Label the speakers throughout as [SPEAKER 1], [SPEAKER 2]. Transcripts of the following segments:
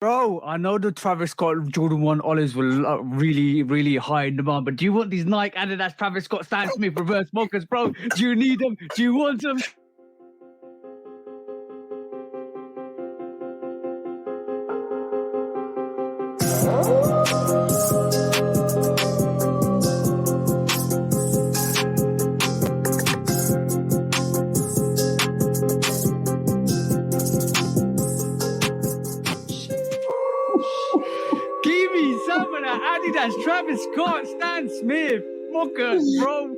[SPEAKER 1] Bro, I know the Travis Scott Jordan 1 Olives were really, really high in demand, but do you want these Nike Adidas Travis Scott Stan Smith reverse mockers, bro? Do you need them? Do you want them? Give me some of that Adidas Travis Scott Stan Smith mockers, bro.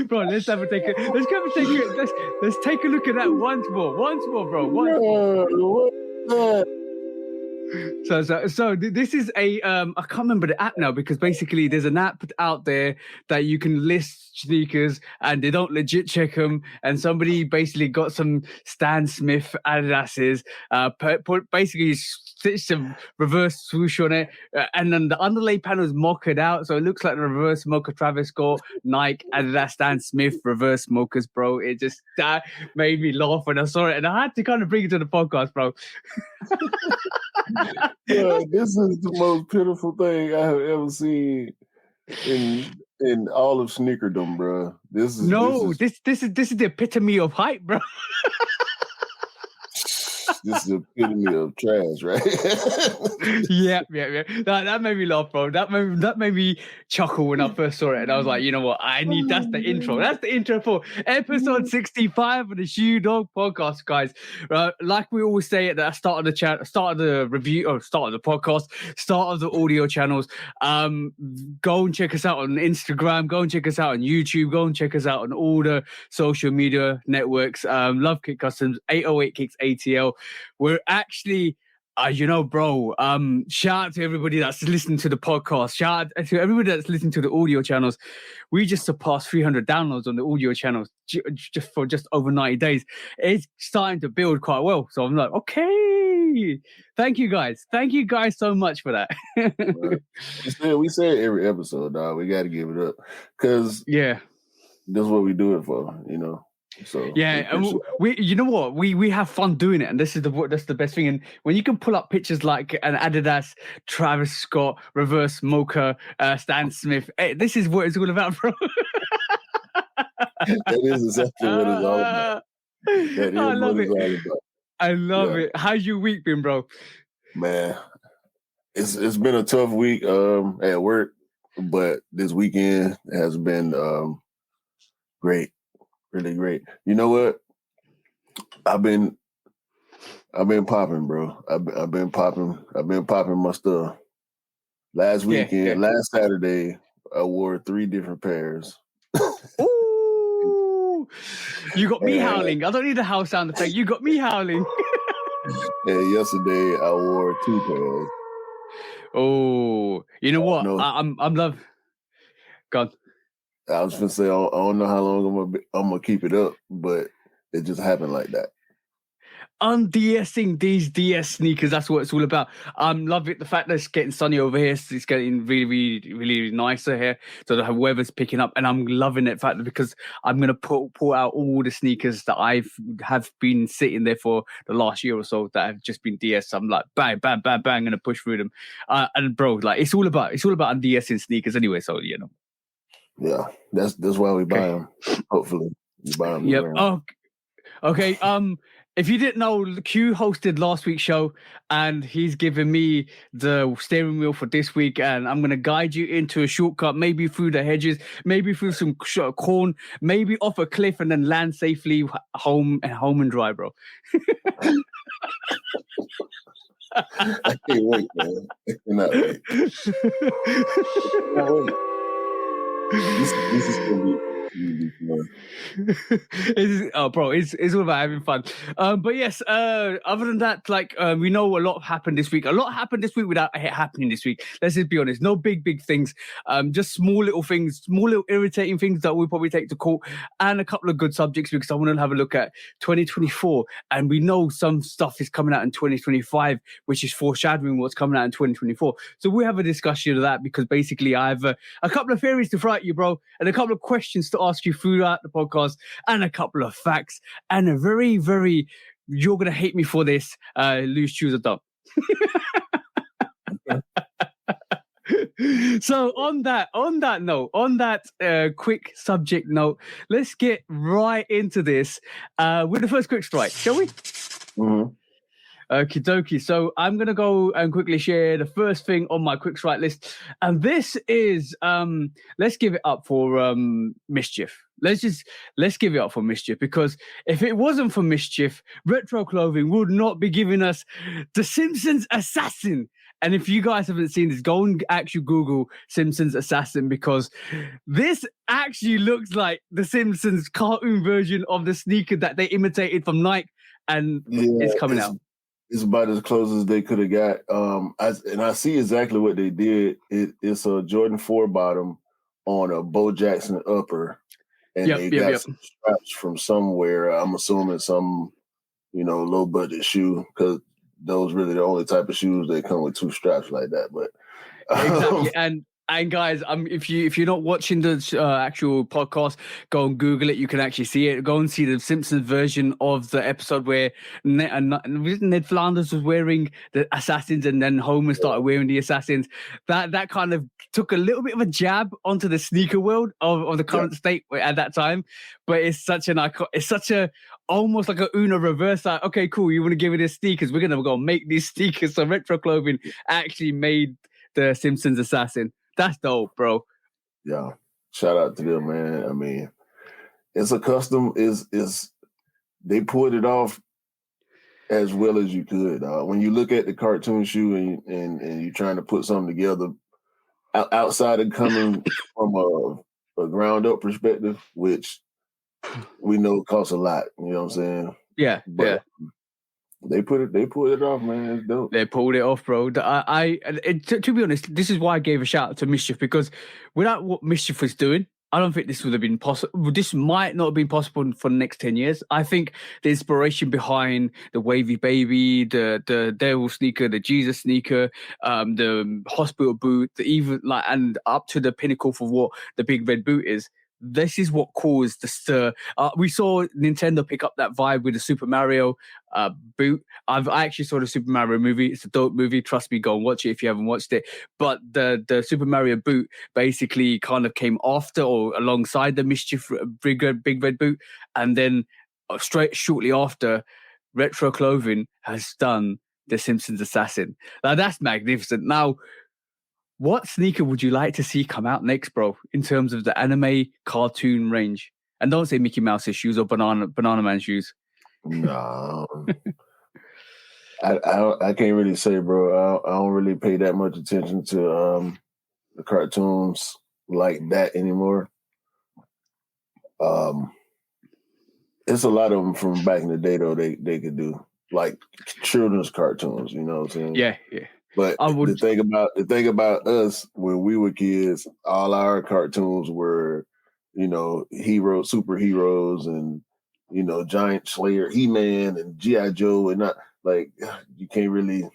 [SPEAKER 1] Bro, let's take a look at that once more, bro. Once more. So this is a I can't remember the app now, because basically there's an app out there that you can list sneakers and they don't legit check them, and somebody basically got some Stan Smith Adidas's, basically stitched a reverse swoosh on it, and then the underlay panel is mocked out, so it looks like the reverse mocha Travis Scott Nike Adidas Stan Smith reverse mochas, bro. It just that made me laugh when I saw it, and I had to kind of bring it to the podcast, bro.
[SPEAKER 2] Yeah, this is the most pitiful thing I have ever seen in all of sneakerdom, bro. This is
[SPEAKER 1] the epitome of hype, bro.
[SPEAKER 2] This is the epitome of trash, right?
[SPEAKER 1] Yeah. That made me laugh, bro. That made me chuckle when I first saw it, and I was like, you know what? That's the intro. That's the intro for episode 65 of the Shoe Dog Podcast, guys. Like we always say at the start of the chat, start of the review, or start of the podcast, start of the audio channels. Go and check us out on Instagram. Go and check us out on YouTube. Go and check us out on all the social media networks. Lovekickscustom Customs, 808 Kicks ATL. We're actually, bro, shout out to everybody that's listening to the podcast. Shout out to everybody that's listening to the audio channels. We just surpassed 300 downloads on the audio channels just over 90 days. It's starting to build quite well. So I'm like, okay. Thank you guys. Thank you guys so much for that.
[SPEAKER 2] We say it every episode, dog. We got to give it up. Because that's what we do it for, So
[SPEAKER 1] yeah, and we you know what, we have fun doing it, and that's the best thing. And when you can pull up pictures like an Adidas Travis Scott reverse mocha Stan Smith, this is what it's all about, bro.
[SPEAKER 2] That is exactly what it's all about.
[SPEAKER 1] I love it. I love it. How's your week been, bro?
[SPEAKER 2] Man, it's been a tough week at work, but this weekend has been great. Really great. You know what? I've been popping, bro. I've been popping my stuff. Last weekend, last Saturday, I wore 3 different pairs.
[SPEAKER 1] Ooh, you got me howling. I don't need a house sound effect. You got me howling.
[SPEAKER 2] And yesterday I wore 2 pairs.
[SPEAKER 1] Oh, you know what? I'm love. God.
[SPEAKER 2] I was gonna say I don't know how long I'm gonna keep it up, but it just happened like that.
[SPEAKER 1] Undesing these DS sneakers, that's what it's all about. Love it, the fact that it's getting sunny over here, so it's getting really, really, really nicer here. So the weather's picking up, and I'm loving it, fact, because I'm gonna pull out all the sneakers that have been sitting there for the last year or so that have just been DS. I'm like bang, bang, bang, bang, gonna push through them. And bro, like it's all about undesing sneakers anyway. So
[SPEAKER 2] Yeah, that's why we buy them. Hopefully, we buy them.
[SPEAKER 1] Yep. Oh, okay. If you didn't know, Q hosted last week's show, and he's given me the steering wheel for this week, and I'm gonna guide you into a shortcut, maybe through the hedges, maybe through some corn, maybe off a cliff, and then land safely home and dry, bro.
[SPEAKER 2] I can't wait, man. I cannot wait. This is gonna be fun.
[SPEAKER 1] It's all about having fun. But yes, other than that, we know a lot happened this week. A lot happened this week without it happening this week. Let's just be honest. No big things. Just small little things, small little irritating things that we'll probably take to court, and a couple of good subjects, because I want to have a look at 2024, and we know some stuff is coming out in 2025, which is foreshadowing what's coming out in 2024. So we'll have a discussion of that, because basically I have a couple of theories to throw at you, bro, and a couple of questions to to ask you throughout the podcast, and a couple of facts, and a very, very, you're gonna hate me for this, loose, choose, or dump. So on that note, on that quick subject note, let's get right into this with the first quick strike, shall we?
[SPEAKER 2] Mm-hmm.
[SPEAKER 1] Okie dokie. So I'm gonna go and quickly share the first thing on my quick strike list, and this is let's give it up for Mischief. Let's give it up for Mischief, because if it wasn't for Mischief, Retro Clothing would not be giving us the Simpsons Assassin. And if you guys haven't seen this, go and actually Google Simpsons Assassin, because this actually looks like the Simpsons cartoon version of the sneaker that they imitated from Nike, and it's coming out.
[SPEAKER 2] It's about as close as they could have got. I see exactly what they did. It's a Jordan 4 bottom on a Bo Jackson upper, and they got some straps from somewhere. I'm assuming some, low budget shoe, because those really the only type of shoes that come with two straps like that. But
[SPEAKER 1] exactly. And guys, if you're not watching the actual podcast, go and Google it. You can actually see it. Go and see the Simpsons version of the episode where Ned Flanders was wearing the Assassins, and then Homer started wearing the Assassins. That kind of took a little bit of a jab onto the sneaker world of the current state at that time. But it's such an icon. It's such a almost like a Uno reverse. Like, okay, cool. You want to give it a sneakers? We're gonna go make these sneakers. So Retro Clothing actually made the Simpsons Assassin. That's dope, bro.
[SPEAKER 2] Yeah, shout out to them, man. I mean, it's a custom. Is they pulled it off as well as you could. When you look at the cartoon shoe and you're trying to put something together outside of coming from a ground up perspective, which we know costs a lot. You know what I'm saying?
[SPEAKER 1] Yeah,
[SPEAKER 2] but They pulled it off, man. It's dope.
[SPEAKER 1] They pulled it off, bro. To be honest, this is why I gave a shout out to Mischief, because without what Mischief was doing, I don't think this would have been possible. This might not have been possible for the next 10 years. I think the inspiration behind the Wavy Baby, the Devil sneaker, the Jesus sneaker, the hospital boot, and up to the pinnacle for what the big red boot is. This is what caused the stir. We saw Nintendo pick up that vibe with the Super Mario boot. I actually saw the Super Mario movie. It's a dope movie. Trust me, go and watch it if you haven't watched it. But the Super Mario boot basically kind of came after or alongside the Mischief big red boot. And then shortly after, Retro Clothing has done the Simpsons Assassin. Now, that's magnificent. Now, what sneaker would you like to see come out next, bro, in terms of the anime cartoon range? And don't say Mickey Mouse's shoes or Banana Man shoes.
[SPEAKER 2] No. I can't really say, bro. I don't really pay that much attention to the cartoons like that anymore. It's a lot of them from back in the day, though, they could do. Like children's cartoons, you know what I'm saying?
[SPEAKER 1] Yeah.
[SPEAKER 2] But the thing about us when we were kids, all our cartoons were, superheroes, and Giant Slayer, He-Man, and G.I. Joe, and not like you can't really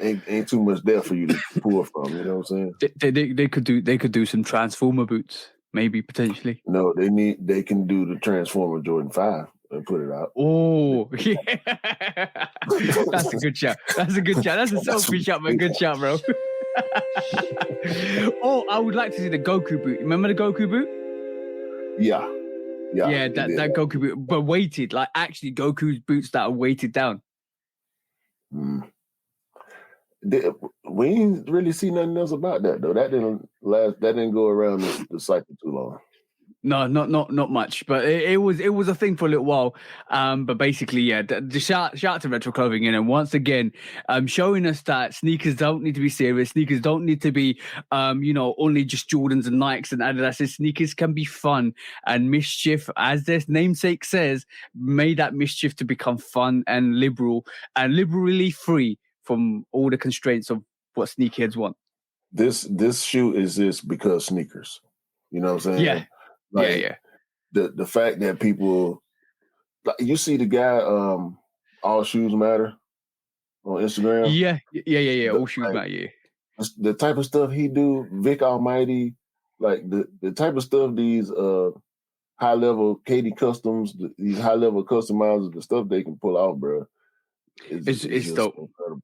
[SPEAKER 2] ain't too much there for you to pull from. You know what I'm saying?
[SPEAKER 1] They could do some Transformer boots, maybe potentially.
[SPEAKER 2] No, they can do the Transformer Jordan 5 and put it out.
[SPEAKER 1] Oh, yeah. That's a good shout. That's a selfie shot, but good shout, bro. Oh, I would like to see the Goku boot. Remember the Goku boot?
[SPEAKER 2] Yeah.
[SPEAKER 1] That Goku boot, but weighted, like actually Goku's boots that are weighted down.
[SPEAKER 2] We didn't really see nothing else about that, though. That didn't go around the cycle too long.
[SPEAKER 1] No, not much, but it was a thing for a little while. But basically, yeah, the shout out to Retro Clothing, and once again, showing us that sneakers don't need to be serious. Sneakers don't need to be, only just Jordans and Nikes and Adidas. Sneakers can be fun, and Mischief, as their namesake says, made that Mischief to become fun and liberal and liberally free from all the constraints of what sneakerheads want.
[SPEAKER 2] This shoe exists because sneakers. You know what I'm saying?
[SPEAKER 1] Yeah.
[SPEAKER 2] Like, the fact that people, like, you see the guy, All Shoes Matter on Instagram.
[SPEAKER 1] Yeah. All shoes matter. Yeah.
[SPEAKER 2] The type of stuff he do, Vic Almighty, like the type of stuff these high level Katie customs, these high level customizers, the stuff they can pull out, bro, it's just
[SPEAKER 1] dope.
[SPEAKER 2] incredible.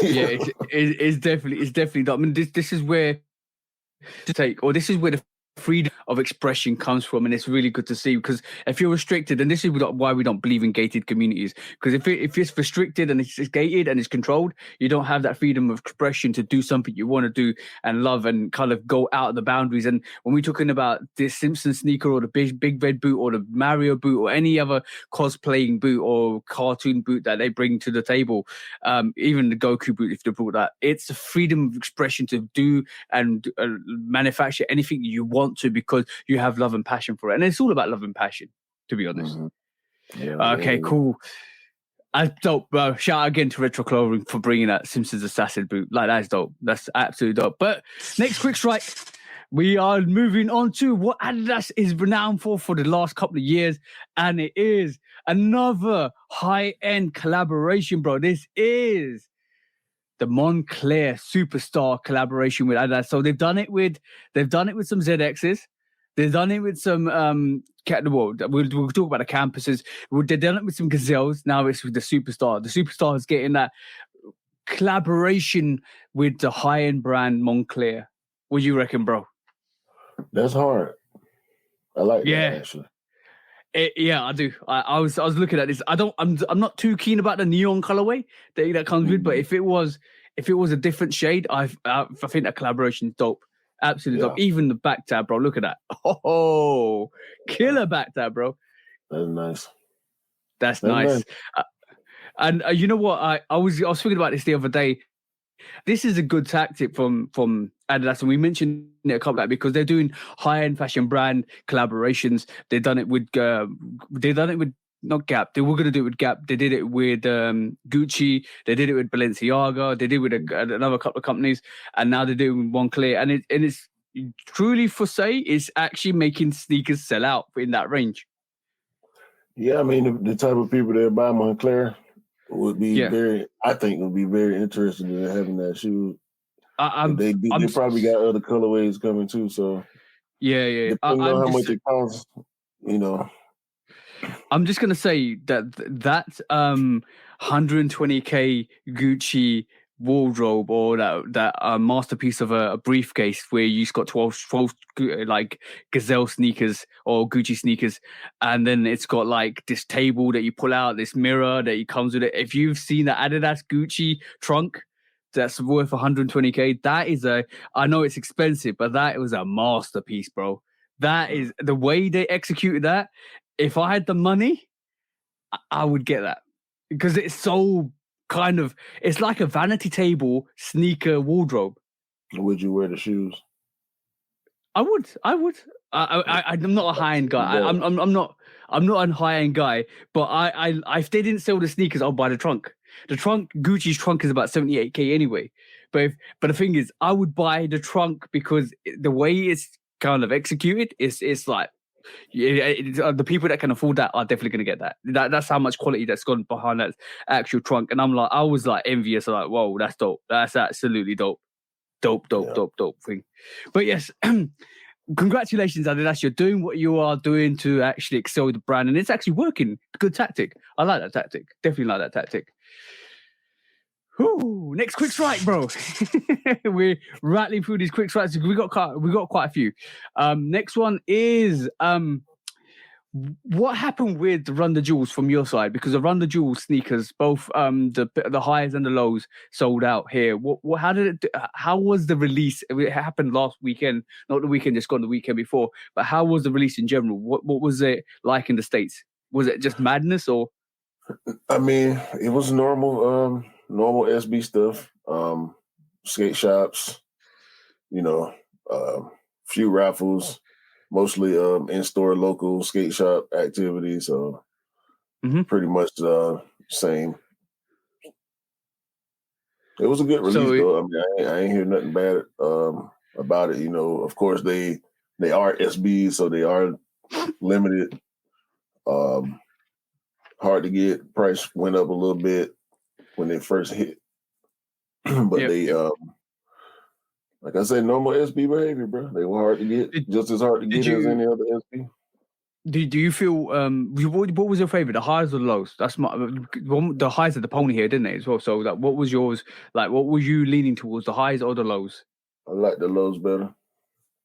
[SPEAKER 1] Yeah, it's definitely dope. I mean, this is where to take, or this is where the freedom of expression comes from, and it's really good to see, because if you're restricted, and this is why we don't believe in gated communities, because if it's restricted and it's gated and it's controlled, you don't have that freedom of expression to do something you want to do and love and kind of go out of the boundaries. And when we're talking about this Simpson sneaker or the big red boot or the Mario boot or any other cosplaying boot or cartoon boot that they bring to the table, even the Goku boot, if they brought that, it's the freedom of expression to do and manufacture anything you want to, because you have love and passion for it. And it's all about love and passion, to be honest.
[SPEAKER 2] Yeah,
[SPEAKER 1] okay, cool. That's dope, bro. Shout out again to Retro Clothing for bringing that Simpsons Assassin boot. Like, that's dope. That's absolutely dope. But next quick strike, we are moving on to what Adidas is renowned for the last couple of years, and it is another high-end collaboration, bro. This is the Moncler Superstar collaboration with Adidas. So they've done it with some ZXs. They've done it with some we'll talk about the campuses. They've done it with some Gazelles. Now it's with the Superstar. The Superstar is getting that collaboration with the high-end brand Moncler. What do you reckon, bro?
[SPEAKER 2] That's hard. I like that, actually.
[SPEAKER 1] Yeah, I do. I was looking at this. I'm not too keen about the neon colorway that comes with, but if it was a different shade, I think that collaboration is dope. Absolutely dope. Even the back tab, bro. Look at that. Oh, killer back tab, bro.
[SPEAKER 2] That's nice.
[SPEAKER 1] That's nice. And you know what? I was thinking about this the other day. This is a good tactic from Adidas, and we mentioned it a couple of times, because they're doing high-end fashion brand collaborations. They've done it with not Gap. They were going to do it with Gap. They did it with Gucci. They did it with Balenciaga. They did it with another couple of companies, and now they're doing Moncler. And it's truly, for say, it's actually making sneakers sell out in that range.
[SPEAKER 2] Yeah, I mean, the type of people that buy Moncler would be I think would be very interested in having that shoe. They probably got other colorways coming too. So depending on how much it costs, you know.
[SPEAKER 1] I'm just gonna say that 120K Gucci wardrobe, or that masterpiece of a briefcase where you just got 12 like Gazelle sneakers or Gucci sneakers, and then it's got like this table that you pull out, this mirror that comes with it. If you've seen the Adidas Gucci trunk that's worth 120K, that is I know it's expensive, but that was a masterpiece, bro. That is the way they executed that. If I had the money, I would get that, because it's so kind of, it's like a vanity table sneaker wardrobe.
[SPEAKER 2] Would you wear the shoes?
[SPEAKER 1] I would. I'm not a high end guy. I'm not a high end guy. But if they didn't sell the sneakers, I'll buy the trunk. The trunk, Gucci's trunk is about 78K anyway. But the thing is, I would buy the trunk because the way it's kind of executed is like, the people that can afford that are definitely going to get that. That's how much quality that's gone behind that actual trunk. And I was like envious, like, whoa, that's dope. That's absolutely dope. Dope thing. But yes, congratulations, Adidas. You're doing what you are doing to actually excel the brand, and it's actually working. Good tactic. I like that tactic. Definitely like that tactic. Whew, next quick strike, bro. We're rattling through these quick strikes. We got quite a few. Next one is what happened with Run the Jewels from your side? Because the Run the Jewels sneakers, both the highs and the lows, sold out here. How was the release? It happened last weekend, not the weekend just gone, the weekend before. But how was the release in general? What was it like in the States? Was it just madness, or?
[SPEAKER 2] I mean, it was normal SB stuff. Skate shops, few raffles. Mostly in-store local skate shop activities, so pretty much same. It was a good release, though. I mean, I ain't hear nothing bad about it. Of course they are SBs, so they are limited. Hard to get. Price went up a little bit when they first hit, but they like I said, normal SB behavior, bro. They were hard to get, just as hard to get as any other SB.
[SPEAKER 1] Do you feel what was your favorite, the highs or the lows? That's the highs of the pony here, didn't they, as well? So like, what was yours? Like, what were you leaning towards, the highs or the lows?
[SPEAKER 2] I like the lows better.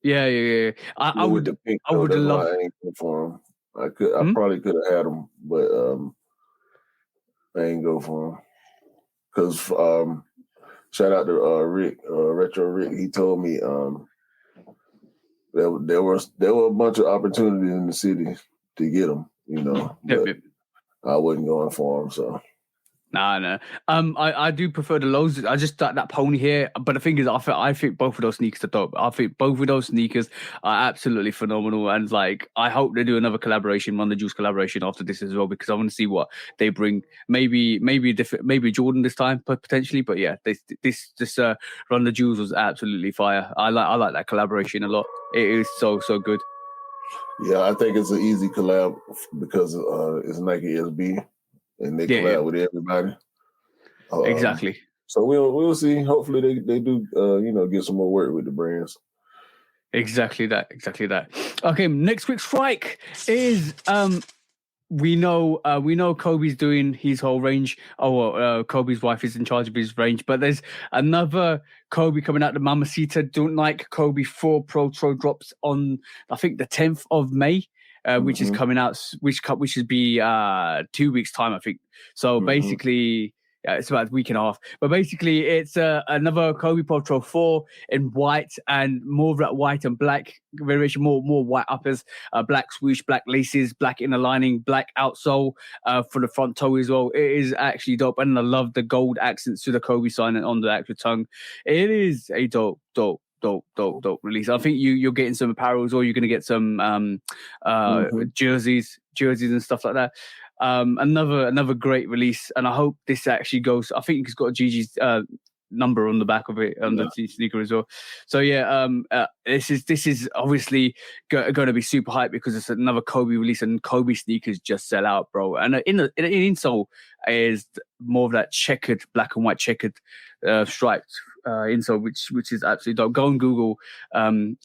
[SPEAKER 1] Yeah. I
[SPEAKER 2] With the
[SPEAKER 1] would
[SPEAKER 2] pink
[SPEAKER 1] I
[SPEAKER 2] though,
[SPEAKER 1] would
[SPEAKER 2] that's why
[SPEAKER 1] love.
[SPEAKER 2] I ain't go for them. I
[SPEAKER 1] Hmm?
[SPEAKER 2] probably could have had them, but I ain't go for them because shout out to Rick, Retro Rick. He told me there were a bunch of opportunities in the city to get them,
[SPEAKER 1] Yep,
[SPEAKER 2] but
[SPEAKER 1] yep.
[SPEAKER 2] I wasn't going for them. So
[SPEAKER 1] Nah. I do prefer the lows. I just that pony here. But the thing is, I think both of those sneakers are dope. I think both of those sneakers are absolutely phenomenal. And like, I hope they do another collaboration, Run the Juice collaboration after this as well, because I want to see what they bring. Maybe different, maybe Jordan this time, potentially. But yeah, this Run the Juice was absolutely fire. I like that collaboration a lot. It is so good.
[SPEAKER 2] yeah, I think it's an easy collab because it's Nike SB and they
[SPEAKER 1] Yeah,
[SPEAKER 2] collab with everybody.
[SPEAKER 1] exactly.
[SPEAKER 2] So we'll see. Hopefully they do get some more work with the brands.
[SPEAKER 1] Exactly that. Okay, next quick strike is we know Kobe's doing his whole range. Kobe's wife is in charge of his range, but there's another Kobe coming out. The Mamacita Don't Like Kobe 4 Pro drops on, I think, the 10th of May. Which is coming out, which should be 2 weeks time, I think. So basically, it's about a week and a half. But basically, it's another Kobe Pro 4 in white, and more of that white and black variation, more white uppers, black swoosh, black laces, black inner lining, black outsole for the front toe as well. It is actually dope, and I love the gold accents to the Kobe sign on the actual tongue. It is a dope release. I think you're getting some apparels, or you're going to get some jerseys and stuff like that. Another great release, and I hope this actually goes. I think it's got Gigi's number on the back of it, on the sneaker as well. So yeah, this is obviously going to be super hype because it's another Kobe release, and Kobe sneakers just sell out, bro. And in insole is more of that checkered, black and white checkered striped insole, which is absolutely dope. Go and Google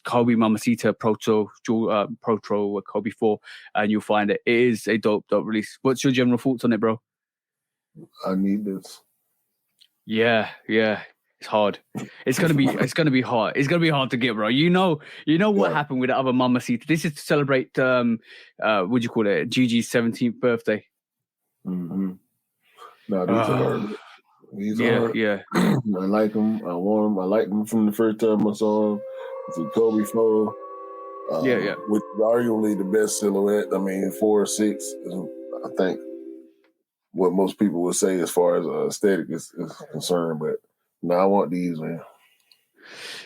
[SPEAKER 1] Kobe Mamacita Proto Kobe 4, and you'll find it. It is a dope release. What's your general thoughts on it, bro?
[SPEAKER 2] I need this.
[SPEAKER 1] Yeah. It's hard. It's gonna be hard. It's gonna be hard to get, bro. You know what happened with the other Mamacita. This is to celebrate what do you call it? Gigi's 17th birthday.
[SPEAKER 2] No, these are hard. These are hard.
[SPEAKER 1] Yeah.
[SPEAKER 2] I like them. I want them. I liked them from the first time I saw them. It's a Kobe 4.
[SPEAKER 1] Yeah.
[SPEAKER 2] Which is arguably the best silhouette. I mean, 4 or 6 is, I think, what most people would say as far as aesthetic is concerned. But no, I want these, man.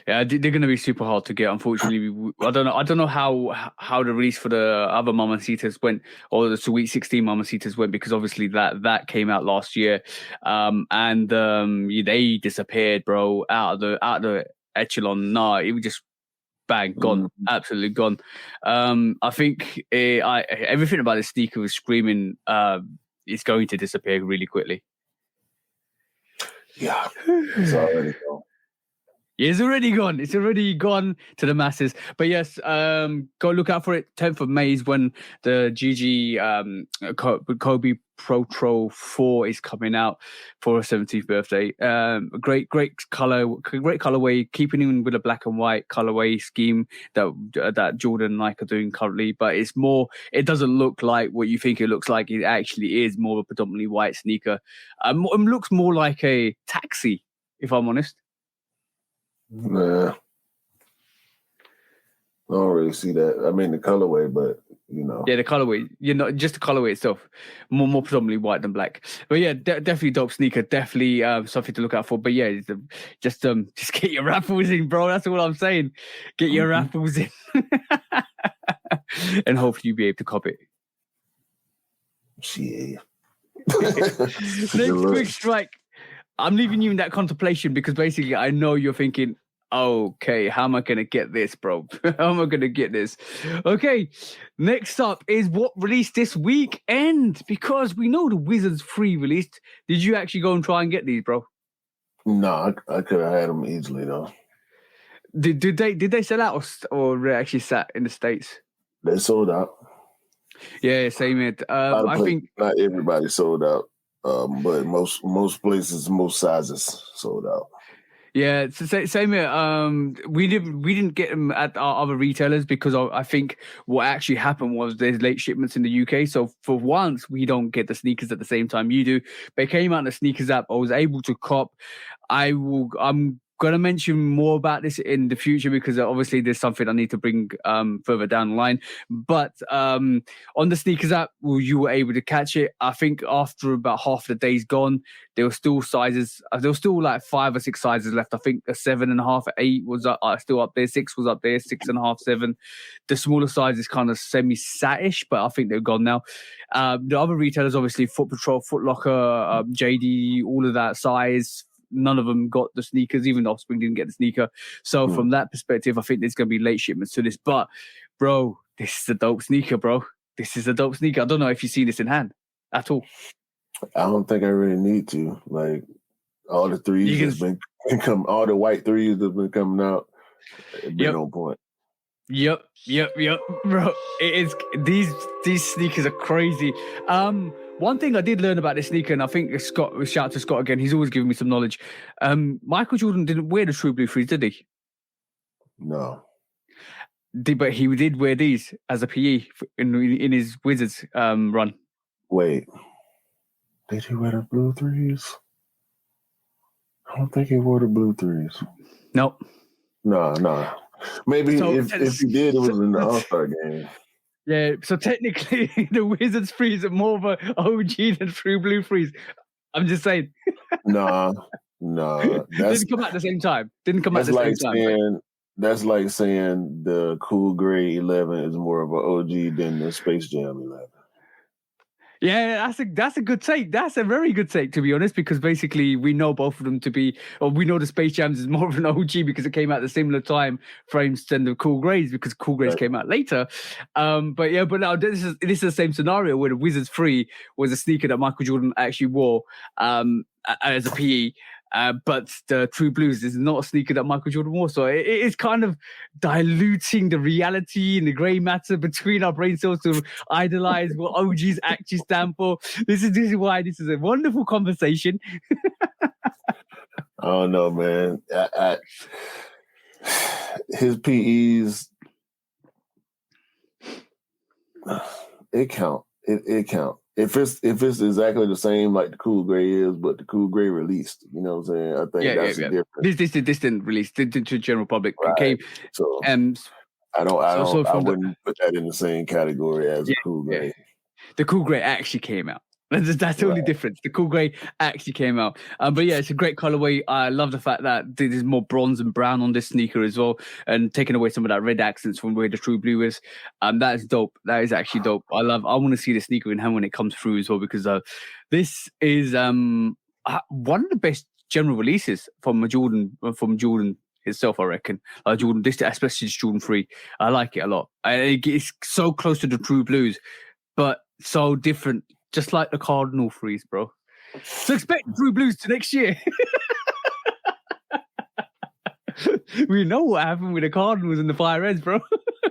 [SPEAKER 1] Yeah, they're going to be super hard to get. Unfortunately, I don't know how the release for the other Mamacitas went, or the Sweet 16 Mamacitas went, because obviously that came out last year, and they disappeared, bro, out of the echelon. Nah, it was just bang, gone, absolutely gone. I think everything about this sneaker was screaming it's going to disappear really quickly.
[SPEAKER 2] Yeah, it's already gone.
[SPEAKER 1] It's already gone. It's already gone to the masses. But yes, go look out for it. 10th of May is when the Gigi Kobe Pro 4 is coming out for her 17th birthday. Great colorway, keeping in with the black and white colorway scheme that Jordan and Nike are doing currently. But it's more, it doesn't look like what you think it looks like. It actually is more of a predominantly white sneaker. It looks more like a taxi, if I'm honest.
[SPEAKER 2] Nah, I don't really see that. I mean, the colorway, but
[SPEAKER 1] Yeah, the colorway. Just the colorway itself, more predominantly white than black. But yeah, definitely dope sneaker. Definitely something to look out for. But yeah, just get your raffles in, bro. That's all I'm saying. Get your raffles in, and hopefully you'll be able to cop it.
[SPEAKER 2] Yeah.
[SPEAKER 1] Next quick strike. I'm leaving you in that contemplation because basically I know you're thinking, okay, how am I going to get this, bro? How am I going to get this? Okay, next up is what released this weekend, because we know the Wizards 3 released. Did you actually go and try and get these, bro?
[SPEAKER 2] No, I could have had them easily, though.
[SPEAKER 1] Did they sell out or actually sat in the States?
[SPEAKER 2] They sold out.
[SPEAKER 1] Yeah, same it.
[SPEAKER 2] A lot of
[SPEAKER 1] I
[SPEAKER 2] places,
[SPEAKER 1] think
[SPEAKER 2] not everybody sold out, but most places, most sizes sold out.
[SPEAKER 1] yeah, it's the same here. We didn't get them at our other retailers because I think what actually happened was there's late shipments in the UK. So for once, we don't get the sneakers at the same time you do. They came out in the sneakers app. I was able to cop. I'm gonna mention more about this in the future because obviously there's something I need to bring further down the line. But on the sneakers app, you were able to catch it. I think after about half the day's gone, there were still sizes. There was still like 5 or 6 sizes left. I think a 7.5, 8 was still up there. 6 was up there. 6.5, 7. The smaller size is kind of semi-satish, but I think they're gone now. The other retailers, obviously, Foot Patrol, Foot Locker, JD, all of that size. None of them got the sneakers, even Offspring didn't get the sneaker. So from that perspective, I think there's going to be late shipments to this. But, bro, this is a dope sneaker, bro. This is a dope sneaker. I don't know if you see this in hand at all.
[SPEAKER 2] I don't think I really need to. Like all the threes that's been all the white threes that's been coming out, been on point.
[SPEAKER 1] Yep, bro. It is these sneakers are crazy. One thing I did learn about this sneaker, and I think Scott, shout out to Scott again. He's always giving me some knowledge. Michael Jordan didn't wear the True Blue Threes, did he?
[SPEAKER 2] No.
[SPEAKER 1] But he did wear these as a PE in his Wizards run.
[SPEAKER 2] Wait, did he wear the blue threes? I don't think he wore the blue threes.
[SPEAKER 1] Nope.
[SPEAKER 2] No. Maybe if he did, it was in the All-Star game.
[SPEAKER 1] Yeah, so technically the Wizards threes are more of an OG than True Blue threes. I'm just saying.
[SPEAKER 2] No.
[SPEAKER 1] Didn't come out at the same time.
[SPEAKER 2] That's like saying the Cool Gray 11 is more of an OG than the Space Jam 11.
[SPEAKER 1] Yeah, that's a good take. That's a very good take, to be honest, because basically we know both of them to be, or we know the Space Jams is more of an OG because it came out at the similar time frames than the Cool Greys because Cool Greys came out later. But now this is the same scenario where the Wizards 3 was a sneaker that Michael Jordan actually wore as a PE. But the True Blues is not a sneaker that Michael Jordan wore. So it is kind of diluting the reality and the grey matter between our brain cells to idolize what OGs actually stand for. This is why this is a wonderful conversation.
[SPEAKER 2] I don't know, man. His PEs, it count. It count. If it's exactly the same like the Cool Gray is, but the Cool Gray released, you know what I'm saying? I think that's the difference. This
[SPEAKER 1] didn't release to the general public.
[SPEAKER 2] Right.
[SPEAKER 1] Okay.
[SPEAKER 2] So I wouldn't put that in the same category as the Cool Gray.
[SPEAKER 1] Yeah. The Cool Gray actually came out. That's the only difference. The Cool Gray actually came out. But yeah, it's a great colorway. I love the fact that there's more bronze and brown on this sneaker as well, and taking away some of that red accents from where the True Blue is. That is dope. That is actually dope. I want to see the sneaker in hand when it comes through as well, because this is one of the best general releases from Jordan himself, I reckon. Jordan, this especially Jordan 3. I like it a lot. It's so close to the True Blues, but so different. Just like the Cardinal threes, bro. So expect True Blues to next year. We know what happened with the Cardinals and the Fire Reds, bro.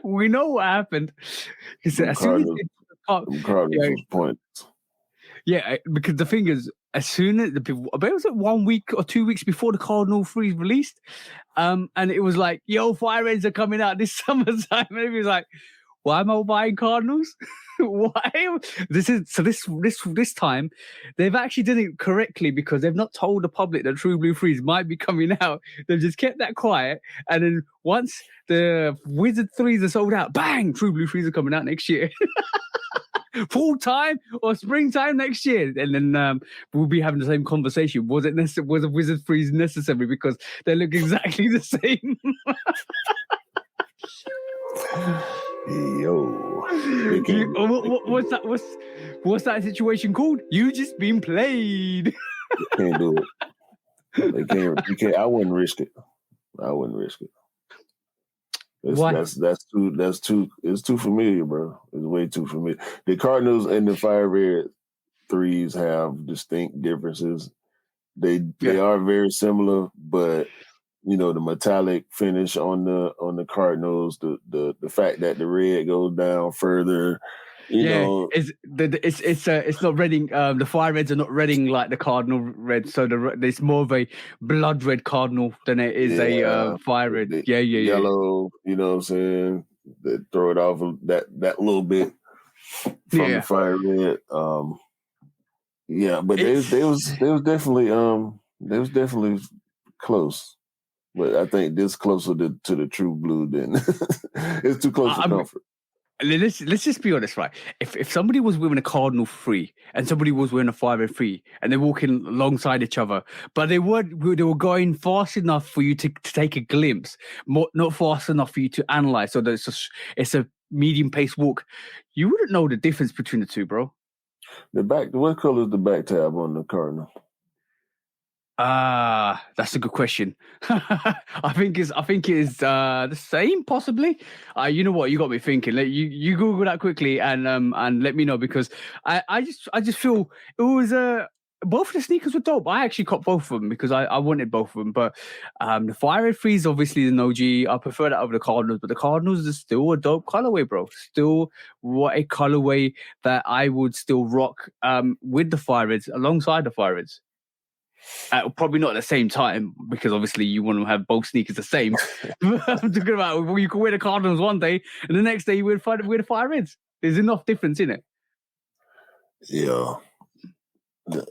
[SPEAKER 1] We know what happened.
[SPEAKER 2] Cardinals points.
[SPEAKER 1] Yeah, because the thing is, as soon as it was 1 week or 2 weeks before the Cardinal threes released, and it was like, yo, Fire Reds are coming out this summertime. And it was like, why am I buying Cardinals? Why? This time they've actually done it correctly because they've not told the public that True Blue Threes might be coming out. They've just kept that quiet, and then once the Wizard Threes are sold out, bang! True Blue Threes are coming out next year. Full time or springtime next year, and then we'll be having the same conversation. Was a Wizard Threes necessary because they look exactly the same?
[SPEAKER 2] Yo,
[SPEAKER 1] what's that? What's that situation called? You just been played.
[SPEAKER 2] They can't do it. They can't. You can't. I wouldn't risk it.
[SPEAKER 1] Why?
[SPEAKER 2] That's too. It's too familiar, bro. It's way too familiar. The Cardinals and the Fire Red threes have distinct differences. They are very similar, but you know, the metallic finish on the Cardinals, the fact that the red goes down further, You
[SPEAKER 1] Yeah,
[SPEAKER 2] know,
[SPEAKER 1] it's not redding. The fire reds are not redding like the cardinal red. So it's more of a blood red cardinal than it is a
[SPEAKER 2] yeah,
[SPEAKER 1] fire red.
[SPEAKER 2] the
[SPEAKER 1] Yeah, yeah, yeah,
[SPEAKER 2] yellow. You know what I'm saying? They throw it off that little bit from the
[SPEAKER 1] yeah.
[SPEAKER 2] fire red. Yeah, but
[SPEAKER 1] It's
[SPEAKER 2] they was definitely close. But I think this closer to the true blue than it's too close for
[SPEAKER 1] I'm
[SPEAKER 2] comfort.
[SPEAKER 1] let's just be honest, right? If somebody was wearing a cardinal free and somebody was wearing a fire red free and they're walking alongside each other, but they were going fast enough for you to take a glimpse, not fast enough for you to analyze. So that it's a medium pace walk. You wouldn't know the difference between the two, bro.
[SPEAKER 2] What color is the back tab on the Cardinal?
[SPEAKER 1] That's a good question. I think it's the same, possibly. You know what? You got me thinking. You Google that quickly and let me know, because I just feel it was both of the sneakers were dope. I actually caught both of them because I wanted both of them. But the Fire Red Free is obviously the OG. I prefer that over the Cardinals, but the Cardinals is still a dope colorway, bro. Still, what a colorway that I would still rock with the Fire Reds, alongside the Fire Reds. Probably not at the same time, because obviously you want to have both sneakers the same. I'm talking about, well, you can wear the Cardinals one day and the next day you wear the Fire Reds. There's enough difference in it.
[SPEAKER 2] Yeah.
[SPEAKER 1] Did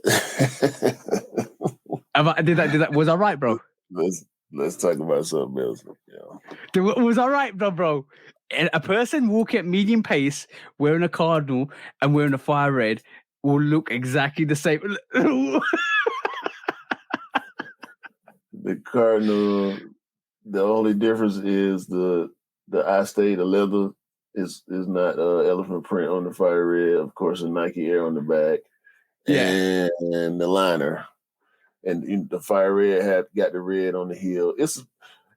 [SPEAKER 1] that? Was I right, bro?
[SPEAKER 2] Let's talk about something else. Yeah.
[SPEAKER 1] Was I right, bro? A person walking at medium pace wearing a Cardinal and wearing a Fire Red will look exactly the same.
[SPEAKER 2] The Cardinal, the only difference is the the leather is not elephant print on the Fire Red. Of course, the Nike Air on the back,
[SPEAKER 1] Yeah.
[SPEAKER 2] and the liner, and the Fire Red got the red on the heel.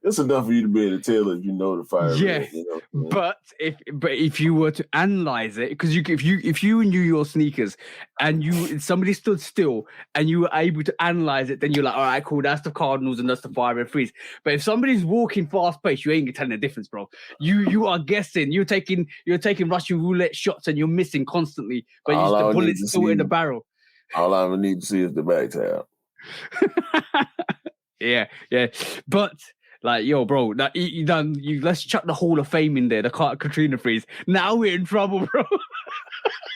[SPEAKER 2] It's enough for you to be able to tell if you know the Fire
[SPEAKER 1] Yeah,
[SPEAKER 2] Red. You know,
[SPEAKER 1] but if you were to analyze it, because if you knew your sneakers and somebody stood still and you were able to analyze it, then you're like, all right, cool, that's the Cardinals and that's the Fire Red Freeze. But if somebody's walking fast pace, you ain't telling the difference, bro. You are guessing. You're taking Russian roulette shots and you're missing constantly, but the bullet's still in the barrel.
[SPEAKER 2] All I would need to see is the back tab.
[SPEAKER 1] Yeah, but. Like, yo, bro, let's chuck the Hall of Fame in there, the Katrina freeze. Now we're in trouble, bro.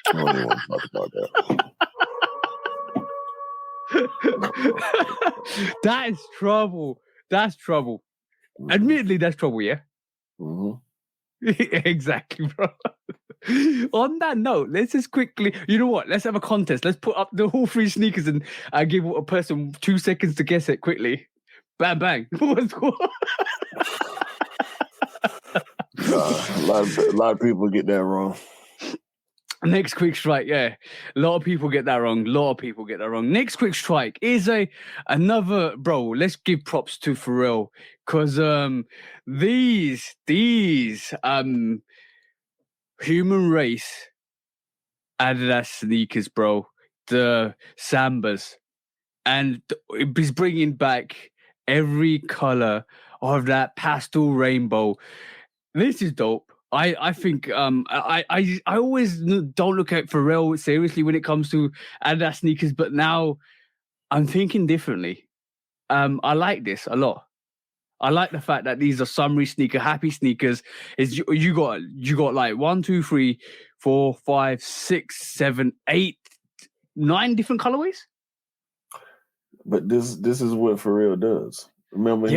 [SPEAKER 2] I don't even want to talk about
[SPEAKER 1] that. That is trouble. That's trouble. Mm-hmm. Admittedly, that's trouble, yeah?
[SPEAKER 2] Mm-hmm.
[SPEAKER 1] Exactly, bro. On that note, let's just quickly, you know what? Let's have a contest. Let's put up the whole three sneakers and give a person 2 seconds to guess it quickly. Bang, bang. What's going on?
[SPEAKER 2] A lot of people get that wrong.
[SPEAKER 1] Next quick strike, yeah. A lot of people get that wrong. Next quick strike is another, bro, let's give props to Pharrell. Because these human race Adidas sneakers, bro, the Sambas, and he's bringing back every color of that pastel rainbow. This is dope. I think I always don't look at Pharrell seriously when it comes to Adidas sneakers, but now I'm thinking differently. I like this a lot. I like the fact that these are summery sneaker, happy sneakers. Is you got like 1, 2, 3, 4, 5, 6, 7, 8, 9 different colorways. But
[SPEAKER 2] this is what Pharrell does. Remember, he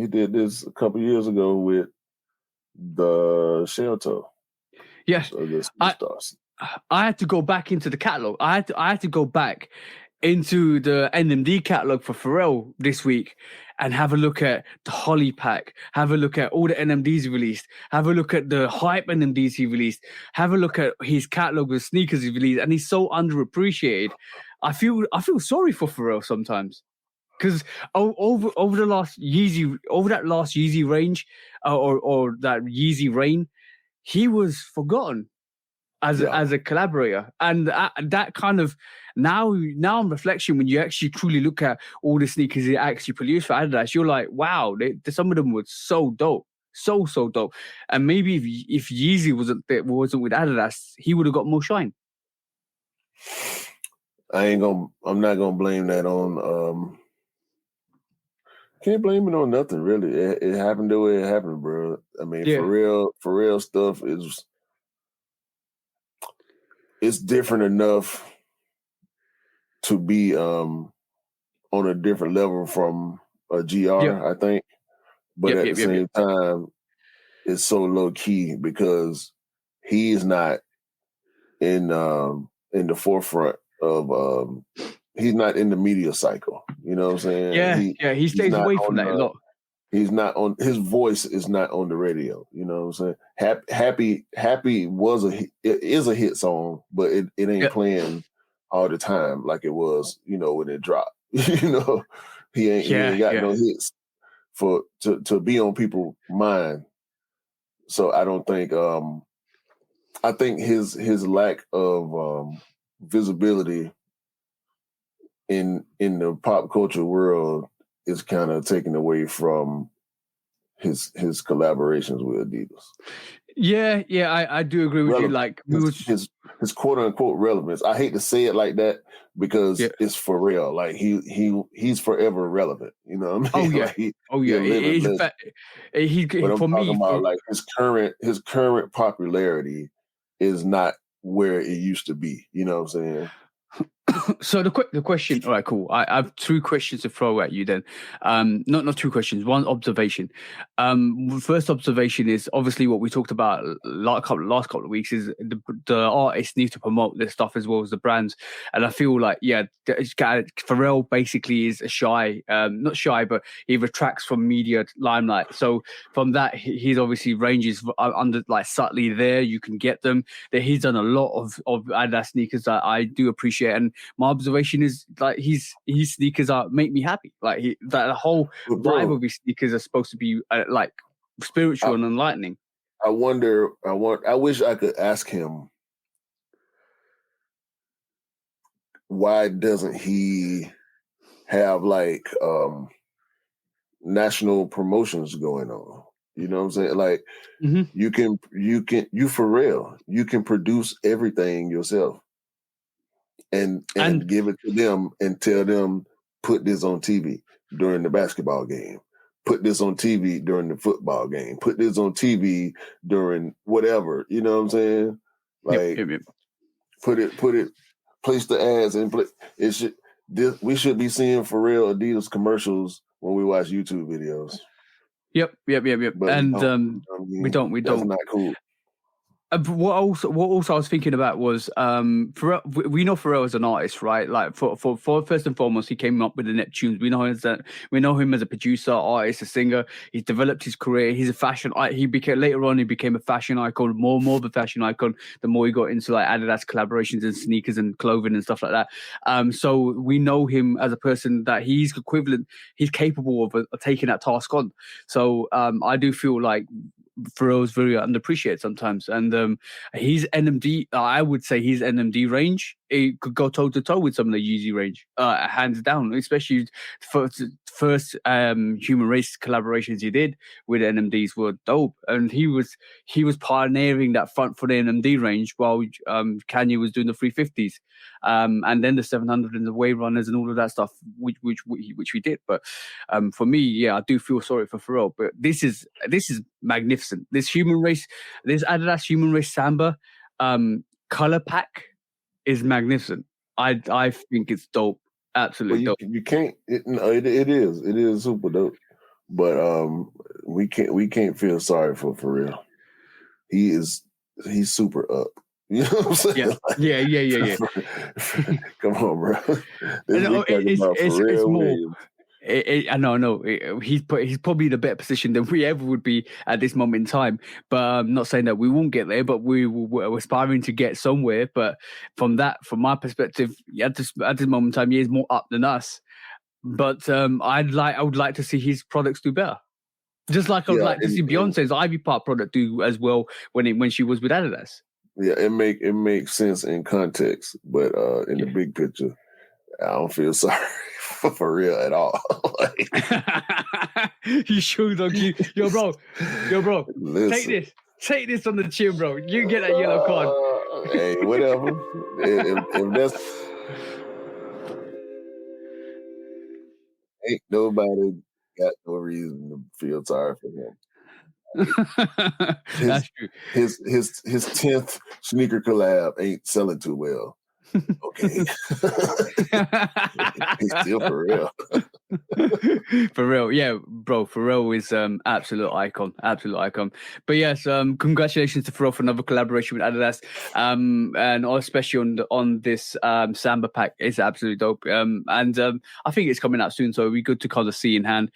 [SPEAKER 2] did this a couple years ago with the shell toe.
[SPEAKER 1] Yes, I had to go back into the catalog. I had to go back into the NMD catalog for Pharrell this week and have a look at the Holly pack, have a look at all the NMDs he released, have a look at the hype NMDs he released, have a look at his catalog of sneakers he released, and he's so underappreciated. I feel sorry for Pharrell sometimes, because over that last Yeezy range or that Yeezy reign, he was forgotten as a collaborator, and that kind of now on reflection, when you actually truly look at all the sneakers he actually produced for Adidas, you're like, wow, some of them were so dope. so dope. And maybe if Yeezy wasn't with Adidas, he would have got more shine.
[SPEAKER 2] I'm not gonna blame that on. Can't blame it on nothing really. It happened the way it happened, bro. I mean, for real stuff it's different enough to be on a different level from a GR, I think. But at the same time, it's so low key because he's not in the forefront of he's not in the media cycle. You know what I'm saying?
[SPEAKER 1] He stays away from that a lot.
[SPEAKER 2] He's not on. His voice is not on the radio. You know what I'm saying? Happy is a hit song, but it ain't playing all the time like it was. When it dropped. He ain't got no hits to be on people's mind. So I don't think. I think his lack of visibility in the pop culture world is kind of taken away from his collaborations with Adidas.
[SPEAKER 1] Yeah, I do agree with you. Like
[SPEAKER 2] his quote unquote relevance. I hate to say it like that because it's for real. Like he's forever relevant. You know what I mean? I'm talking about like his current popularity is not where it used to be. You know what I'm saying?
[SPEAKER 1] So the question, all right, cool. I have two questions to throw at you then. Not two questions, one observation. First observation is obviously what we talked about last couple of weeks is the artists need to promote their stuff as well as the brands. And I feel like, Pharrell basically is not shy, but he retracts from media limelight. So from that, he's obviously ranges under like subtly there. You can get them. That he's done a lot of Adidas sneakers that I do appreciate. And my observation is like his sneakers make me happy. Like the whole vibe of his sneakers are supposed to be like spiritual and enlightening.
[SPEAKER 2] I wish I could ask him why doesn't he have like national promotions going on? You know what I'm saying? Like you for real, you can produce everything yourself. And give it to them and tell them, put this on TV during the basketball game. Put this on TV during the football game. Put this on TV during whatever. You know what I'm saying? Like, put it, place the ads and we should be seeing for real Adidas commercials when we watch YouTube videos.
[SPEAKER 1] Yep. But and we don't.
[SPEAKER 2] That's not cool.
[SPEAKER 1] What also I was thinking about was Pharrell, we know Pharrell as an artist, right? Like for first and foremost, he came up with the Neptunes. We know him as a producer, artist, a singer. He's developed his career. He's a fashion. He became a fashion icon, more of a fashion icon. The more he got into like Adidas collaborations and sneakers and clothing and stuff like that. So we know him as a person that he's capable of taking that task on. So I do feel like Pharrell's very underappreciated sometimes, and his NMD, I would say his NMD range, it could go toe to toe with some of the Yeezy range, hands down. Especially first human race collaborations he did with NMDs were dope, and he was pioneering that front for the NMD range while Kanye was doing the 350s, and then the 700 and the wave runners and all of that stuff, which we did. But for me, I do feel sorry for Pharrell, but this is magnificent. This Adidas human race Samba color pack is magnificent. I think it's dope. Absolutely dope.
[SPEAKER 2] You can't. It is super dope. But we can't feel sorry for Pharrell. He's super up. You know what I'm saying?
[SPEAKER 1] Yeah.
[SPEAKER 2] Come on, bro.
[SPEAKER 1] It's more. I know. He's probably in a better position than we ever would be at this moment in time. But I'm not saying that we won't get there, but we're aspiring to get somewhere. But from my perspective, at this moment in time, he is more up than us. But I would like to see his products do better. Just like I would like to see Beyonce's Ivy Park product do as well when she was with Adidas.
[SPEAKER 2] Yeah, it makes sense in context, but in the big picture, I don't feel sorry for real at all. Like,
[SPEAKER 1] you sure, dog? Yo, bro.
[SPEAKER 2] listen.
[SPEAKER 1] Take this on the chin, bro. You get that yellow card.
[SPEAKER 2] Hey, whatever. if that's ain't nobody got no reason to feel sorry for him.
[SPEAKER 1] That's true.
[SPEAKER 2] His 10th sneaker collab ain't selling too well. Okay. He's still for real.
[SPEAKER 1] For real, yeah, bro. Pharrell is absolute icon. But yes, congratulations to Pharrell for another collaboration with Adidas, and especially on this Samba pack. It's absolutely dope. And I think it's coming out soon, so it'll be good to kind of see in hand.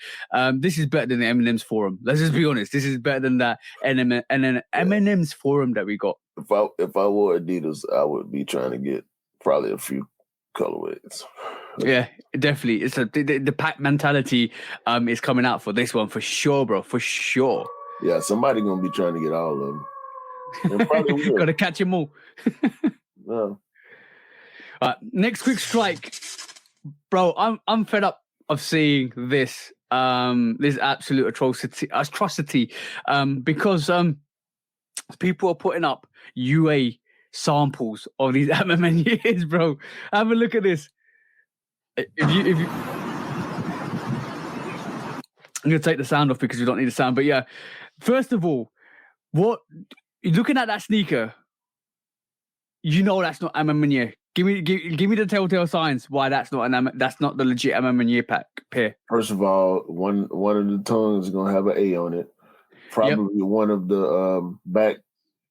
[SPEAKER 1] This is better than the Eminem's forum. Let's just be honest. This is better than that Eminem's forum that we got.
[SPEAKER 2] If I wore Adidas, I would be trying to get probably a few colorways.
[SPEAKER 1] Yeah, definitely. It's the pack mentality is coming out for this one for sure, bro. For sure.
[SPEAKER 2] Yeah, somebody gonna be trying to get all of them.
[SPEAKER 1] Got to catch them all.
[SPEAKER 2] No.
[SPEAKER 1] Next quick strike, bro. I'm fed up of seeing this absolute atrocity because people are putting up UA samples of these MMN bro. Have a look at this. If you I'm gonna take the sound off because we don't need the sound. But yeah, first of all, what you're looking at that sneaker, you know that's not MMN. Give me the telltale signs why that's not the legit MMN pair.
[SPEAKER 2] First of all, one of the tongues is gonna have an A on it. Probably one of the back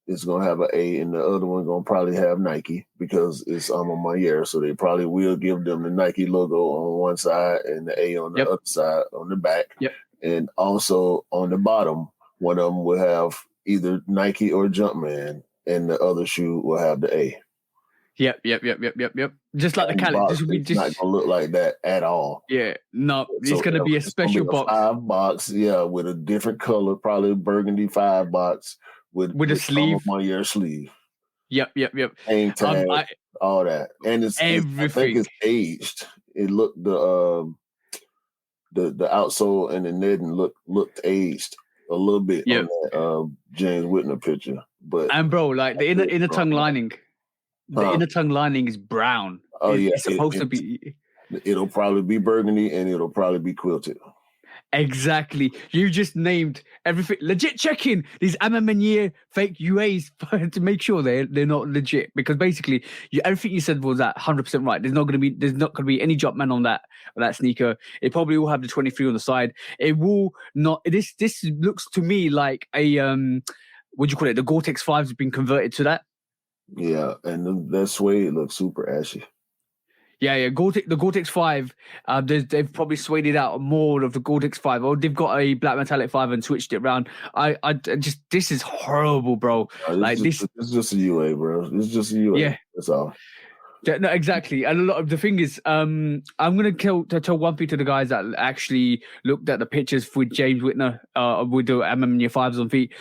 [SPEAKER 2] is gonna have an A, and the other one gonna probably have Nike because it's my year. So they probably will give them the Nike logo on one side and the A on the other side on the back.
[SPEAKER 1] Yep. And
[SPEAKER 2] also on the bottom, one of them will have either Nike or Jumpman, and the other shoe will have the A.
[SPEAKER 1] Yep. Just like the Cali.
[SPEAKER 2] It's not gonna look like that at all.
[SPEAKER 1] Yeah, no, it's gonna be a special box.
[SPEAKER 2] 5 box, with a different color, probably a burgundy 5 box with
[SPEAKER 1] a sleeve,
[SPEAKER 2] on your sleeve.
[SPEAKER 1] Yep.
[SPEAKER 2] Hang tag, all that, and it's everything. I think it's aged. It looked the outsole and the netting looked aged a little bit on that James Whitner picture, and
[SPEAKER 1] bro, like the inner tongue lining. The inner tongue lining is brown.
[SPEAKER 2] Oh,
[SPEAKER 1] it's supposed to be.
[SPEAKER 2] It'll probably be burgundy and it'll probably be quilted.
[SPEAKER 1] Exactly. You just named everything. Legit checking these MMN fake UAs to make sure they're not legit. Because basically, everything you said was that 100% right. There's not going to be any Jumpman on that sneaker. It probably will have the 23 on the side. It will not. This looks to me like a what do you call it? The Gore-Tex 5 has been converted to that.
[SPEAKER 2] Yeah, and that suede looks super ashy.
[SPEAKER 1] Yeah. The Gore-Tex 5, they've probably swayed it out more of the Gore-Tex 5, or they've got a black metallic 5 and switched it around. This is horrible, bro.
[SPEAKER 2] It's just a UA, bro. It's just a UA.
[SPEAKER 1] Yeah,
[SPEAKER 2] that's all.
[SPEAKER 1] Yeah, no, exactly. And a lot of the thing is, I'm gonna tell one thing to the guys that actually looked at the pictures with James Whitner, with the MMN 5s on feet.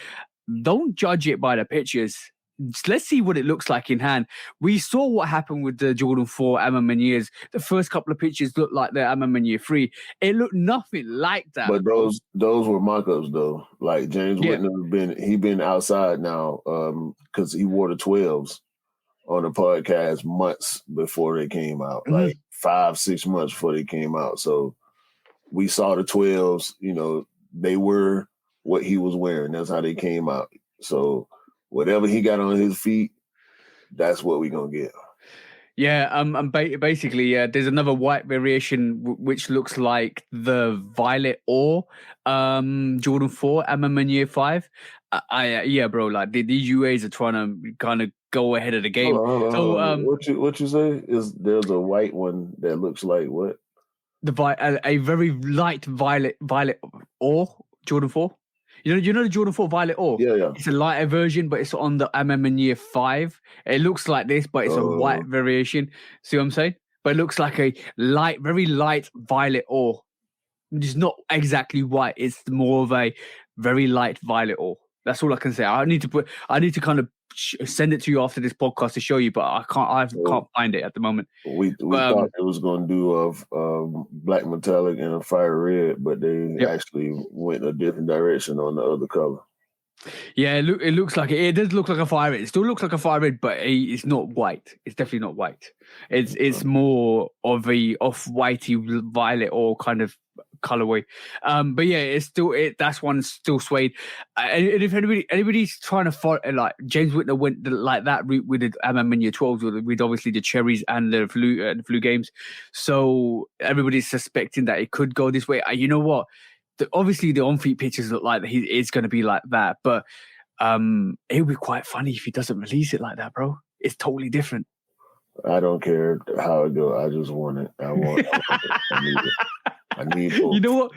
[SPEAKER 1] Don't judge it by the pictures. Let's see what it looks like in hand. We saw what happened with the Jordan 4 MMN. The first couple of pictures looked like the MMN 3. It looked nothing like that.
[SPEAKER 2] But those were mock-ups though. Like James Whitner been outside now because he wore the 12s on the podcast months before they came out, like 5-6 months before they came out. So we saw the 12s. They were what he was wearing. That's how they came out. So whatever he got on his feet, that's what we're going to get.
[SPEAKER 1] Yeah, basically, there's another white variation which looks like the Violet Ore Jordan 4 MMN 5. Bro, like these UAs are trying to kind of go ahead of the game.
[SPEAKER 2] Hold on. What you say is there's a white one that looks like what?
[SPEAKER 1] A very light violet Ore Jordan 4. You know the Jordan 4 Violet Ore?
[SPEAKER 2] Yeah.
[SPEAKER 1] It's a lighter version, but it's on the MMN 5. It looks like this, but it's a white variation. See what I'm saying? But it looks like a very light Violet Ore. It's not exactly white. It's more of a very light Violet Ore. That's all I can say. I need to kind of send it to you after this podcast to show you, but I can't find it at the moment.
[SPEAKER 2] We thought it was going to do a black metallic and a fire red, but they actually went a different direction on the other color.
[SPEAKER 1] Yeah, it looks like it does look like a fire red. It still looks like a fire red, but it's not white. It's definitely not white. It's more of a off-whitey violet or kind of colorway. But yeah, it's still that's one still suede. And if anybody's trying to follow, like James Whitner went like that route with the Amaminia 12s with obviously the cherries and the flu games. So everybody's suspecting that it could go this way. You know what? Obviously the on-feet pictures look like it's going to be like that, but it would be quite funny if he doesn't release it like that, bro. It's totally different.
[SPEAKER 2] I don't care how it goes. I just want it. I want it. I need it. I need both.
[SPEAKER 1] You know what?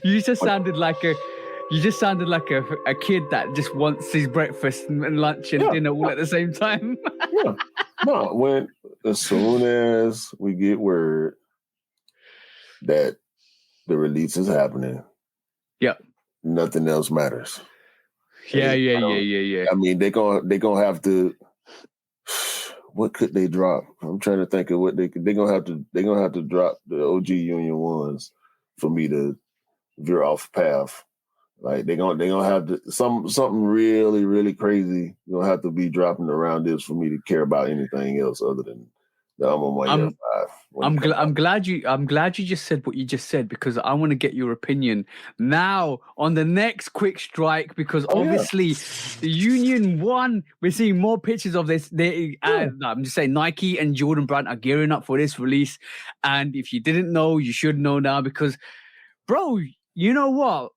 [SPEAKER 1] You just sounded like a kid that just wants his breakfast and lunch and dinner all at the same time.
[SPEAKER 2] Yeah. No, as soon as we get word that the release is happening, nothing else matters.
[SPEAKER 1] Yeah.
[SPEAKER 2] I mean, they're gonna have to. What could they drop? I'm trying to think of what they're gonna have to drop the OG Union ones for me to veer off path. Like they're gonna have to something really, really crazy. You're gonna have to be dropping around this for me to care about anything else other than the year 5.
[SPEAKER 1] I'm glad you just said what you just said, because I want to get your opinion now on the next quick strike, because obviously the Union 1, we're seeing more pictures of this. I'm just saying Nike and Jordan Brand are gearing up for this release. And if you didn't know, you should know now, because bro, you know what?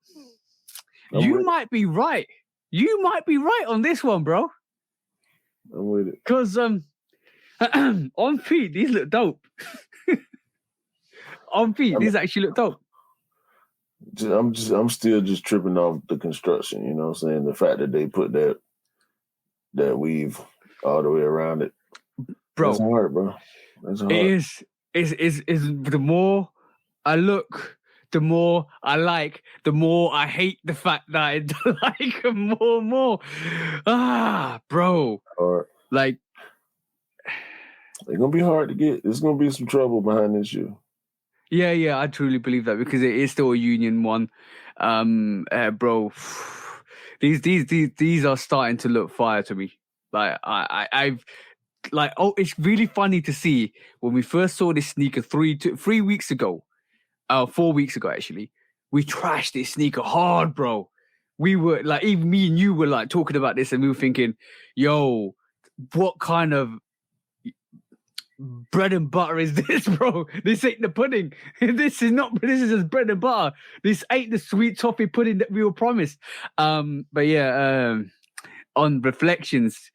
[SPEAKER 1] You might be right. You might be right on this one, bro.
[SPEAKER 2] I'm with it.
[SPEAKER 1] Because on feet, these look dope. On feet, these actually look dope.
[SPEAKER 2] I'm still just tripping off the construction. You know what I'm saying? The fact that they put that weave all the way around it,
[SPEAKER 1] bro.
[SPEAKER 2] That's hard, bro. That's hard.
[SPEAKER 1] It is the more I look, the more I like, the more I hate the fact that I like them more and more. Bro.
[SPEAKER 2] Hard.
[SPEAKER 1] Like,
[SPEAKER 2] they're gonna be hard to get. There's gonna be some trouble behind this shoe.
[SPEAKER 1] Yeah, I truly believe that, because it is still a Union 1. Bro, these are starting to look fire to me. Like it's really funny to see when we first saw this sneaker 3 weeks ago, 4 weeks ago actually. We trashed this sneaker hard, bro. We were like, even me and you were like talking about this, and we were thinking, yo, what kind of bread and butter is this, bro? This ain't the pudding. This is just bread and butter. This ain't the sweet toffee pudding that we were promised. But yeah, on reflections,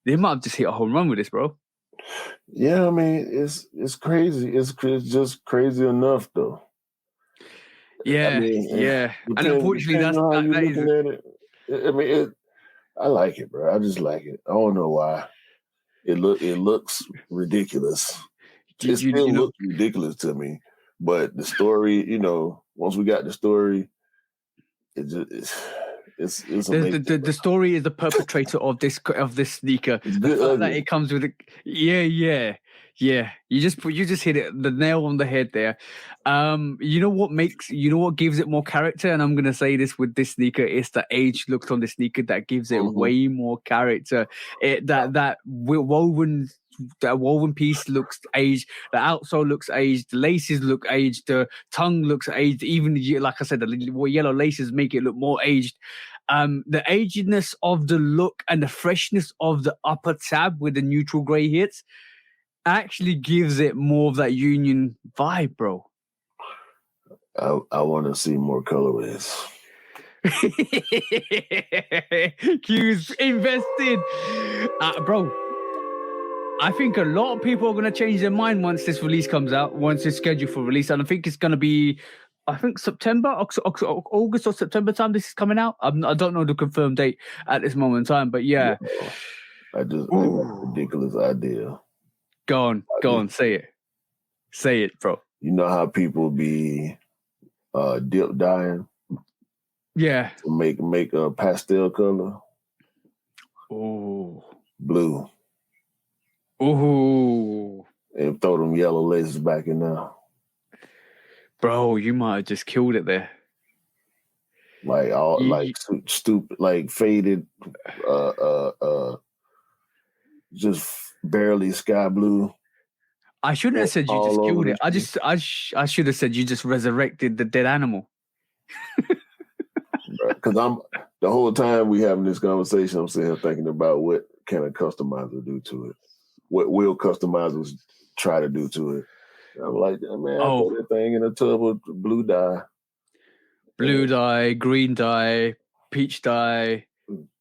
[SPEAKER 1] they might have just hit a home run with this, bro.
[SPEAKER 2] Yeah, I mean, it's crazy. It's just crazy enough, though.
[SPEAKER 1] Yeah, I mean, and unfortunately, that is.
[SPEAKER 2] I mean, I like it, bro. I just like it. I don't know why. It looks ridiculous. It still looks ridiculous to me. But the story, once we got the story, it's amazing.
[SPEAKER 1] The story is the perpetrator of this sneaker. The fact that it comes with yeah. You just hit the nail on the head there. You know what gives it more character, and I'm gonna say this with this sneaker, it's the age look on the sneaker that gives it way more character. That woven piece looks aged, the outsole looks aged, the laces look aged, the tongue looks aged, even like I said, the yellow laces make it look more aged. The agedness of the look and the freshness of the upper tab with the neutral gray hits actually gives it more of that Union vibe, bro.
[SPEAKER 2] I want to see more colorways.
[SPEAKER 1] Q's invested. Bro, I think a lot of people are going to change their mind once this release comes out, once it's scheduled for release. And I think it's going to be, September, August or September time this is coming out. I don't know the confirmed date at this moment in time, but yeah.
[SPEAKER 2] I got a ridiculous idea.
[SPEAKER 1] Go on, say it. Say it, bro.
[SPEAKER 2] You know how people be dip dyeing?
[SPEAKER 1] Yeah.
[SPEAKER 2] to make a pastel color.
[SPEAKER 1] Oh.
[SPEAKER 2] Blue.
[SPEAKER 1] Oh.
[SPEAKER 2] And throw them yellow laces back in there.
[SPEAKER 1] Bro, you might have just killed it there.
[SPEAKER 2] Like stupid, like faded, just barely sky blue.
[SPEAKER 1] I shouldn't have said you just killed it. I should have said you just resurrected the dead animal.
[SPEAKER 2] Because I'm the whole time we having this conversation, I'm sitting here thinking about what can a customizer do to it. What will customizers try to do to it? And I'm like, man, I put that thing in a tub of blue dye.
[SPEAKER 1] Blue dye, green dye, peach dye.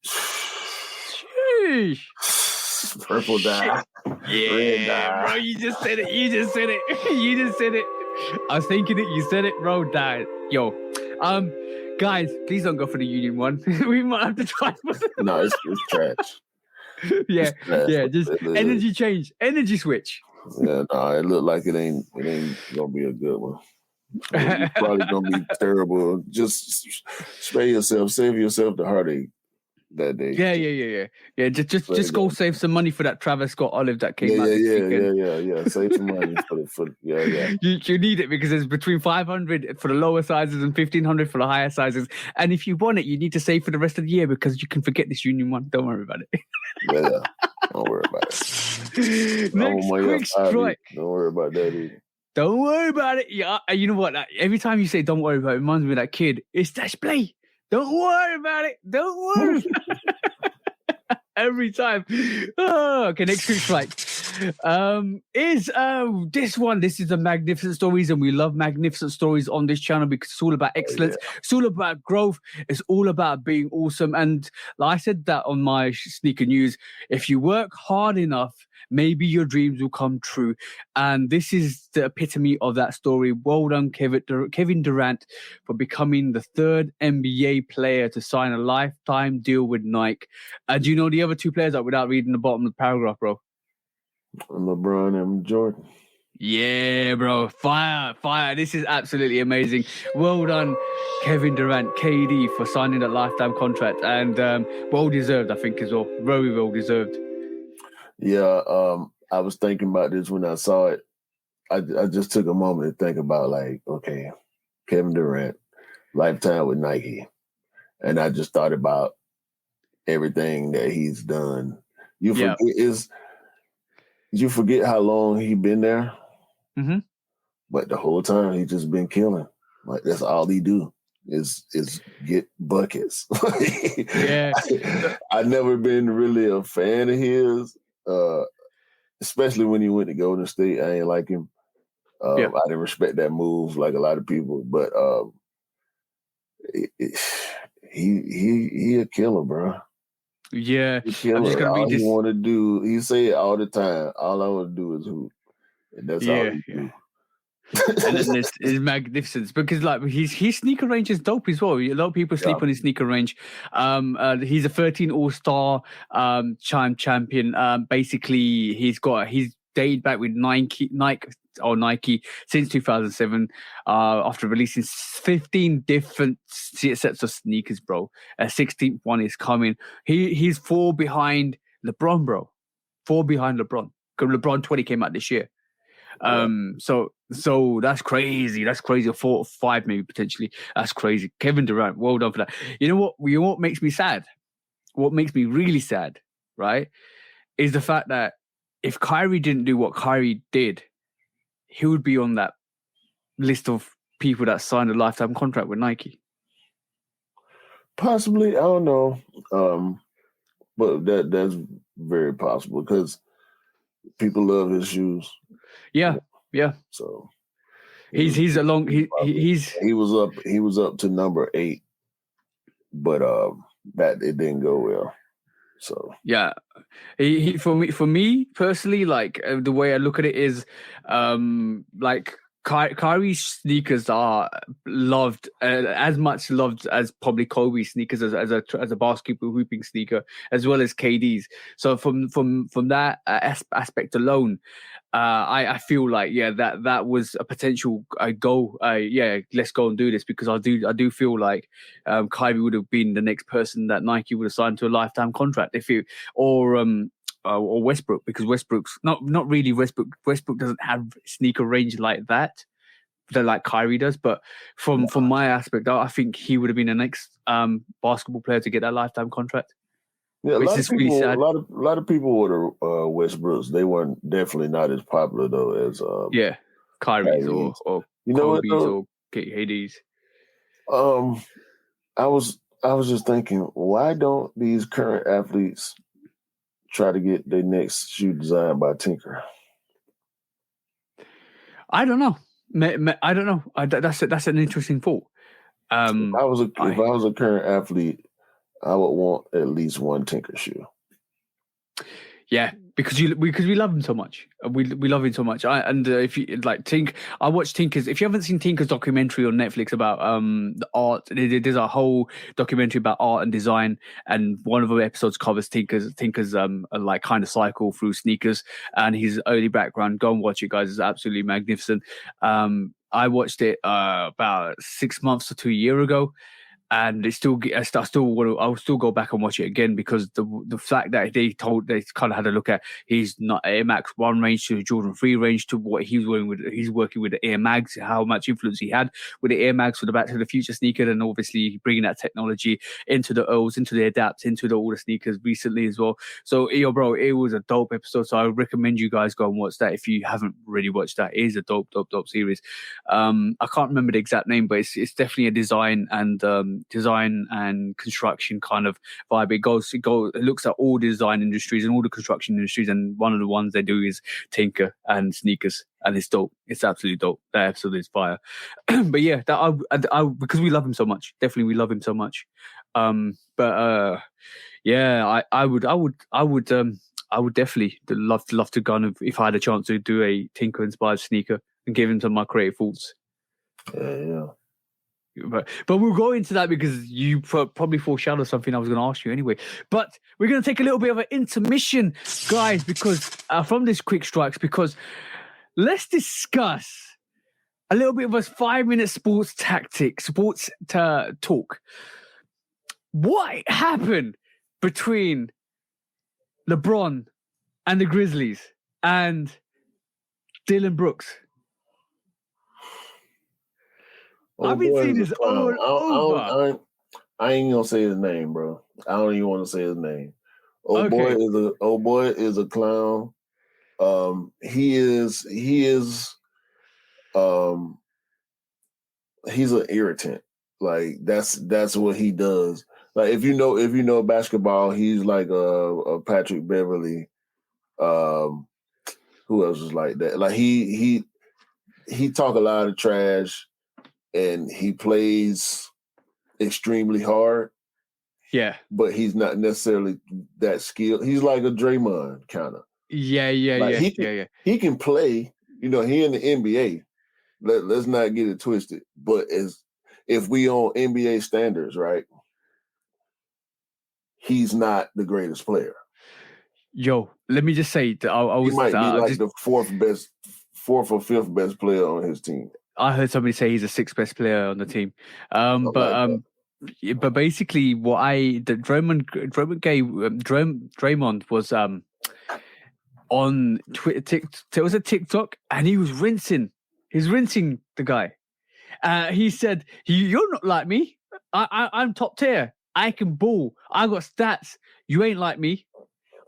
[SPEAKER 1] Sheesh.
[SPEAKER 2] Purple dye.
[SPEAKER 1] Yeah,
[SPEAKER 2] red dye.
[SPEAKER 1] bro, you just said it. You just said it. I was thinking it. You said it, bro. Dye. Yo, guys, please don't go for the Union one. We might have to try.
[SPEAKER 2] No, it's trash.
[SPEAKER 1] Yeah, just energy change, energy switch.
[SPEAKER 2] Yeah, no, it looked like it ain't gonna be a good one. It's probably gonna be terrible. Just spare yourself, save yourself the heartache that day.
[SPEAKER 1] Yeah. Just go save some money for that Travis Scott olive that came out this weekend.
[SPEAKER 2] Yeah. Save some money for yeah.
[SPEAKER 1] You need it because it's between 500 for the lower sizes and 1,500 for the higher sizes. And if you want it, you need to save for the rest of the year because you can forget this Union one. Don't worry about it.
[SPEAKER 2] Yeah, don't worry about it.
[SPEAKER 1] Next quick strike.
[SPEAKER 2] Don't worry about that either.
[SPEAKER 1] Don't worry about it. Yeah, you know what? Every time you say "don't worry about it," reminds me of that kid. It's Dash Play. Don't worry about it. Don't worry. Every time. Oh, okay, next quick strike. Is this one. This is the Magnificent Stories, and we love magnificent stories on this channel because it's all about excellence. It's all about growth. It's all about being awesome. And like I said that on my sneaker news, if you work hard enough, maybe your dreams will come true. And this is the epitome of that story. Well done, Kevin Durant, for becoming the third NBA player to sign a lifetime deal with Nike. Do you know the other two players without reading the bottom of the paragraph, bro?
[SPEAKER 2] LeBron and Jordan.
[SPEAKER 1] Yeah, bro. Fire. This is absolutely amazing. Well done, Kevin Durant, KD, for signing that lifetime contract. And well deserved, I think, as well. Very well deserved.
[SPEAKER 2] Yeah, I was thinking about this when I saw it. I just took a moment to think about, like, okay, Kevin Durant, lifetime with Nike. And I just thought about everything that he's done. You forget how long he been there.
[SPEAKER 1] Mm-hmm.
[SPEAKER 2] But the whole time he just been killing. Like, that's all he do is get buckets.
[SPEAKER 1] Yeah.
[SPEAKER 2] I've never been really a fan of his. Especially when he went to Golden State, I ain't like him. I didn't respect that move like a lot of people, but he a killer, bro.
[SPEAKER 1] Yeah,
[SPEAKER 2] I'm just gonna all he want to do. He say it all the time. All I want to do is hoop, and that's all he do.
[SPEAKER 1] And then this is magnificent because, like, his sneaker range is dope as well. A lot of people sleep on his sneaker range. He's a 13 All-Star champion. Basically, he's dated back with Nike since 2007. After releasing 15 different sets of sneakers, bro. 16th one is coming. He's 4 behind LeBron, bro. 4 behind LeBron. Because LeBron 20 came out this year. So that's crazy. That's crazy. 4 or 5 maybe potentially. That's crazy. Kevin Durant, well done for that. You know what makes me sad? What makes me really sad, right? Is the fact that if Kyrie didn't do what Kyrie did, he would be on that list of people that signed a lifetime contract with Nike.
[SPEAKER 2] Possibly, I don't know. But that's very possible because people love his shoes.
[SPEAKER 1] Yeah.
[SPEAKER 2] So
[SPEAKER 1] he
[SPEAKER 2] was up to number 8, but that it didn't go well. So
[SPEAKER 1] yeah, he for me personally, like the way I look at it is, like Kyrie's sneakers are loved as much loved as probably Kobe's sneakers as a basketball hooping sneaker, as well as KD's. So from that aspect alone, I feel like that was a potential goal. Let's go and do this, because I do feel like Kyrie would have been the next person that Nike would have signed to a lifetime contract or Westbrook, because Westbrook's not really Westbrook. Westbrook doesn't have sneaker range like that like Kyrie does. But from my aspect, I think he would have been the next basketball player to get that lifetime contract.
[SPEAKER 2] Yeah,
[SPEAKER 1] Which is really sad.
[SPEAKER 2] A lot of people were Westbrooks. They weren't definitely not as popular though as
[SPEAKER 1] Kyrie's or
[SPEAKER 2] you know
[SPEAKER 1] Kobe's or KD's.
[SPEAKER 2] I was just thinking, why don't these current athletes try to get their next shoe designed by Tinker?
[SPEAKER 1] I don't know. I don't know. That's an interesting thought.
[SPEAKER 2] If I was a current athlete, I would want at least one Tinker shoe.
[SPEAKER 1] Yeah, because we love him so much. We love him so much. If you like I watched Tinker's. If you haven't seen Tinker's documentary on Netflix about the art, there's a whole documentary about art and design, and one of the episodes covers Tinker's like kind of cycle through sneakers and his early background. Go and watch it, guys. It's absolutely magnificent. I watched it about 6 months to 2 years ago. And I'll still go back and watch it again, because the fact that they kind of had a look at his not Air Max 1 range to Jordan 3 range to what he's working with the Air Mags, how much influence he had with the Air Mags for the Back to the Future sneaker, and obviously bringing that technology into the Earls, into the Adapts, into all the sneakers recently as well. So bro, it was a dope episode. So I recommend you guys go and watch that if you haven't really watched that. It is a dope series. I can't remember the exact name, but it's definitely a design and construction kind of vibe. It looks at all the design industries and all the construction industries, and one of the ones they do is Tinker and sneakers, and it's dope. It's absolutely dope. That episode is fire. But yeah, I because we love him so much. Definitely, we love him so much. I would definitely love to kind of, if I had a chance to do a Tinker inspired sneaker and give him some of my creative thoughts.
[SPEAKER 2] Yeah.
[SPEAKER 1] But we'll go into that, because you probably foreshadowed something I was going to ask you anyway. But we're going to take a little bit of an intermission, guys, because from this quick strikes, because let's discuss a little bit of a 5-minute sports talk. What happened between LeBron and the Grizzlies and Dylan Brooks? I've been seeing this all over.
[SPEAKER 2] I ain't gonna say his name, bro. I don't even want to say his name. Old boy is a clown. He is he's an irritant. Like that's what he does. Like if you know basketball, he's like a Patrick Beverly. Who else is like that? Like he talk a lot of trash, and he plays extremely hard.
[SPEAKER 1] Yeah. But
[SPEAKER 2] he's not necessarily that skilled. He's like a Draymond kind of.
[SPEAKER 1] Yeah.
[SPEAKER 2] He can play, he in the NBA. Let's not get it twisted. But if we on NBA standards, right? He's not the greatest player.
[SPEAKER 1] Yo, let me just say that
[SPEAKER 2] he might be like the fourth or fifth best player on his team.
[SPEAKER 1] I heard somebody say he's the 6th best player on the team. But basically, Draymond was on Twitter. It was a TikTok, and he was rinsing. He's rinsing the guy. He said, "You're not like me. I'm top tier. I can ball. I got stats. You ain't like me."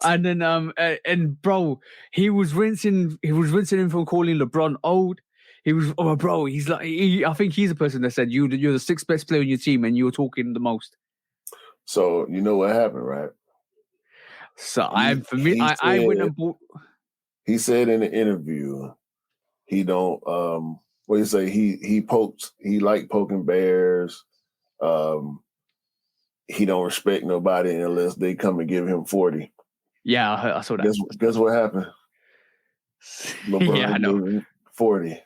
[SPEAKER 1] And then and bro, he was rinsing him for calling LeBron old. He was, bro. He's like, I think he's the person that said you're the 6th best player on your team, and you're talking the most.
[SPEAKER 2] So you know what happened, right?
[SPEAKER 1] So I went and bought.
[SPEAKER 2] He said in the interview, he don't. What do you say? He liked poking bears. He don't respect nobody unless they come and give him 40.
[SPEAKER 1] Yeah, I saw that.
[SPEAKER 2] Guess what happened? LeBron
[SPEAKER 1] yeah, I know.
[SPEAKER 2] 40.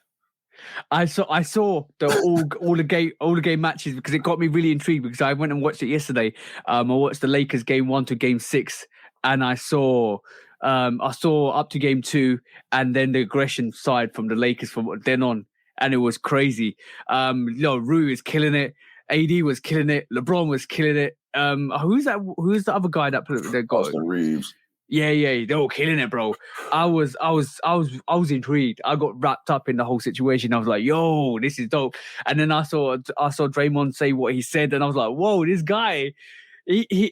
[SPEAKER 1] I saw all the game matches because it got me really intrigued because I went and watched it yesterday. I watched the Lakers game 1 to game 6, and I saw up to game 2, and then the aggression side from the Lakers from then on, and it was crazy. Rue is killing it. AD was killing it. LeBron was killing it. Who's that? Who's the other guy that got
[SPEAKER 2] Austin Reeves?
[SPEAKER 1] Yeah, they were killing it, bro. I was intrigued. I got wrapped up in the whole situation. I was like, yo, this is dope. And then I saw Draymond say what he said, and I was like, whoa, this guy.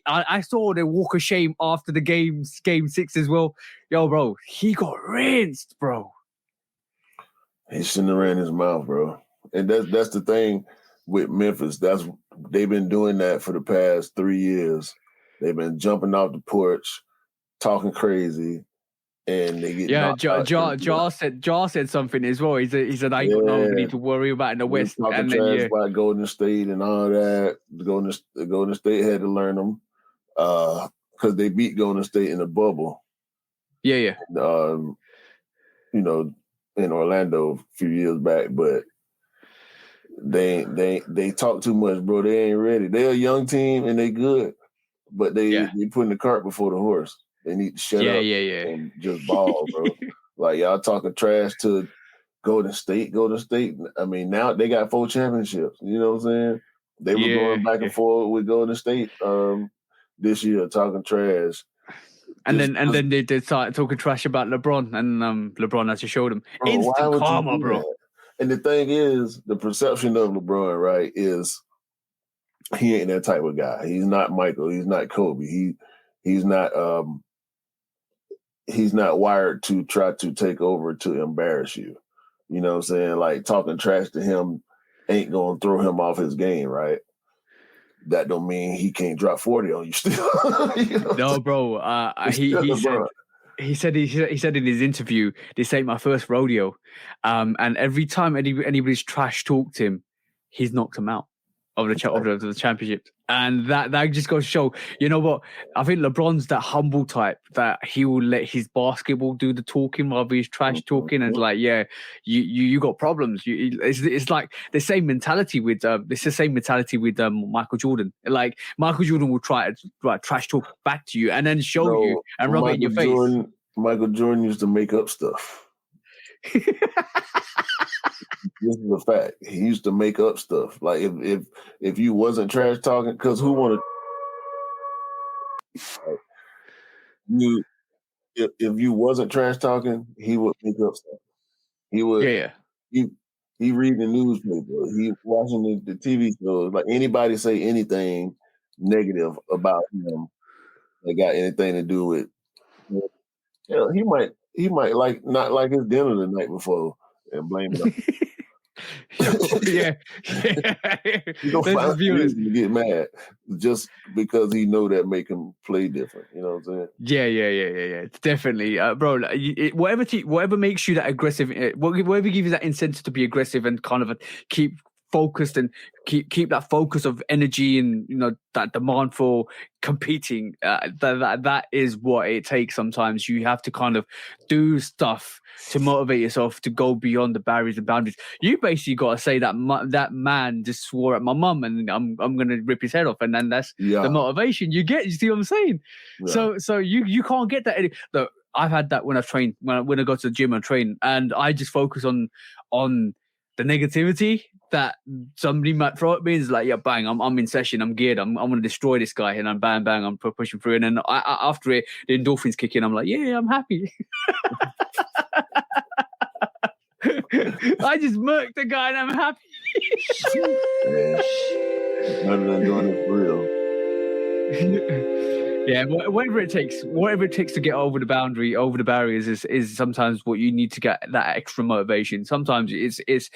[SPEAKER 1] I saw the walk of shame after the game 6 as well. Yo, bro, he got rinsed, bro.
[SPEAKER 2] He shouldn't have ran his mouth, bro. And that's the thing with Memphis. They've been doing that for the past 3 years. They've been jumping off the porch, talking crazy, and they get
[SPEAKER 1] Jar said something as well. He said I got nobody to worry about in the West.
[SPEAKER 2] And then about Golden State and all that. The Golden State had to learn them because they beat Golden State in the bubble.
[SPEAKER 1] Yeah.
[SPEAKER 2] In Orlando a few years back, but they talk too much, bro. They ain't ready. They're a young team and they good, but they putting the cart before the horse. They need to shut up and just ball, bro. Like y'all talking trash to Golden State. I mean, now they got 4 championships. You know what I'm saying? They were going back and forth with Golden State this year, talking trash.
[SPEAKER 1] And then they started talking trash about LeBron, and LeBron had to show them instant karma, bro.
[SPEAKER 2] That? And the thing is, the perception of LeBron, right, is he ain't that type of guy. He's not Michael. He's not Kobe. He's not wired to try to take over to embarrass you. You know what I'm saying? Like talking trash to him ain't gonna throw him off his game, right? That don't mean he can't drop 40 on you still. You know
[SPEAKER 1] no, bro. He said in his interview, this ain't my first rodeo. And every time anybody's trash talked him, he's knocked him out of the championship. And that just goes to show, you know what? I think LeBron's that humble type that he will let his basketball do the talking while he's trash talking. And it's like, you got problems. It's like the same mentality with Michael Jordan. Like Michael Jordan will try to trash talk back to you and then show you and rub it in your face.
[SPEAKER 2] Michael Jordan used to make up stuff. This is a fact. He used to make up stuff. Like if you wasn't trash talking, because who wanted you? If you wasn't trash talking, he would make up stuff. He would. He read the newspaper. He watching the TV shows. Like anybody say anything negative about him that got anything to do with. He might like not like his dinner the night before and blame it on.
[SPEAKER 1] Yeah.
[SPEAKER 2] You don't find a reason to get mad just because he know that make him play different. You know what I'm saying?
[SPEAKER 1] Yeah. Definitely, bro. Whatever makes you that aggressive, whatever gives you that incentive to be aggressive and kind of keep focused and keep that focus of energy and that demand for competing. That is what it takes. Sometimes you have to kind of do stuff to motivate yourself to go beyond the barriers and boundaries. You basically got to say that that man just swore at my mum and I'm gonna rip his head off, and then that's the motivation you get. You see what I'm saying? Yeah. So you can't get that. Look, I've had that when I train, when I go to the gym and train, and I just focus on the negativity that somebody might throw at me. Is like, yeah, bang, I'm in session, I'm geared, I'm going to destroy this guy, and I'm bang, I'm pushing through. And then after it, the endorphins kick in. I'm like, yeah, I'm happy. I just murked the guy and I'm happy.
[SPEAKER 2] Rather than doing it for real.
[SPEAKER 1] Yeah, whatever it takes to get over the barriers is sometimes what you need to get that extra motivation. Sometimes it's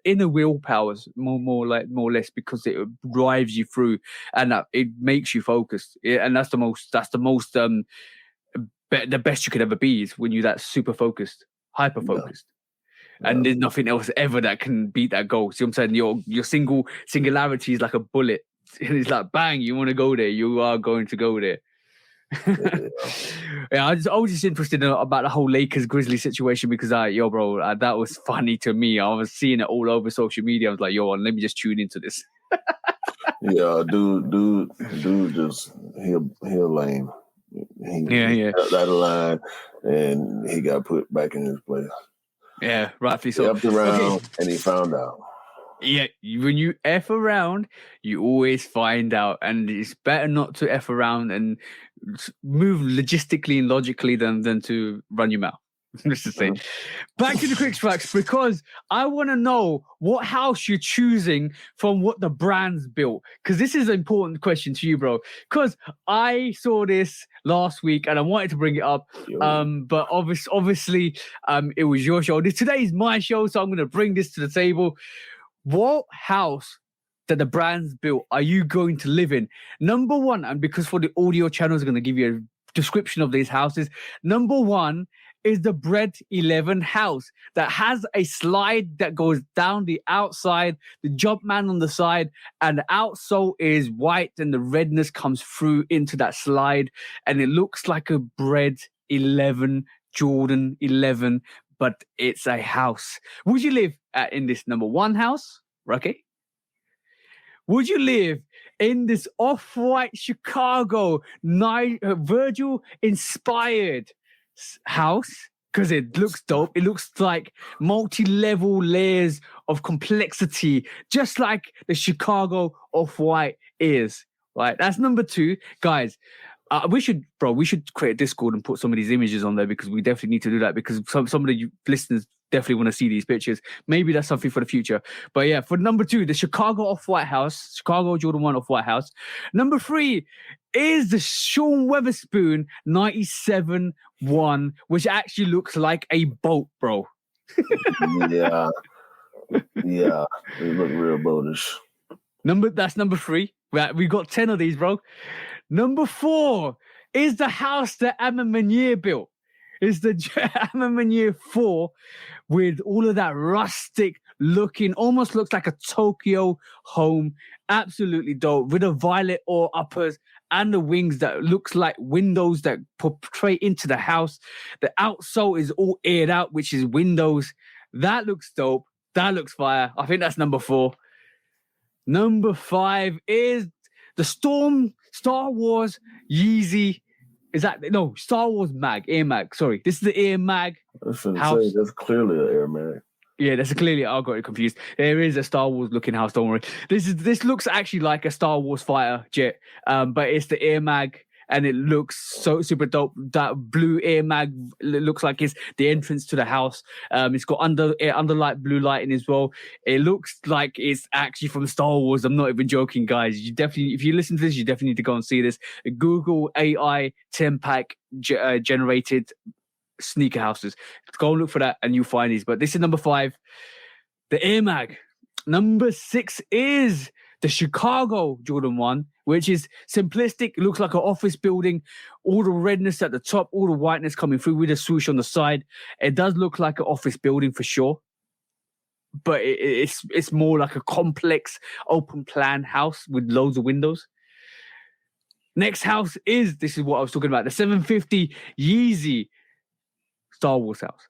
[SPEAKER 1] inner willpower, more or less, because it drives you through and that it makes you focused. And that's the best you could ever be is when you're that super focused, hyper focused. And there's nothing else ever that can beat that goal. See what I'm saying? Your singularity is like a bullet. And it's like, bang, you want to go there, you are going to go there. Yeah, I was just interested about the whole Lakers Grizzlies situation because, bro, that was funny to me. I was seeing it all over social media. I was like, let me just tune into this.
[SPEAKER 2] Yeah, dude, just he'll lame. He stepped out of line, and he got put back in his place.
[SPEAKER 1] Yeah, rightfully so.
[SPEAKER 2] He upped around, and he found out.
[SPEAKER 1] Yeah, when you F around, you always find out. And it's better not to F around and move logistically and logically than to run your mouth. Let's just say. Back to the quick facts, because I want to know what house you're choosing from what the brand's built. Because this is an important question to you, bro. Because I saw this last week and I wanted to bring it up. But obviously, it was your show. Today is my show, so I'm going to bring this to the table. What house that the brand's built are you going to live in? Number one, and because for the audio channels, I'm going to give you a description of these houses. Number one is the Bread 11 house that has a slide that goes down the outside, the jump man on the side, and the outsole is white and the redness comes through into that slide. And it looks like a Bread 11, Jordan 11, but it's a house. Would you live in this number one house, Rocky? Would you live in this off-white Chicago Virgil-inspired house? Because it looks dope. It looks like multi-level layers of complexity, just like the Chicago off-white is. Right? That's number two. Guys, we should create a Discord and put some of these images on there because we definitely need to do that because some of the listeners definitely want to see these pictures. Maybe that's something for the future. But yeah, for number two, the Chicago Off-White house, Chicago Jordan 1 Off-White house. Number three is the Sean Weatherspoon 97-1, which actually looks like a boat, bro.
[SPEAKER 2] Yeah, it look real boatish.
[SPEAKER 1] That's number three. We got 10 of these, bro. Number four is the house that Amma Manier built. It's the Amma Manier 4 with all of that rustic looking, almost looks like a Tokyo home. Absolutely dope. With a violet or uppers and the wings that looks like windows that portray into the house. The outsole is all aired out, which is windows. That looks dope. That looks fire. I think that's number four. Number five is the Star Wars Yeezy. Is that no Star Wars Air Mag? Sorry, this is the Air Mag house.
[SPEAKER 2] That's clearly an Air Mag.
[SPEAKER 1] Yeah, that's clearly. I got it confused. There is a Star Wars looking house. Don't worry. This looks actually like a Star Wars fighter jet, but it's the Air Mag, and it looks so super dope. That blue Air Mag looks like it's the entrance to the house. It's got underlight blue lighting as well. It looks like it's actually from Star Wars. I'm not even joking, guys. You definitely, if you listen to this, you definitely need to go and see this. Google AI 10-pack generated sneaker houses. Go and look for that and you'll find these. But this is number five, the Air Mag. Number six is the Chicago Jordan 1, which is simplistic. It looks like an office building. All the redness at the top, all the whiteness coming through with a swoosh on the side. It does look like an office building for sure. But it's more like a complex open plan house with loads of windows. Next house this is what I was talking about, the 750 Yeezy Star Wars house.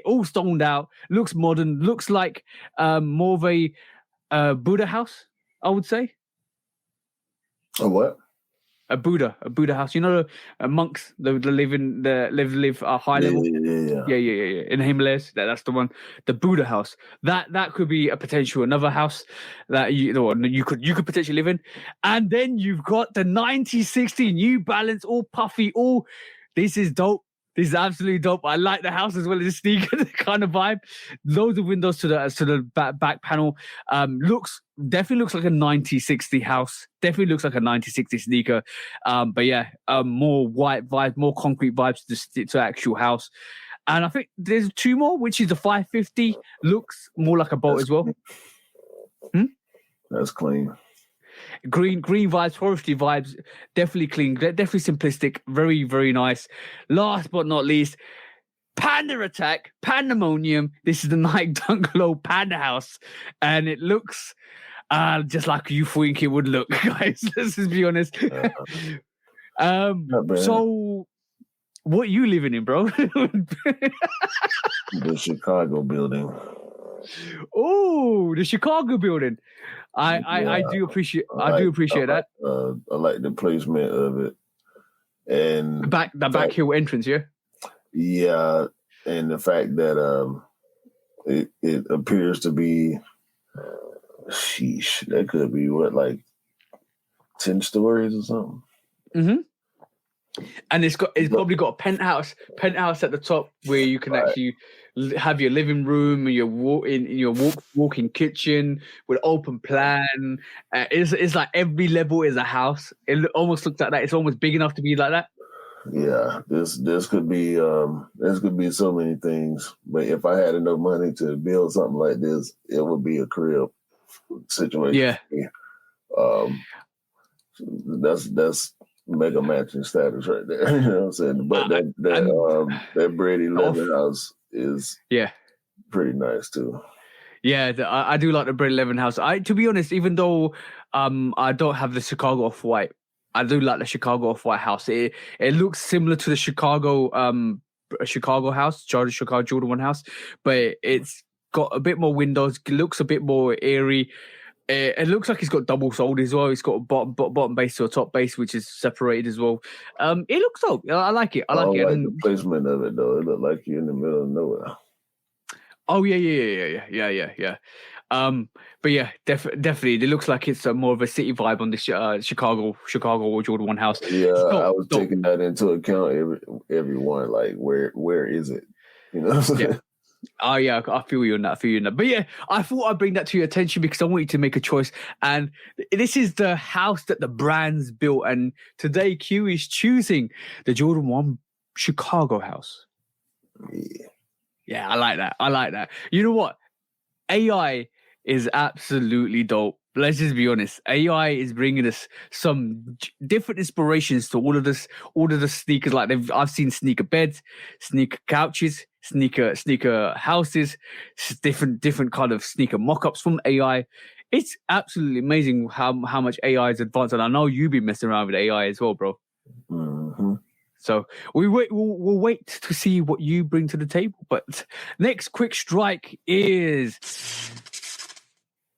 [SPEAKER 1] All stoned out, looks modern, looks like more of a Buddha house, I would say.
[SPEAKER 2] A what?
[SPEAKER 1] A Buddha house. You know, monks that live high level. Yeah. In the Himalayas, that's the one. The Buddha house. That could be a potential another house that you could potentially live in. And then you've got the 9060 New Balance, all puffy. This is dope. This is absolutely dope. I like the house as well as the sneaker kind of vibe. Loads of windows to the back panel. Definitely looks like a 9060 house. Definitely looks like a 9060 sneaker. But yeah, more white vibes, more concrete vibes to actual house. And I think there's two more, which is the 550. Looks more like a boat as well.
[SPEAKER 2] That's clean.
[SPEAKER 1] Green vibes, forestry vibes, definitely clean, definitely simplistic, very, very nice. Last but not least, Panda Attack, Pandemonium. This is the Nike Dunk Low Panda House, and it looks just like you think it would look, guys. Let's just be honest.
[SPEAKER 2] Not bad.
[SPEAKER 1] So what you living in, bro?
[SPEAKER 2] The Chicago building.
[SPEAKER 1] Oh, the Chicago building. I do appreciate that.
[SPEAKER 2] I like the placement of it, and
[SPEAKER 1] The back hill entrance, yeah.
[SPEAKER 2] Yeah, and the fact that it appears to be, sheesh, that could be what, like 10 stories or something.
[SPEAKER 1] Mm-hmm. And it's probably got a penthouse at the top where you can actually have your living room and your walk-in kitchen with open plan. It's like every level is a house. It almost looks like that. It's almost big enough to be like that.
[SPEAKER 2] Yeah, this could be so many things. But if I had enough money to build something like this, it would be a crib situation.
[SPEAKER 1] Yeah.
[SPEAKER 2] That's mega matching status right there. You know what I'm saying? But that Bread 11 house is pretty nice too.
[SPEAKER 1] Yeah, I do like the Bread 11 house. To be honest, even though I don't have the Chicago Off-White, I do like the Chicago Off-White house. It looks similar to the Chicago house, Chicago Jordan 1 house, but it's got a bit more windows. It looks a bit more airy. It looks like it's got double soled as well. It's got a bottom base to a top base, which is separated as well. It looks dope. I like it. I like it.
[SPEAKER 2] The placement of it though. It looked like you're in the middle of nowhere.
[SPEAKER 1] Oh yeah. But yeah, definitely. It looks like it's more of a city vibe on this Chicago Jordan 1 house.
[SPEAKER 2] Yeah, I was taking that into account. Everyone, like, where is it? You know.
[SPEAKER 1] Yeah. Oh yeah, I feel you on that. But yeah, I thought I'd bring that to your attention because I want you to make a choice. And this is the house that the brand's built. And today Q is choosing the Jordan 1 Chicago house. Yeah, I like that. You know what? AI is absolutely dope. Let's just be honest. AI is bringing us some different inspirations to all of the sneakers. Like I've seen sneaker beds, sneaker couches, sneaker houses, different kind of sneaker mock-ups from AI. It's absolutely amazing how much AI is advanced, and I know you've been messing around with AI as well, bro.
[SPEAKER 2] Mm-hmm.
[SPEAKER 1] So we'll wait to see what you bring to the table. But next quick strike is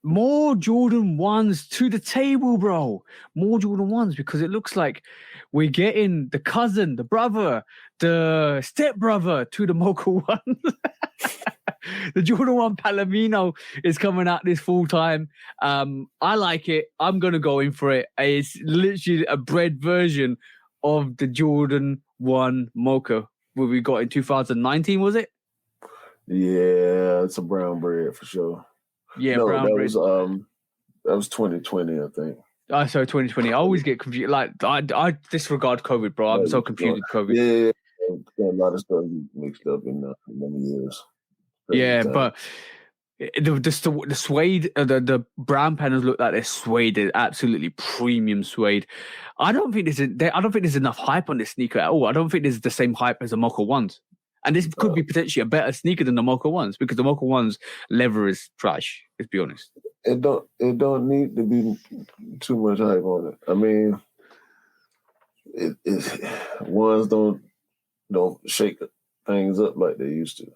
[SPEAKER 1] more Jordan 1s to the table, bro. More Jordan 1s, because it looks like we're getting the cousin, the brother, the stepbrother to the Mocha 1. The Jordan 1 Palomino is coming out this full time. I like it. I'm going to go in for it. It's literally a bread version of the Jordan 1 Mocha where we got in 2019, was it?
[SPEAKER 2] Yeah, it's a brown bread for sure.
[SPEAKER 1] Yeah,
[SPEAKER 2] no,
[SPEAKER 1] brown bread.
[SPEAKER 2] That was 2020, I think.
[SPEAKER 1] Oh, sorry, 2020. I always get confused. Like, I disregard COVID, bro. I'm so confused with COVID.
[SPEAKER 2] Yeah, a lot of stuff mixed up in many years.
[SPEAKER 1] Yeah, but the suede, the brown panels look like they're suede. They're absolutely premium suede. I don't think there's enough hype on this sneaker at all. I don't think there's the same hype as the Mocha 1s. And this could be potentially a better sneaker than the Mocha 1s because the Mocha 1s leather is trash. Let's be honest.
[SPEAKER 2] It don't need to be too much hype on it. I mean, ones don't shake things up like they used to.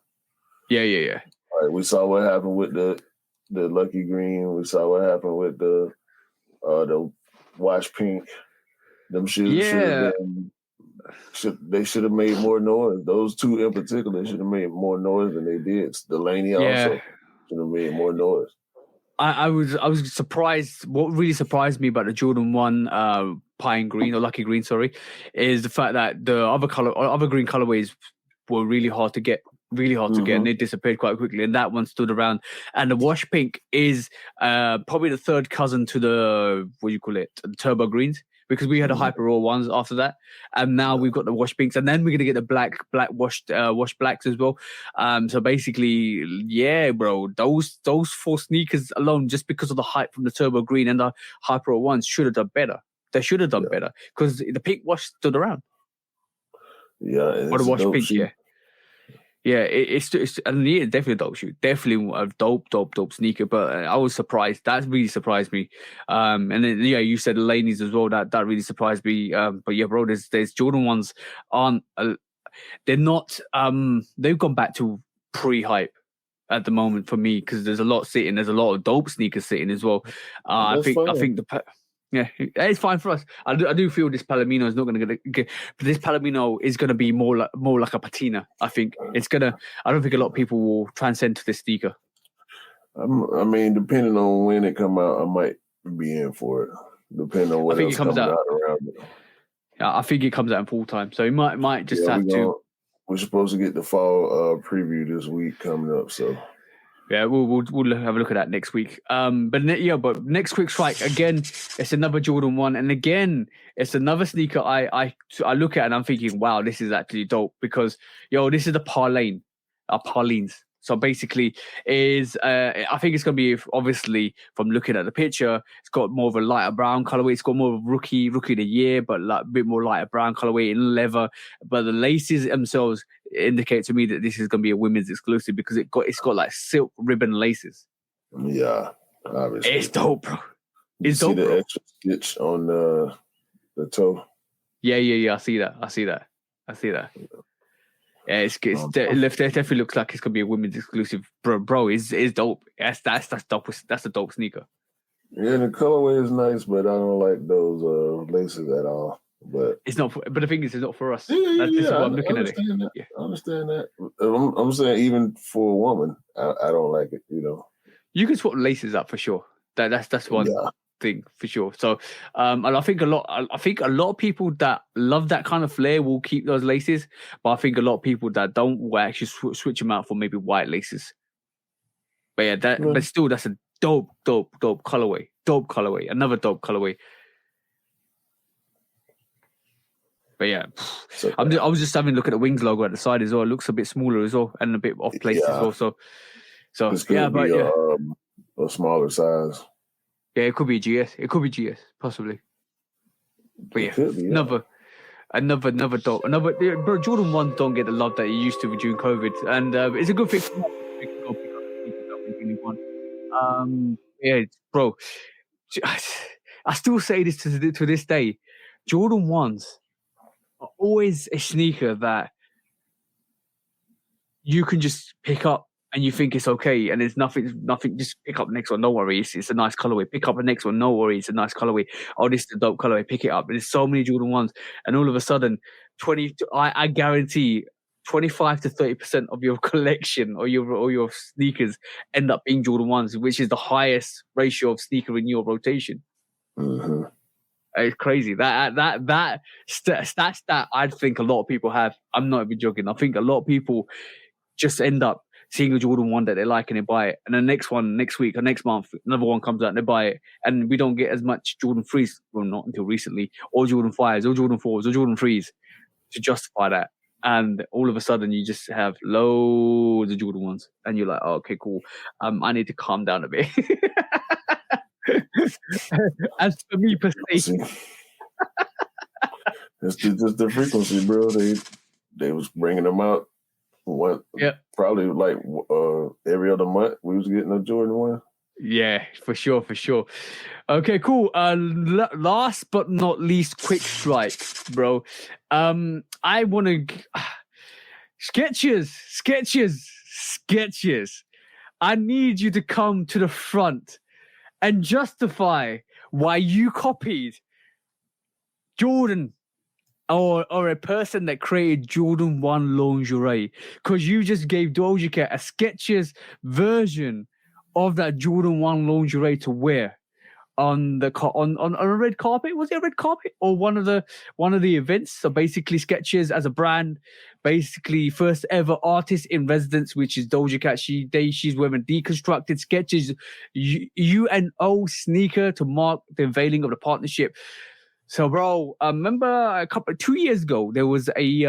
[SPEAKER 1] Yeah.
[SPEAKER 2] Like we saw what happened with the Lucky Green. We saw what happened with the Wash Pink. Them shoes should have made more noise. Those two in particular should have made more noise than they did. Delaney also should have made more noise.
[SPEAKER 1] I was surprised. What really surprised me about the Jordan 1 Pine Green or Lucky Green, sorry, is the fact that the other green colorways were really hard to get. And they disappeared quite quickly, and that one stood around. And the Wash Pink is probably the third cousin to the the Turbo Greens, because we had the Hyper Raw ones after that, and now we've got the Wash Pinks, and then we're gonna get the black washed blacks as well. So basically, yeah, bro, those 4 sneakers alone, just because of the hype from the Turbo Green and the Hyper Raw ones, should have done better. They should have done better because the pink wash stood around.
[SPEAKER 2] Yeah,
[SPEAKER 1] or the Wash Pink, Yeah, it's and yeah, definitely a dope shoe. Definitely a dope sneaker. But I was surprised. That really surprised me. And then yeah, you said the Laneys as well. That really surprised me. But yeah, bro, there's Jordan ones aren't. They're not. They've gone back to pre-hype at the moment for me because there's a lot sitting. There's a lot of dope sneakers sitting as well. I
[SPEAKER 2] That's
[SPEAKER 1] think
[SPEAKER 2] fine.
[SPEAKER 1] yeah, it's fine for us. I do feel this Palomino is not going to get. But this Palomino is going to be more like a patina. I think it's gonna. I don't think a lot of people will transcend to this sneaker.
[SPEAKER 2] I mean, depending on when it come out, I might be in for it. Depending on
[SPEAKER 1] I
[SPEAKER 2] what
[SPEAKER 1] think it
[SPEAKER 2] else
[SPEAKER 1] comes
[SPEAKER 2] coming
[SPEAKER 1] out.
[SPEAKER 2] out around it.
[SPEAKER 1] I think it comes out in full time, so you might just
[SPEAKER 2] Yeah,
[SPEAKER 1] have to.
[SPEAKER 2] we're supposed to get the fall preview this week coming up. So
[SPEAKER 1] Yeah, we'll have a look at that next week. But next quick strike again. It's another Jordan 1, and again, it's another sneaker. I look at it and I'm thinking, wow, this is actually dope because this is the Parlenes. So basically, I think it's gonna be obviously from looking at the picture, it's got more of a lighter brown colorway. It's got more of rookie of the year, but like a bit more lighter brown colorway in leather. But the laces themselves indicate to me that this is going to be a women's exclusive because it's got like silk ribbon laces.
[SPEAKER 2] yeah, obviously
[SPEAKER 1] It's dope, bro.
[SPEAKER 2] It's dope. See the extra stitch on the toe.
[SPEAKER 1] Yeah. I see that. Yeah, it definitely looks like it's gonna be a women's exclusive, bro. It's dope. That's dope. That's a dope sneaker.
[SPEAKER 2] Yeah, the colorway is nice, but I don't like those laces at all. But
[SPEAKER 1] it's not. But the thing is, it's not for us.
[SPEAKER 2] Yeah,
[SPEAKER 1] this is what I'm looking at it.
[SPEAKER 2] Yeah. I understand that. I'm saying even for a woman, I don't like it.
[SPEAKER 1] You can swap laces up for sure. That's one. Yeah. Thing for sure. So and I think a lot of people that love that kind of flair will keep those laces, but I think a lot of people that don't will actually switch them out for maybe white laces. But yeah, but still that's a dope colorway. Another dope colorway. But yeah, I was just having a look at the Wings logo at the side as well. It looks a bit smaller as well and a bit off place as well. So yeah, but
[SPEAKER 2] a smaller size.
[SPEAKER 1] Yeah, it could be GS. It could be GS, possibly. But yeah, another dope. Bro, Jordan 1 don't get the love that he used to during COVID, and it's a good thing. Yeah, bro. I still say this to this day. Jordan 1s are always a sneaker that you can just pick up and you think it's okay, and there's nothing. Just pick up the next one. No worries, it's a nice colorway. Pick up the next one. No worries, it's a nice colorway. Oh, this is a dope colorway. Pick it up. There's so many Jordan 1s, and all of a sudden, I guarantee 25 to 30% of your collection or your sneakers end up being Jordan 1s, which is the highest ratio of sneaker in your rotation.
[SPEAKER 2] Mm-hmm.
[SPEAKER 1] It's crazy. That stats that I think a lot of people have. I'm not even joking. I think a lot of people just end up seeing a Jordan 1 that they like and they buy it, and the next one next week or next month another one comes out and they buy it, and we don't get as much Jordan 3s, well, not until recently, or Jordan 5s or Jordan 4s or Jordan 3s to justify that, and all of a sudden you just have loads of Jordan 1s and you're like, oh, okay, cool, I need to calm down a bit. As for me per se,
[SPEAKER 2] it's just the frequency, bro. They was bringing them out. Probably like every other month we was getting a Jordan 1.
[SPEAKER 1] Yeah, for sure. Okay, cool. Last but not least, quick strike, bro. I want to Skechers. I need you to come to the front and justify why you copied Jordan or a person that created Jordan 1 lingerie, because you just gave Doja Cat a Skechers version of that Jordan 1 lingerie to wear on a red carpet. Was it a red carpet or one of the events? So basically, Skechers as a brand, basically first ever artist in residence, which is Doja Cat. She's wearing deconstructed Skechers UNO sneaker to mark the unveiling of the partnership. So, bro, remember 2 years ago, there was a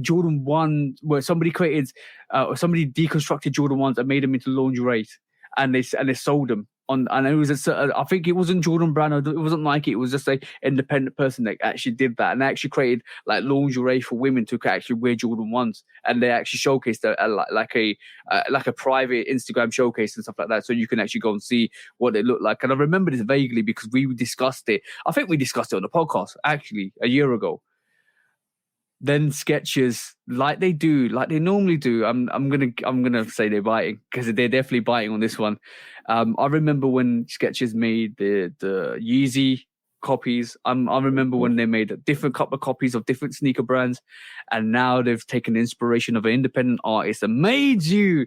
[SPEAKER 1] Jordan 1 where somebody deconstructed Jordan 1s and made them into lingerie, and they sold them and it was I think it wasn't Jordan Brand, it wasn't Nike, it was just a independent person that actually did that, and they actually created like lingerie for women to actually wear Jordan 1s, and they actually showcased like a private Instagram showcase and stuff like that, so you can actually go and see what they look like. And I remember this vaguely because we discussed it. I think we discussed it on the podcast actually a year ago. Then Skechers, like they normally do. I'm gonna say they're biting because they're definitely biting on this one. I remember when Skechers made the Yeezy copies. I remember when they made a different couple of copies of different sneaker brands, and now they've taken the inspiration of an independent artist and made you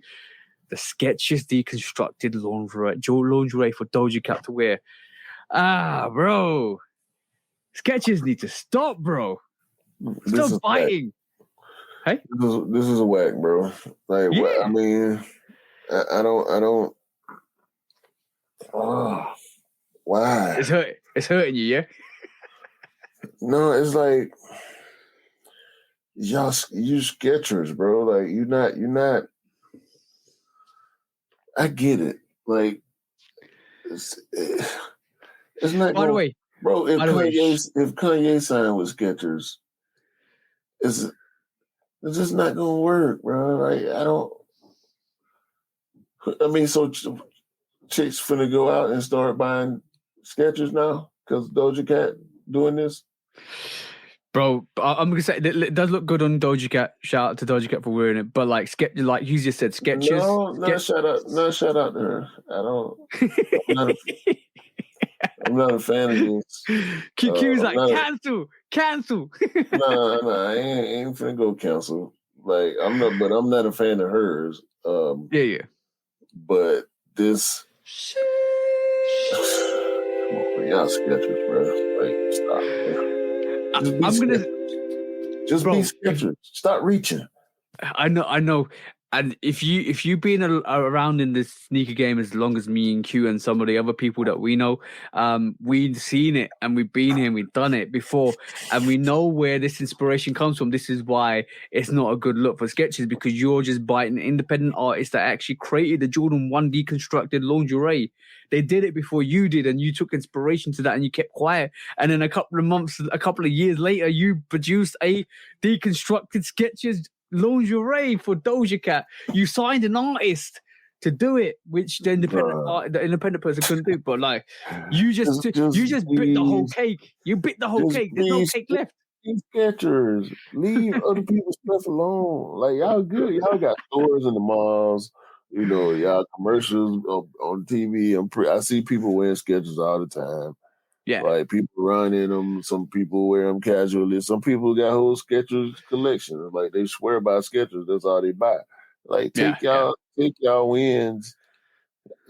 [SPEAKER 1] the Skechers deconstructed lingerie for Doja Cat to wear. Bro, Skechers need to stop, bro. Stop biting. Hey,
[SPEAKER 2] this is a whack, bro. Like,
[SPEAKER 1] yeah.
[SPEAKER 2] what, I mean, I don't. Oh, why?
[SPEAKER 1] It's hurting you, yeah.
[SPEAKER 2] No, it's like you Skechers, bro. Like you're not. I get it. Like it's not.
[SPEAKER 1] By the way,
[SPEAKER 2] bro, if Kanye signed with Skechers, it's just not gonna work, bro. Like I don't. I mean, so chicks finna go out and start buying Skechers now because Doja Cat doing this.
[SPEAKER 1] Bro, I'm gonna say it does look good on Doja Cat. Shout out to Doja Cat for wearing it. But like you just said, Skechers.
[SPEAKER 2] No, shout out to her. I'm not a fan of this.
[SPEAKER 1] QQ's like cancel.
[SPEAKER 2] No, I ain't finna go cancel. Like I'm not a fan of hers.
[SPEAKER 1] Yeah.
[SPEAKER 2] But this, y'all Skechers, bro. Like stop. Just be Skechers. Stop reaching.
[SPEAKER 1] I know. And if you've been around in this sneaker game as long as me and Q and some of the other people that we know, we've seen it and we've been here and we've done it before, and we know where this inspiration comes from. This is why it's not a good look for Skechers, because you're just biting independent artists that actually created the Jordan 1 deconstructed lingerie. They did it before you did, and you took inspiration to that and you kept quiet. And then a couple of years later, you produced a deconstructed Skechers lingerie for Doja Cat. You signed an artist to do it, which the independent person couldn't do. But like, you just bit the whole cake. You bit the whole cake. There's no cake left.
[SPEAKER 2] Skechers, leave other people's stuff alone. Like y'all good. Y'all got stores in the malls. You know, y'all commercials on TV. I see people wearing Skechers all the time.
[SPEAKER 1] Yeah,
[SPEAKER 2] like people run in them. Some people wear them casually. Some people got whole Skechers collection. Like they swear by Skechers. That's all they buy. Like take y'all wins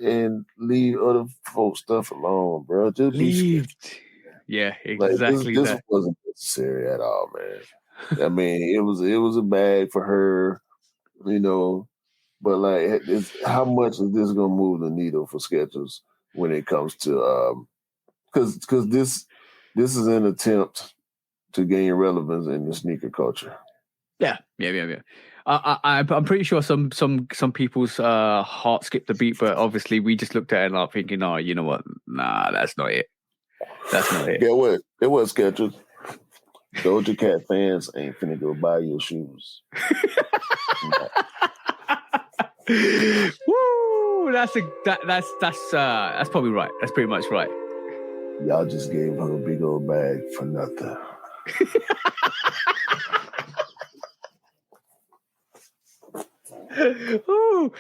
[SPEAKER 2] and leave other folks stuff alone, bro. Just leave.
[SPEAKER 1] Yeah, exactly.
[SPEAKER 2] Like, this wasn't necessary at all, man. I mean, it was a bag for her, you know. But like, how much is this gonna move the needle for Skechers when it comes to because this is an attempt to gain relevance in the sneaker culture.
[SPEAKER 1] Yeah. I'm pretty sure some people's heart skipped a beat, but obviously we just looked at it and are thinking, oh, you know what? Nah, that's not it. That's not it.
[SPEAKER 2] Yeah, it was Skechers. Doja Cat fans ain't finna go buy your shoes.
[SPEAKER 1] Woo! That's probably right. That's pretty much right.
[SPEAKER 2] Y'all just gave her a big old bag for nothing.
[SPEAKER 1] Ooh,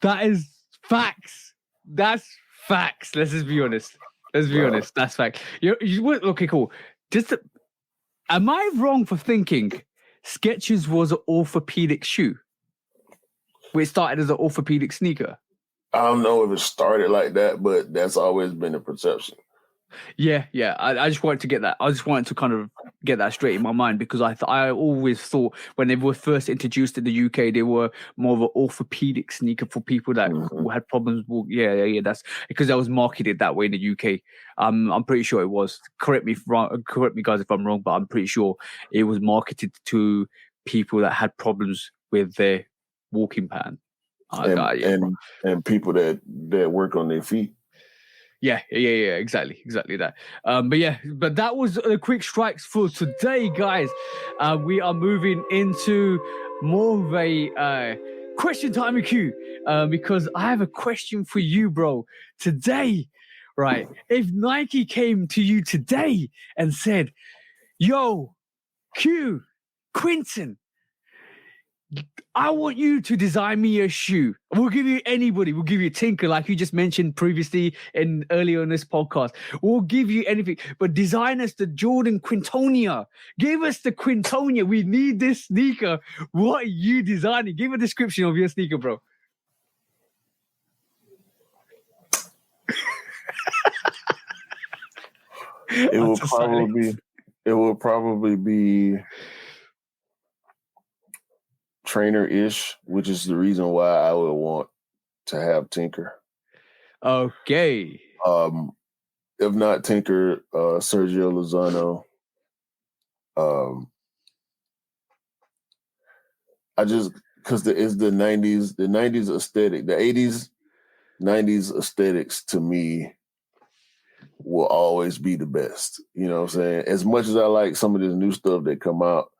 [SPEAKER 1] that is facts. That's facts. Let's just be honest. Honest. That's fact. You okay? Cool. Am I wrong for thinking Skechers was an orthopedic shoe? Where it started as an orthopedic sneaker?
[SPEAKER 2] I don't know if it started like that, but that's always been the perception.
[SPEAKER 1] Yeah. I just wanted to get that. I just wanted to kind of get that straight in my mind, because I always thought when they were first introduced in the UK, they were more of an orthopedic sneaker for people that had problems. Yeah. That's because that was marketed that way in the UK. I'm pretty sure it was. Correct me guys if I'm wrong, but I'm pretty sure it was marketed to people that had problems with their walking pattern. I got you, bro.
[SPEAKER 2] And people that work on their feet.
[SPEAKER 1] Yeah, exactly that. But that was the quick strikes for today, guys. We are moving into more of a question time with Q, because I have a question for you, bro. Today, right? If Nike came to you today and said, "Yo, Q, Quinton, I want you to design me a shoe. We'll give you anybody. We'll give you Tinker, like you just mentioned previously and earlier in this podcast. We'll give you anything, but design us the Jordan Quintonia. Give us the Quintonia. We need this sneaker. What are you designing? Give a description of your sneaker, bro."
[SPEAKER 2] It will probably be trainer-ish, which is the reason why I would want to have Tinker.
[SPEAKER 1] Okay.
[SPEAKER 2] If not Tinker, Sergio Lozano. I just because it's the 90s aesthetic, the 80s, 90s aesthetics to me will always be the best. You know what I'm saying? As much as I like some of this new stuff that come out,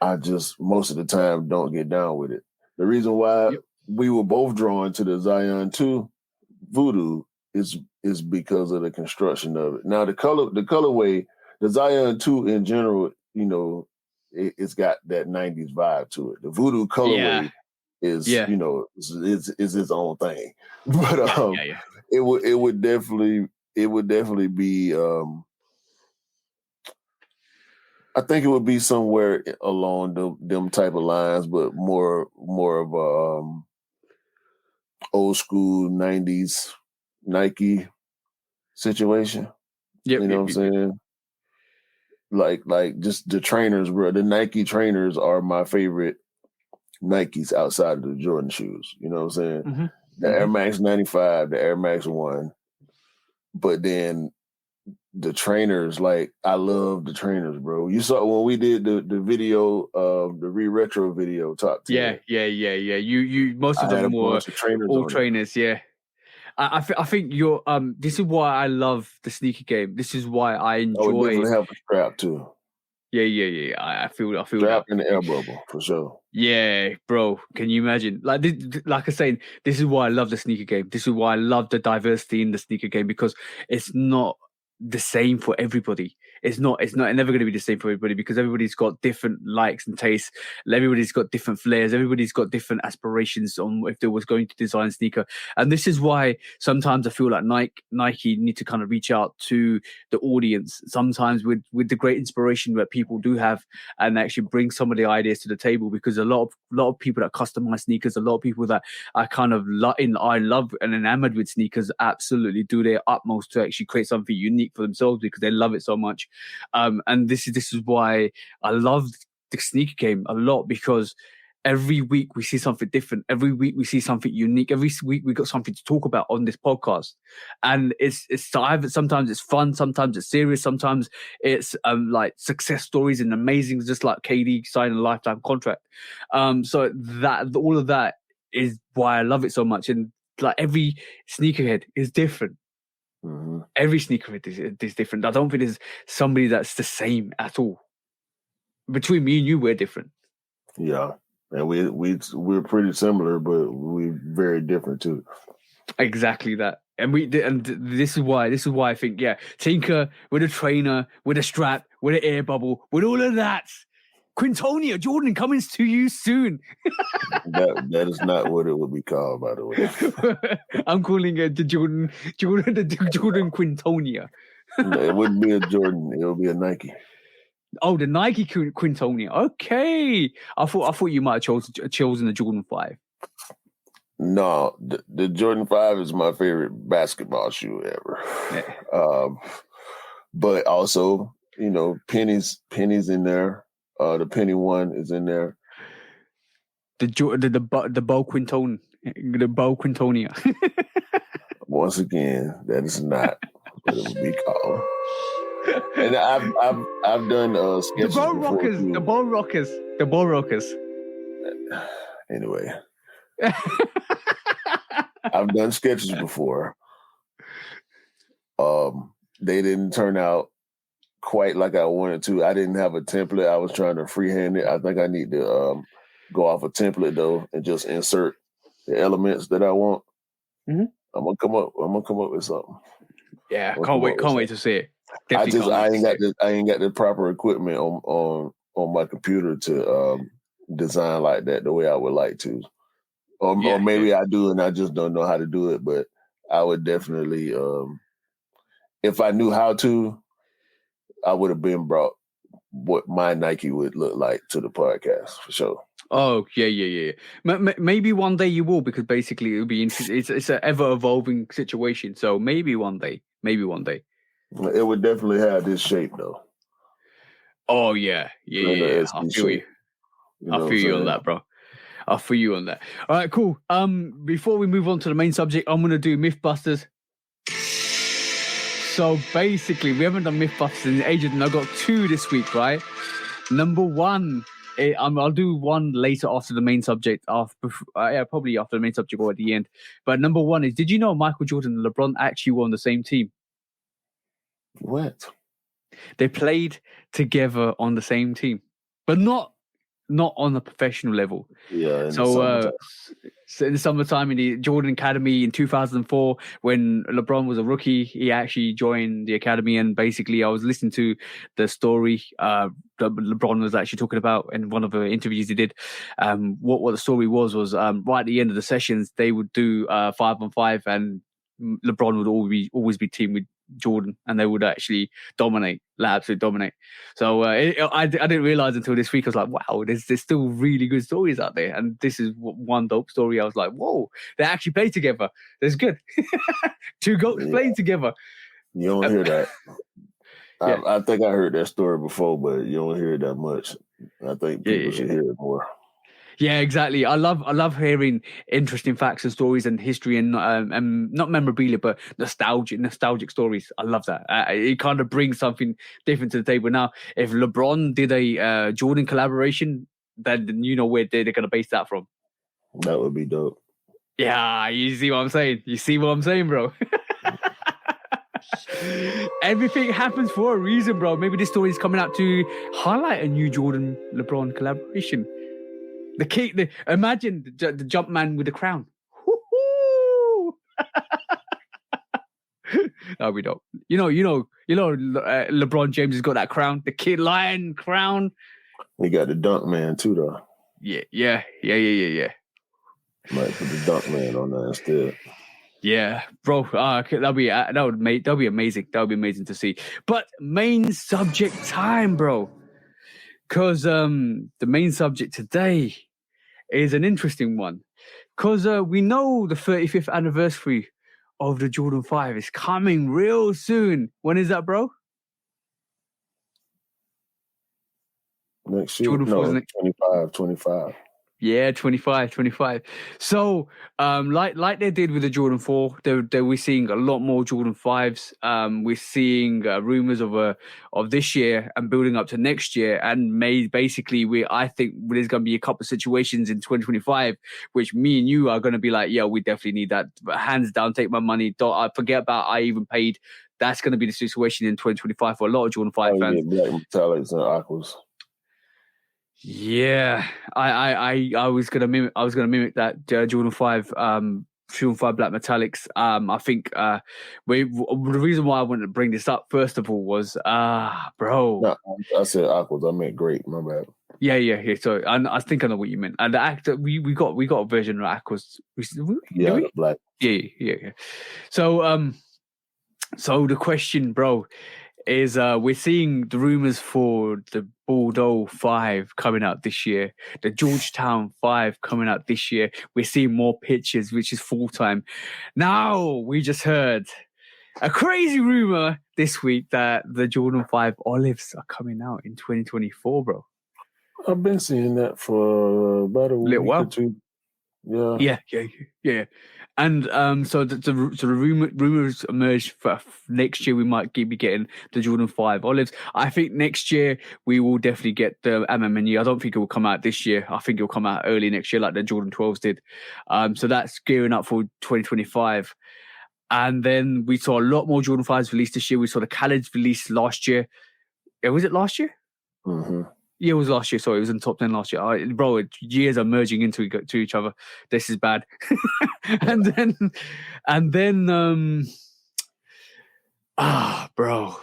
[SPEAKER 2] I just most of the time don't get down with it. The reason why we were both drawn to the Zion 2 Voodoo is because of the construction of it. Now the colorway, the Zion 2 in general, you know, it's got that 90s vibe to it. The Voodoo colorway is, you know, is its own thing. But it would definitely be I think it would be somewhere along them type of lines, but more of a old school 90s Nike situation. You know what I'm saying? Like just the trainers, bro. The Nike trainers are my favorite Nikes outside of the Jordan shoes. You know what I'm saying?
[SPEAKER 1] Mm-hmm.
[SPEAKER 2] The Air Max 95, the Air Max 1. But then the trainers, like I love the trainers, bro. You saw when we did the video, the re-retro video top 10.
[SPEAKER 1] Yeah. You most of them were all trainers. Yeah. I think you're this is why I love the sneaker game. This is why I enjoy.
[SPEAKER 2] I would definitely have a strap too.
[SPEAKER 1] Yeah. I feel
[SPEAKER 2] strap
[SPEAKER 1] that.
[SPEAKER 2] in the air bubble for sure.
[SPEAKER 1] Yeah, bro. Can you imagine? Like I was saying, this is why I love the sneaker game. This is why I love the diversity in the sneaker game, because it's not the same for everybody. It's never going to be the same for everybody, because everybody's got different likes and tastes. Everybody's got different flares. Everybody's got different aspirations on if they was going to design a sneaker. And this is why sometimes I feel like Nike need to kind of reach out to the audience sometimes with the great inspiration that people do have, and actually bring some of the ideas to the table, because a lot of people that customize sneakers, a lot of people that are kind of I love and enamored with sneakers, absolutely do their utmost to actually create something unique for themselves because they love it so much. And this is why I love the sneaker game a lot, because every week we see something different. Every week we see something unique. Every week we got something to talk about on this podcast, and it's sometimes it's fun, sometimes it's serious, sometimes it's like success stories and amazing, just like KD signing a lifetime contract. So that all of that is why I love it so much, and like every sneakerhead is different.
[SPEAKER 2] Mm-hmm.
[SPEAKER 1] Every sneakerhead is different. I don't think there's somebody that's the same at all. Between me and you, we're different.
[SPEAKER 2] Yeah. And we're pretty similar, but we're very different too.
[SPEAKER 1] Exactly that. And this is why I think, Tinker with a trainer, with a strap, with an air bubble, with all of that. Quintonia, Jordan coming to you soon.
[SPEAKER 2] That is not what it would be called, by the way.
[SPEAKER 1] I'm calling it the Jordan Quintonia.
[SPEAKER 2] It wouldn't be a Jordan. It would be a Nike.
[SPEAKER 1] Oh, the Nike Quintonia. Okay. I thought you might have chosen the Jordan 5.
[SPEAKER 2] No, the Jordan 5 is my favorite basketball shoe ever. Yeah. But also, you know, pennies in there. The penny one is in there.
[SPEAKER 1] The Bo Quintone, the Bo Quintonia.
[SPEAKER 2] Once again, that is not what it would be called. And I've done sketches
[SPEAKER 1] the Bo Rockers.
[SPEAKER 2] Anyway, I've done sketches before. They didn't turn out quite like I wanted to. I didn't have a template. I was trying to freehand it. I think I need to go off a template though and just insert the elements that I want.
[SPEAKER 1] Mm-hmm.
[SPEAKER 2] I'm gonna come up with something.
[SPEAKER 1] Yeah, can't wait to see it.
[SPEAKER 2] I ain't got the proper equipment on my computer to design like that the way I would like to. Or maybe I do and I just don't know how to do it, but I would definitely if I knew how to, I would have been brought what my Nike would look like to the podcast for sure.
[SPEAKER 1] Oh yeah. Maybe one day you will, because basically it would be interesting. It's an ever evolving situation. So maybe one day.
[SPEAKER 2] It would definitely have this shape though.
[SPEAKER 1] Oh yeah. I feel you. I feel you on that, bro. I feel you on that. All right, cool. Before we move on to the main subject, I'm gonna do Mythbusters. So basically, we haven't done Mythbusters in ages, and I got 2 this week, right? Number 1, I'll do one later after the main subject, probably after the main subject or at the end. But number 1 is: did you know Michael Jordan and LeBron actually were on the same team?
[SPEAKER 2] What?
[SPEAKER 1] They played together on the same team, but not on a professional level.
[SPEAKER 2] Yeah.
[SPEAKER 1] So in the summertime in the Jordan Academy in 2004, when LeBron was a rookie, he actually joined the academy. And basically, I was listening to the story that LeBron was actually talking about in one of the interviews he did. What the story was right at the end of the sessions, they would do 5-on-5, and LeBron would always be teamed with Jordan, and they would actually absolutely dominate. So I didn't realize until this week. I was like, wow, there's still really good stories out there, and this is one dope story. I was like, whoa, they actually play together. That's good. 2 goats playing together.
[SPEAKER 2] You don't hear that. I think I heard that story before, but you don't hear it that much. I think people should hear it more.
[SPEAKER 1] Yeah, exactly. I love hearing interesting facts and stories and history and not memorabilia, but nostalgic stories. I love that. It kind of brings something different to the table. Now, if LeBron did a Jordan collaboration, then you know where they're going to base that from.
[SPEAKER 2] That would be dope.
[SPEAKER 1] Yeah, you see what I'm saying? Bro? Everything happens for a reason, bro. Maybe this story is coming out to highlight a new Jordan LeBron collaboration. Imagine the jump man with the crown. No, we don't. You know. LeBron James has got that crown, the Kid Lion crown.
[SPEAKER 2] He got the dunk man too, though.
[SPEAKER 1] Yeah.
[SPEAKER 2] Might put the dunk man on that instead.
[SPEAKER 1] Yeah, bro. That'll be amazing. That'll be amazing to see. But main subject time, bro. Because the main subject today is an interesting one, because we know the 35th anniversary of the Jordan 5 is coming real soon. When is that, bro?
[SPEAKER 2] Next year? No, 25.
[SPEAKER 1] Yeah, 25. So, like they did with the Jordan 4, they we're seeing a lot more Jordan 5s. We're seeing rumors of this year and building up to next year. And I think there's going to be a couple of situations in 2025 which me and you are going to be like, yeah, we definitely need that. But hands down, take my money. Don't I forget about I even paid. That's going to be the situation in 2025 for a lot of Jordan 5 fans.
[SPEAKER 2] Black metallics and aquas.
[SPEAKER 1] Yeah, I was gonna mimic that Jordan 5 black metallics. I think the reason why I wanted to bring this up first of all was bro.
[SPEAKER 2] No, I said aquas. I meant grape. My bad.
[SPEAKER 1] Yeah. So I think I know what you meant. And the actor we got a version of aquas.
[SPEAKER 2] Yeah, black.
[SPEAKER 1] Yeah. So so the question, bro, is we're seeing the rumors for the Bordeaux 5 coming out this year, the Georgetown 5 coming out this year. We're seeing more pictures, which is full time. Now we just heard a crazy rumor this week that the Jordan 5 Olives are coming out in 2024, bro.
[SPEAKER 2] I've been seeing that for about a week or two.
[SPEAKER 1] Yeah. And so the rumors emerged for next year we might be getting the Jordan 5 Olives. I think next year we will definitely get the MMNU. I don't think it will come out this year. I think it will come out early next year like the Jordan 12s did. So that's gearing up for 2025. And then we saw a lot more Jordan 5s released this year. We saw the Khaled's released last year. Was it last year?
[SPEAKER 2] Mm-hmm.
[SPEAKER 1] Yeah, it was last year. Sorry, it was in the top 10 last year. Bro, years are merging into each other. This is bad. and then, bro,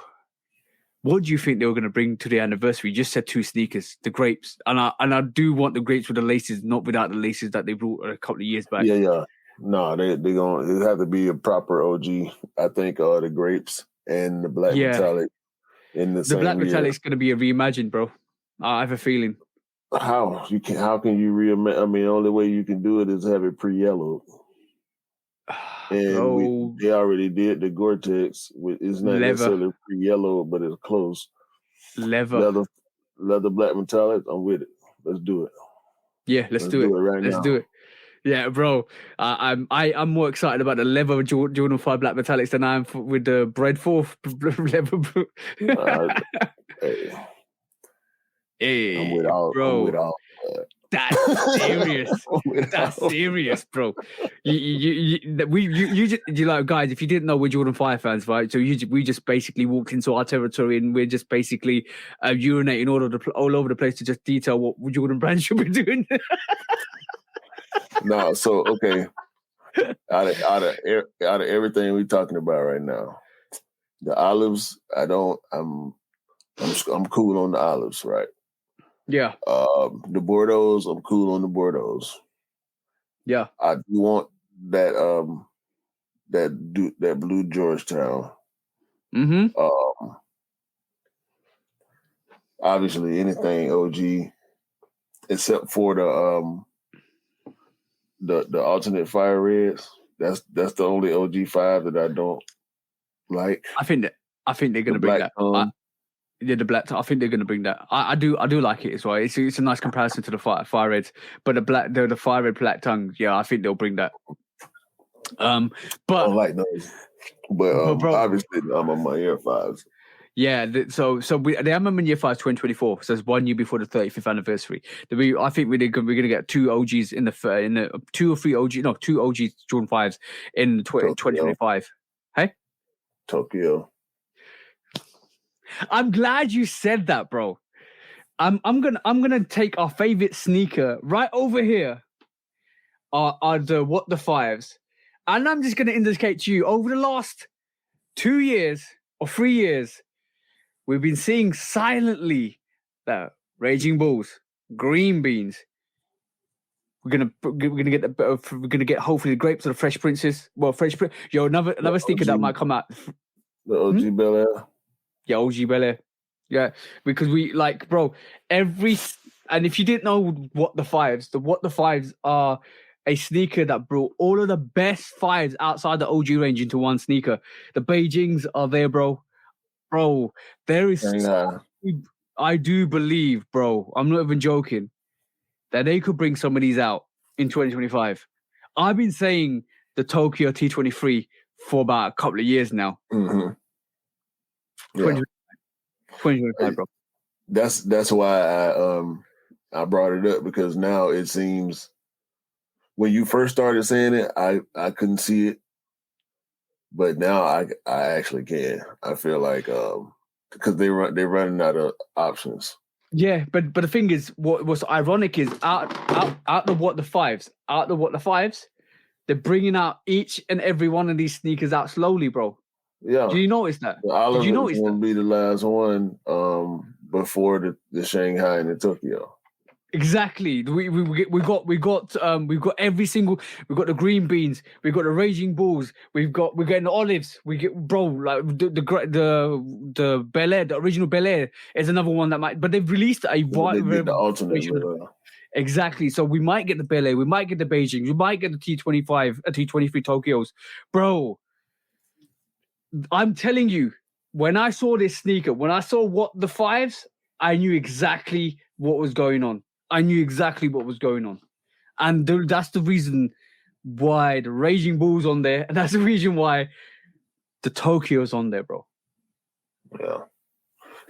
[SPEAKER 1] what do you think they were going to bring to the anniversary? You just said 2 sneakers, the grapes, and I do want the grapes with the laces, not without the laces that they brought a couple of years back.
[SPEAKER 2] Yeah. No, they gonna have to be a proper OG. I think the grapes and the black metallic in the same
[SPEAKER 1] black
[SPEAKER 2] year.
[SPEAKER 1] metallic's going to be a reimagined, bro. I have a feeling.
[SPEAKER 2] How can you reimagine? I mean, the only way you can do it is have it pre-yellowed. And they already did the Gore-Tex. It's not necessarily pre-yellowed, but it's close. Leather black metallic. I'm with it. Let's do it.
[SPEAKER 1] Yeah, let's do it right now. Let's do it. Yeah, bro. I'm more excited about the leather Jordan 5 black metallics than I am with the bread 4 leather. Hey,
[SPEAKER 2] I'm with all,
[SPEAKER 1] bro.
[SPEAKER 2] I'm with all.
[SPEAKER 1] That's serious. That's serious, bro. You just like, guys, if you didn't know, we're Jordan 5 fans, right? So we just basically walked into our territory and we're just basically urinating all over the place to just detail what Jordan brand should be doing.
[SPEAKER 2] No, so okay. Out of everything we're talking about right now, the olives, I'm cool on the olives, right?
[SPEAKER 1] Yeah.
[SPEAKER 2] The Bordeaux, I'm cool on the Bordeaux.
[SPEAKER 1] Yeah.
[SPEAKER 2] I do want that that blue Georgetown.
[SPEAKER 1] Mm-hmm.
[SPEAKER 2] Obviously anything OG, except for the alternate fire reds. That's the only OG 5 that I don't like.
[SPEAKER 1] I think they're gonna bring that. The black. I think they're gonna bring that. I do like it as well. It's a nice comparison to the fire reds, but the fire red black tongue. Yeah, I think they'll bring that. But
[SPEAKER 2] I don't like those. But bro, obviously I'm on my Air 5s.
[SPEAKER 1] Yeah, so the MM Year 5 2024. So it's 1 year before the 35th anniversary. I think we're gonna get 2 OGs in the 2 or 3 OG, no, 2 OG Jordan 5s in 2025. Hey,
[SPEAKER 2] Tokyo.
[SPEAKER 1] I'm glad you said that, bro. I'm gonna take our favorite sneaker right over here. Are the what the 5s, and I'm just gonna indicate to you over the last 2 years or 3 years. We've been seeing silently that Raging Bulls, Green Beans. We're gonna get hopefully the grapes or the Fresh Princes. Well, another sneaker that might come out.
[SPEAKER 2] The OG Bel Air.
[SPEAKER 1] Yeah, OG Bel Air. Yeah, because we like, bro. And if you didn't know what the 5s are a sneaker that brought all of the best 5s outside the OG range into one sneaker. The Beijings are there, bro. Bro, there is. I do believe, bro. I'm not even joking that they could bring some of these out in 2025. I've been saying the Tokyo T23 for about a couple of years now.
[SPEAKER 2] Mm-hmm.
[SPEAKER 1] Yeah. 2025, bro.
[SPEAKER 2] That's why I brought it up, because now it seems when you first started saying it, I couldn't see it. But now I actually can. I feel like because they're running out of options.
[SPEAKER 1] Yeah, but the thing is, what's ironic is out the what the 5s, they're bringing out each and every one of these sneakers out slowly, bro.
[SPEAKER 2] Yeah.
[SPEAKER 1] Do you notice that?
[SPEAKER 2] Did you notice that? Will be the last one before the Shanghai and the Tokyo.
[SPEAKER 1] Exactly. We got every single. We've got the Green Beans. We've got the Raging Bulls. we're getting the Olives. We get, bro, like the Bel Air, the original Bel Air is another one that might. But they've released
[SPEAKER 2] the alternate.
[SPEAKER 1] Exactly. So we might get the Bel Air. We might get the Beijing. We might get the T25, T23 Tokyos, bro. I'm telling you, when I saw this sneaker, when I saw what the 5s, I knew exactly what was going on. And that's the reason why the Raging Bull's on there, and that's the reason why the Tokyo's on there, bro.
[SPEAKER 2] Yeah.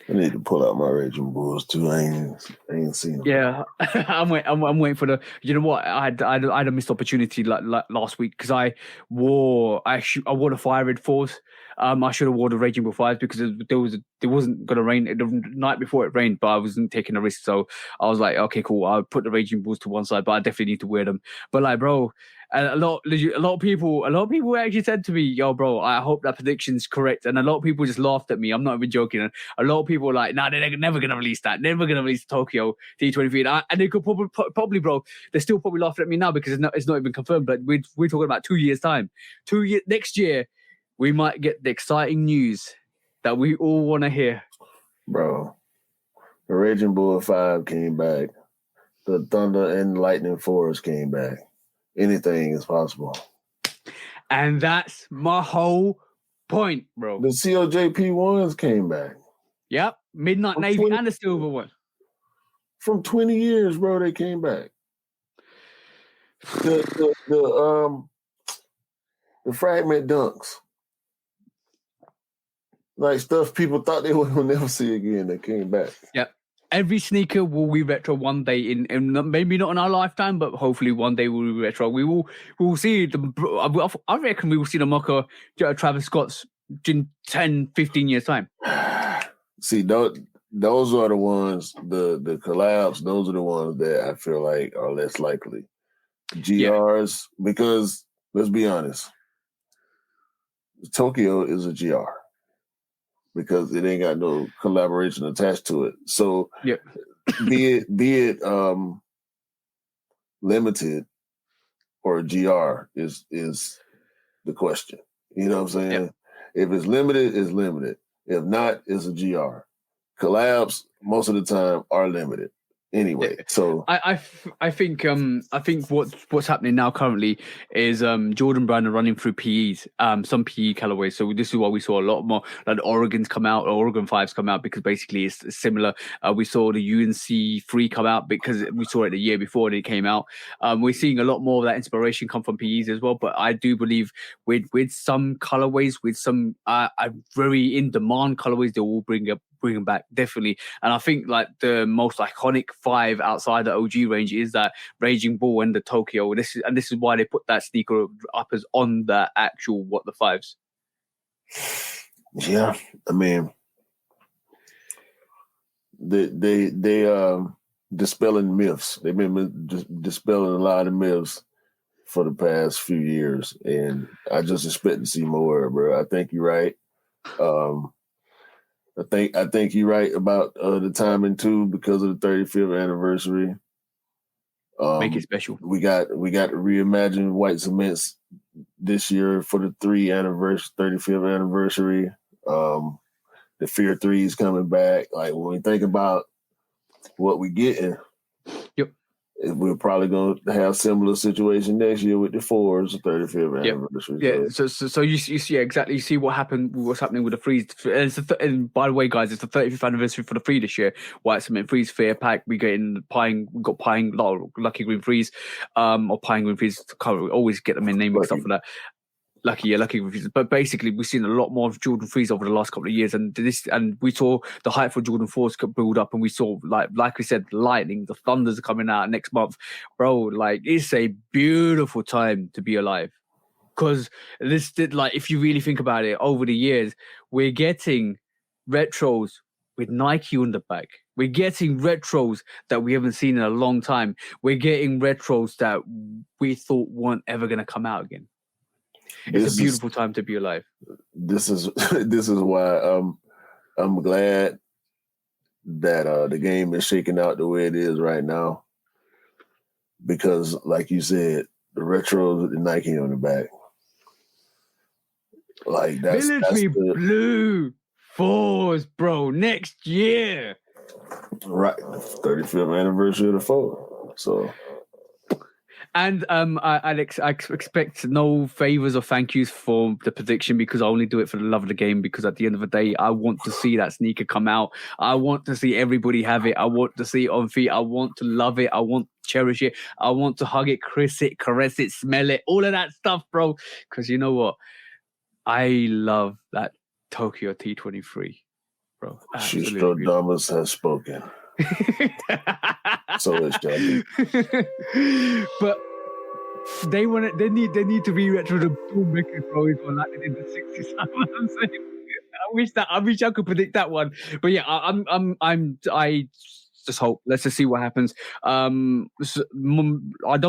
[SPEAKER 2] I need to pull out my Raging Bulls too. I ain't seen them.
[SPEAKER 1] Yeah, I'm waiting for the. You know what? I had a missed opportunity like last week because I wore the Fire Red 4s. I should have worn the Raging Bull 5s because there wasn't gonna rain the night before it rained, but I wasn't taking a risk, so I was like, okay, cool. I'll put the Raging Bulls to one side, but I definitely need to wear them. But like, bro. And a lot of people actually said to me, "Yo, bro, I hope that prediction's correct." And a lot of people just laughed at me. I'm not even joking. And a lot of people were like, "Nah, they're never gonna release that. Never gonna release Tokyo T23." And they could probably, bro, they're still probably laughing at me now because it's not even confirmed. But we're talking about 2 years time. Next year, we might get the exciting news that we all want to hear.
[SPEAKER 2] Bro, the Raging Bull 5 came back. The Thunder and Lightning 4s came back. Anything is possible.
[SPEAKER 1] And that's my whole point, bro.
[SPEAKER 2] The COJP ones came back.
[SPEAKER 1] Yep. Midnight Navy and the silver one.
[SPEAKER 2] From 20 years, bro, they came back. The fragment dunks. Like stuff people thought they would never see again, they came back.
[SPEAKER 1] Yep. Every sneaker will be retro one day in maybe not in our lifetime, but hopefully one day we'll be retro. We will see I reckon we will see the Mocha Travis Scott's in 10, 15 years time.
[SPEAKER 2] See, those are the ones, the collabs, those are the ones that I feel like are less likely. GRs, because let's be honest, Tokyo is a GR. Because it ain't got no collaboration attached to it. So be it limited or a GR is the question. You know what I'm saying?
[SPEAKER 1] Yep.
[SPEAKER 2] If it's limited, it's limited. If not, it's a GR. Collabs most of the time are limited. Anyway, so
[SPEAKER 1] I think what's happening now currently is Jordan Brand are running through PEs, some PE colorways. So this is why we saw a lot more like the Oregons come out, or Oregon 5s come out, because basically it's similar. We saw the UNC 3 come out because we saw it the year before it came out. We're seeing a lot more of that inspiration come from PEs as well. But I do believe with some colorways, with some very in demand colorways, they will bring them back, definitely. And I think like the most iconic 5 outside the OG range is that Raging Bull and the Tokyo. This is why they put that sneaker uppers on the actual the 5s.
[SPEAKER 2] Yeah, I mean, they dispelling myths. They've been dispelling a lot of myths for the past few years, and I just expect to see more, bro. I think you're right. I think you're right about the timing too, because of the 35th anniversary.
[SPEAKER 1] Make it special.
[SPEAKER 2] We got to reimagine white cements this year for the 35th anniversary. The Fear 3 is coming back. Like when we think about what we're getting, we're probably going to have similar situation next year with the 4s, the 35th anniversary.
[SPEAKER 1] Yeah. So you see exactly. You see what's happening with the 3s. And by the way, guys, it's the 35th anniversary for the 3 this year. White cement 3s, Fear Pack. We got Pine, Lucky Green 3s, or Pine Green 3s. We always get them in name and stuff for that. Lucky Green 3s. But basically, we've seen a lot more of Jordan 3s over the last couple of years, and we saw the hype for Jordan 4s build up, and we saw like we said, Lightning, the Thunders are coming out next month, bro. Like it's a beautiful time to be alive, because if you really think about it, over the years we're getting retros with Nike on the back. We're getting retros that we haven't seen in a long time. We're getting retros that we thought weren't ever going to come out again. It's a beautiful time to be alive.
[SPEAKER 2] This is why I'm glad that the game is shaking out the way it is right now, because like you said, the retros with the Nike on the back, like that's
[SPEAKER 1] military blue 4s, bro, next year.
[SPEAKER 2] Right, 35th anniversary of the 4. So.
[SPEAKER 1] And I expect no favors or thank yous for the prediction because I only do it for the love of the game. Because at the end of the day, I want to see that sneaker come out. I want to see everybody have it. I want to see it on feet. I want to love it. I want to cherish it. I want to hug it, kiss it, caress it, smell it, all of that stuff, bro. Because you know what? I love that Tokyo T23, bro.
[SPEAKER 2] Shoestradamus has spoken. So it's done.
[SPEAKER 1] But they need to re-retro the boom record, bro. Like they did the 60s. I'm saying. I wish I could predict that one. But yeah, I just hope. Let's just see what happens. I don't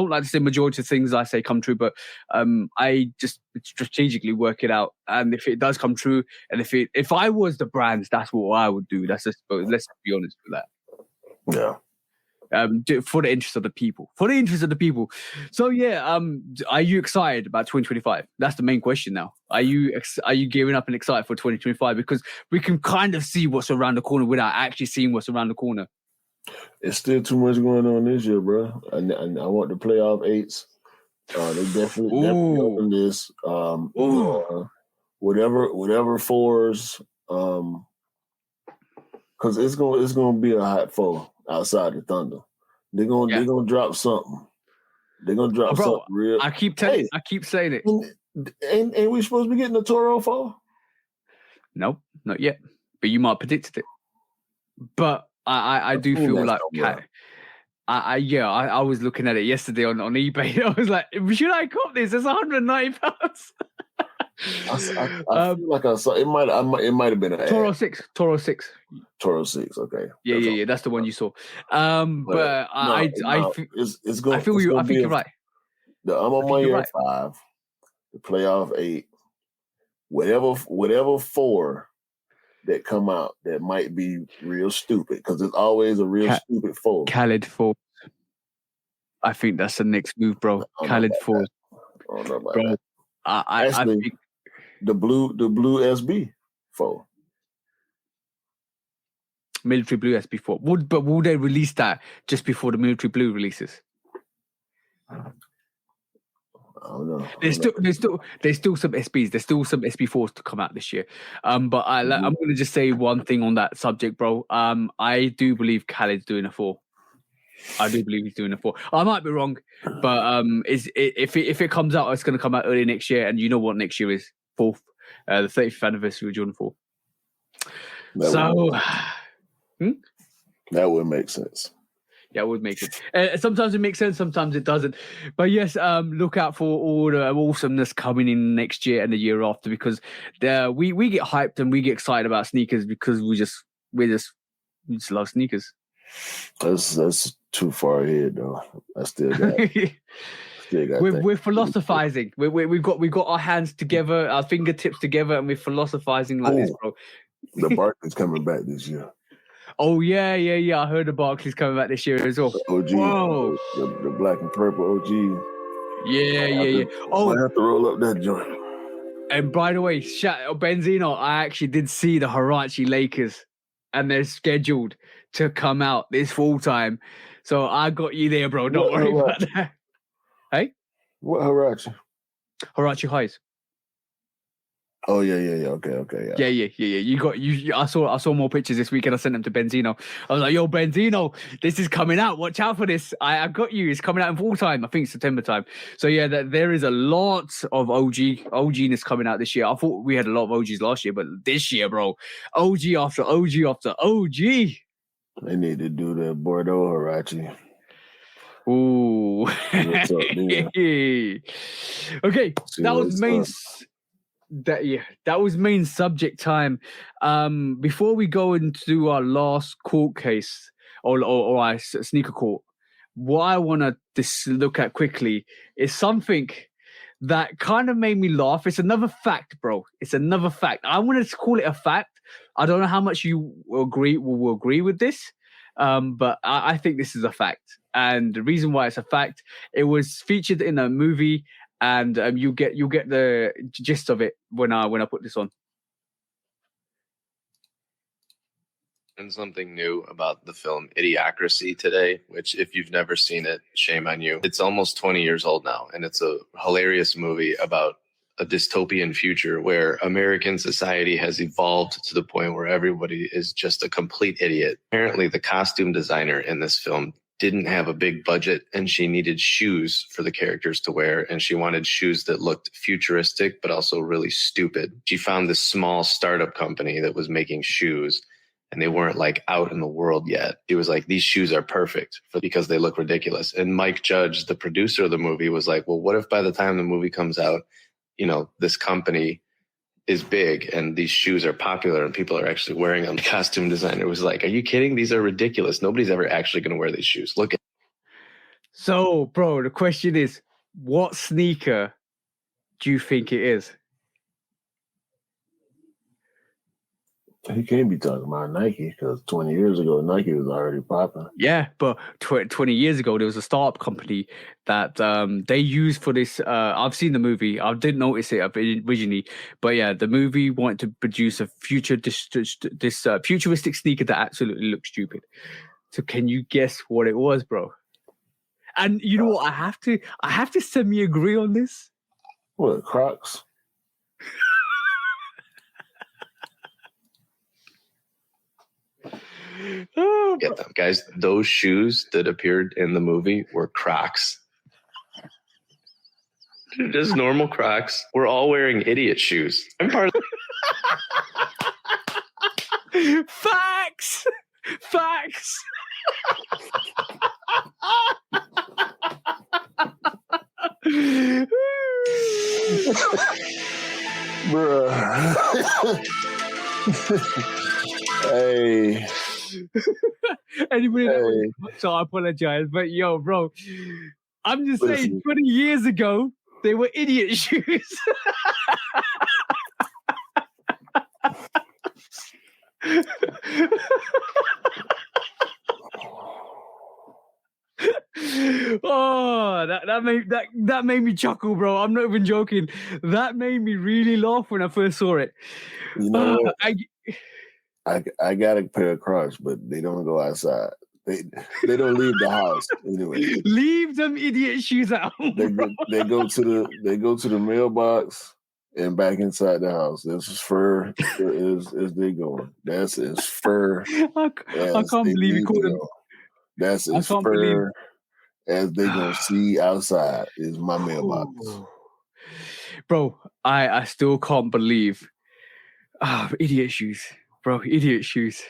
[SPEAKER 1] like to say majority of things I say come true, but I just strategically work it out. And if it does come true, and if I was the brands, that's what I would do. Let's be honest with that.
[SPEAKER 2] Yeah.
[SPEAKER 1] For the interest of the people. So yeah, are you excited about 2025? That's the main question now. Are you gearing up and excited for 2025? Because we can kind of see what's around the corner without actually seeing what's around the corner.
[SPEAKER 2] It's still too much going on this year, bro. And I want the playoff eights. They definitely open this. Whatever fours. Because it's gonna be a hot four outside the Thunder. They're gonna drop something. They're gonna drop something real.
[SPEAKER 1] I keep saying it.
[SPEAKER 2] And we supposed to be getting the Toro 4?
[SPEAKER 1] Nope, not yet. But you might have predicted it. But I do feel like I was looking at it yesterday on eBay. I was like, should I cop this? It's £190.
[SPEAKER 2] I feel like I saw it. Might have been
[SPEAKER 1] Toro 6.
[SPEAKER 2] Toro 6. Okay.
[SPEAKER 1] Yeah. That's the one you saw. But I think you're right.
[SPEAKER 2] I'm on my year 5. The playoff 8. Whatever 4 that come out that might be real stupid, because it's always a real stupid 4.
[SPEAKER 1] Khaled 4. I think that's the next move, bro. Khaled 4.
[SPEAKER 2] I don't know about
[SPEAKER 1] bro.
[SPEAKER 2] that.
[SPEAKER 1] I think
[SPEAKER 2] the blue SB 4.
[SPEAKER 1] Military blue SB 4. Will they release that just before the military blue releases?
[SPEAKER 2] I don't know.
[SPEAKER 1] There's still some SBs. There's still some SB4s to come out this year. But I'm going to just say one thing on that subject, bro. I do believe Khaled's doing a 4. I do believe he's doing a 4. I might be wrong, but if it comes out, it's going to come out early next year. And you know what next year is? 4th, the 35th anniversary of Jordan 4.
[SPEAKER 2] That would make sense.
[SPEAKER 1] Yeah, it would make it. Sometimes it makes sense, sometimes it doesn't. But yes, look out for all the awesomeness coming in next year and the year after, because we get hyped and we get excited about sneakers because we just love sneakers.
[SPEAKER 2] That's too far ahead though. I still got.
[SPEAKER 1] We're philosophizing. We've got our hands together, our fingertips together, and we're philosophizing like this, bro.
[SPEAKER 2] The Barkley's coming back this year.
[SPEAKER 1] Oh yeah. I heard the Barkley's coming back this year as well.
[SPEAKER 2] The OG,
[SPEAKER 1] whoa,
[SPEAKER 2] the black and purple OG.
[SPEAKER 1] Yeah.
[SPEAKER 2] I have to roll up that joint.
[SPEAKER 1] And by the way, Benzino, I actually did see the Huarache Lakers, and they're scheduled to come out this full time. So I got you there, bro. Don't worry about that. Hey?
[SPEAKER 2] What Huarache?
[SPEAKER 1] Huarache Highs.
[SPEAKER 2] Oh yeah. Okay,
[SPEAKER 1] Yeah. I saw more pictures this week and I sent them to Benzino. I was like, yo, Benzino, this is coming out. Watch out for this. I got you. It's coming out in full time. I think September time. So yeah, there is a lot of OGness coming out this year. I thought we had a lot of OGs last year, but this year, bro, OG after OG after OG.
[SPEAKER 2] They need to do the Bordeaux Huarache.
[SPEAKER 1] Ooh. Okay, that was main subject time. Before we go into our last court case or our sneaker court, what I want to look at quickly is something that kind of made me laugh. It's another fact, bro. It's another fact. I want to call it a fact. I don't know how much you will agree with this, but I think this is a fact. And the reason why it's a fact, it was featured in a movie. And you'll get the gist of it when I put this on.
[SPEAKER 3] And something new about the film Idiocracy today, which if you've never seen it, shame on you. It's almost 20 years old now, and it's a hilarious movie about a dystopian future where American society has evolved to the point where everybody is just a complete idiot. Apparently, the costume designer in this film didn't have a big budget, and she needed shoes for the characters to wear, and she wanted shoes that looked futuristic but also really stupid. She found this small startup company that was making shoes, and they weren't like out in the world yet. He was like, these shoes are perfect because they look ridiculous. And Mike Judge, the producer of the movie, was like, well, what if by the time the movie comes out, this company is big and these shoes are popular and people are actually wearing them? The costume designer was like, are you kidding? These are ridiculous. Nobody's ever actually going to wear these shoes. Look at.
[SPEAKER 1] So, bro, the question is, what sneaker do you think it is?
[SPEAKER 2] He can't be talking about Nike because 20 years ago, Nike was already popping.
[SPEAKER 1] Yeah, but 20 years ago, there was a startup company that they used for this. I've seen the movie. I didn't notice it originally. But yeah, the movie wanted to produce a futuristic sneaker that absolutely looks stupid. So can you guess what it was, bro? And you know what? I have to semi-agree on this.
[SPEAKER 2] What, Crocs?
[SPEAKER 3] Get them, guys. Those shoes that appeared in the movie were Crocs. They're just normal Crocs. We're all wearing idiot shoes. I'm part of.
[SPEAKER 1] Facts.
[SPEAKER 2] Bruh. Hey.
[SPEAKER 1] Anybody so I apologize, but yo, bro, I'm just saying 20 years ago they were idiot shoes. Oh, that made me chuckle, bro. I'm not even joking. That made me really laugh when I first saw it.
[SPEAKER 2] You know what? I got a pair of Crocs, but they don't go outside. They don't leave the house anyway.
[SPEAKER 1] Leave them idiot shoes at home.
[SPEAKER 2] They go to the mailbox and back inside the house. That's as far as they going. That's as far.
[SPEAKER 1] I can't believe you called them.
[SPEAKER 2] That's as far as they gonna see outside is my mailbox.
[SPEAKER 1] Bro, I still can't believe. Idiot shoes. Bro, idiot shoes.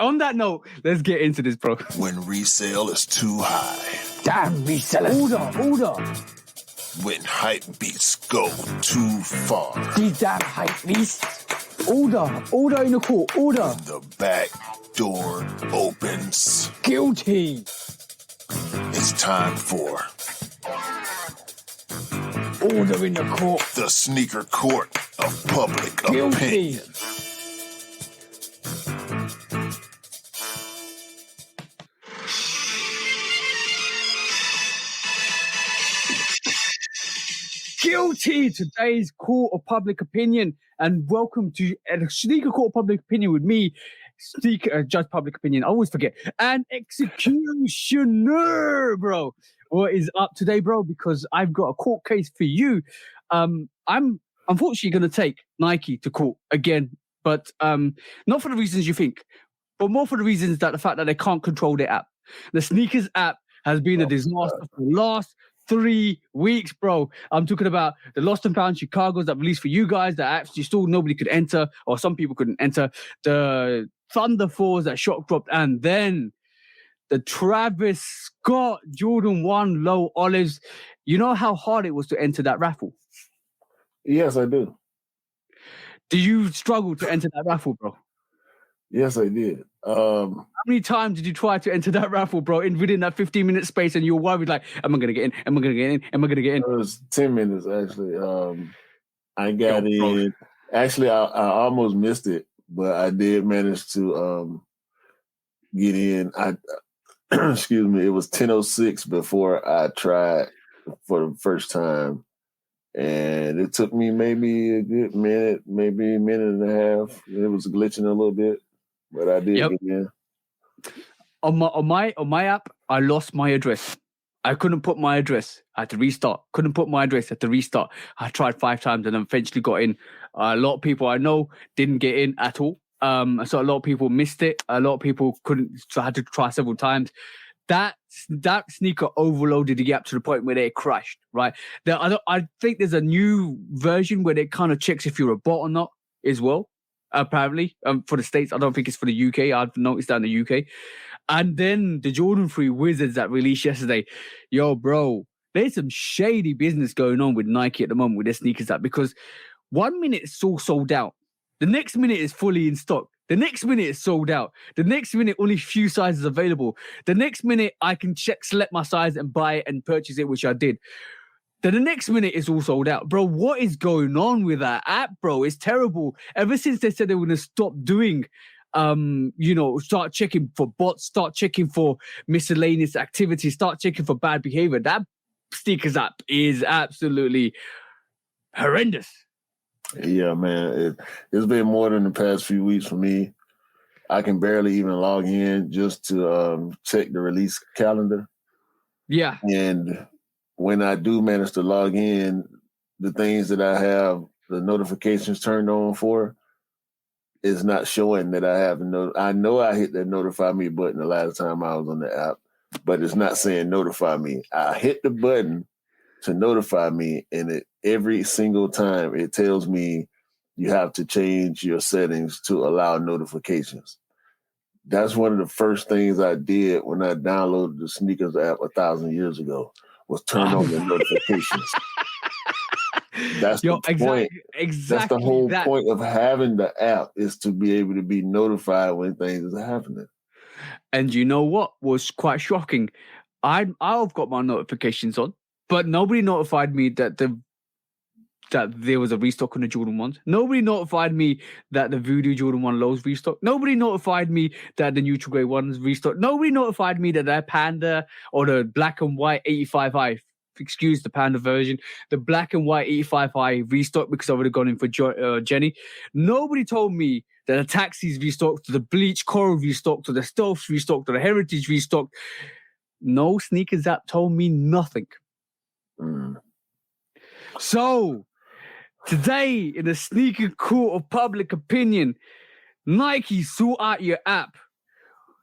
[SPEAKER 1] On that note, let's get into this, bro.
[SPEAKER 4] When resale is too high.
[SPEAKER 1] Damn resellers. Order.
[SPEAKER 4] When hype beats go too far.
[SPEAKER 1] These damn hype beasts. Order in the court. Order.
[SPEAKER 4] When the back door opens.
[SPEAKER 1] Guilty.
[SPEAKER 4] It's time for
[SPEAKER 1] order in the court.
[SPEAKER 4] The sneaker court of public
[SPEAKER 1] Guilty.
[SPEAKER 4] opinion.
[SPEAKER 1] Guilty. Today's court of public opinion, and welcome to the sneaker court of public opinion with me, judge public opinion. I always forget. And executioner, bro. What is up today, bro? Because I've got a court case for you. I'm unfortunately going to take Nike to court again, but not for the reasons you think, but more for the reasons that the fact that they can't control their app. The sneakers app has been a disaster for the last 3 weeks, bro. I'm talking about the Lost and Found Chicago's that released for you guys that actually still nobody could enter, or some people couldn't enter. The Thunder 4s that shock dropped, and then the Travis Scott Jordan 1 low olives. You know how hard it was to enter that raffle?
[SPEAKER 2] Yes, I do.
[SPEAKER 1] Did you struggle to enter that raffle, bro?
[SPEAKER 2] Yes, I did.
[SPEAKER 1] How many times did you try to enter that raffle, bro, within that 15-minute space, and you were worried, like, am I going to get in? Am I going to get in? Am I going to get in?
[SPEAKER 2] It was 10 minutes, actually. I got in. Actually, I almost missed it, but I did manage to get in. Excuse me, it was 10:06 before I tried for the first time And it took me maybe a good minute, maybe a minute and a half. It was glitching a little bit, but I did get in.
[SPEAKER 1] On my app, I lost my address. I couldn't put my address. I had to restart. Couldn't put my address. Had to restart. I tried 5 times and eventually got in. A lot of people I know didn't get in at all. So a lot of people missed it. A lot of people couldn't. So I had to try several times. That sneaker overloaded the app to the point where they crashed. Right. I think there's a new version where it kind of checks if you're a bot or not as well. Apparently, for the States, I don't think it's for the UK. I've noticed that in the UK. And then the Jordan 3 Wizards that released yesterday. Yo, bro, there's some shady business going on with Nike at the moment with their sneakers app, because 1 minute it's all sold out. The next minute is fully in stock. The next minute it's sold out. The next minute only a few sizes available. The next minute I can select my size and buy it and purchase it, which I did. Then the next minute it's all sold out. Bro, what is going on with that app, bro? It's terrible. Ever since they said they were going to stop doing start checking for bots, start checking for miscellaneous activities, start checking for bad behavior. That sneakers app is absolutely horrendous.
[SPEAKER 2] Yeah, man. It's been more than the past few weeks for me. I can barely even log in just to check the release calendar.
[SPEAKER 1] Yeah.
[SPEAKER 2] And when I do manage to log in, the things that I have the notifications turned on for, it's not showing that I have I know I hit that notify me button the last time I was on the app, but it's not saying notify me. I hit the button to notify me, and every single time it tells me you have to change your settings to allow notifications. That's one of the first things I did when I downloaded the sneakers app 1,000 years ago, was turn on the notifications. That's the point.
[SPEAKER 1] Exactly.
[SPEAKER 2] That's the whole point of having the app, is to be able to be notified when things are happening.
[SPEAKER 1] And you know what was quite shocking? I've got my notifications on, but nobody notified me that there was a restock on the Jordan 1s. Nobody notified me that the Voodoo Jordan 1 lows restocked. Nobody notified me that the neutral grey ones restocked. Nobody notified me that their Panda or the black and white 85 high, excuse the Panda version, the black and white 85 high restocked, because I would have gone in for Jenny. Nobody told me that the Taxis restocked, the Bleach Coral restocked, or the Stealths restocked, or the Heritage restocked. No sneakers app told me nothing. So today, in the sneaker court of public opinion, Nike, sort out your app,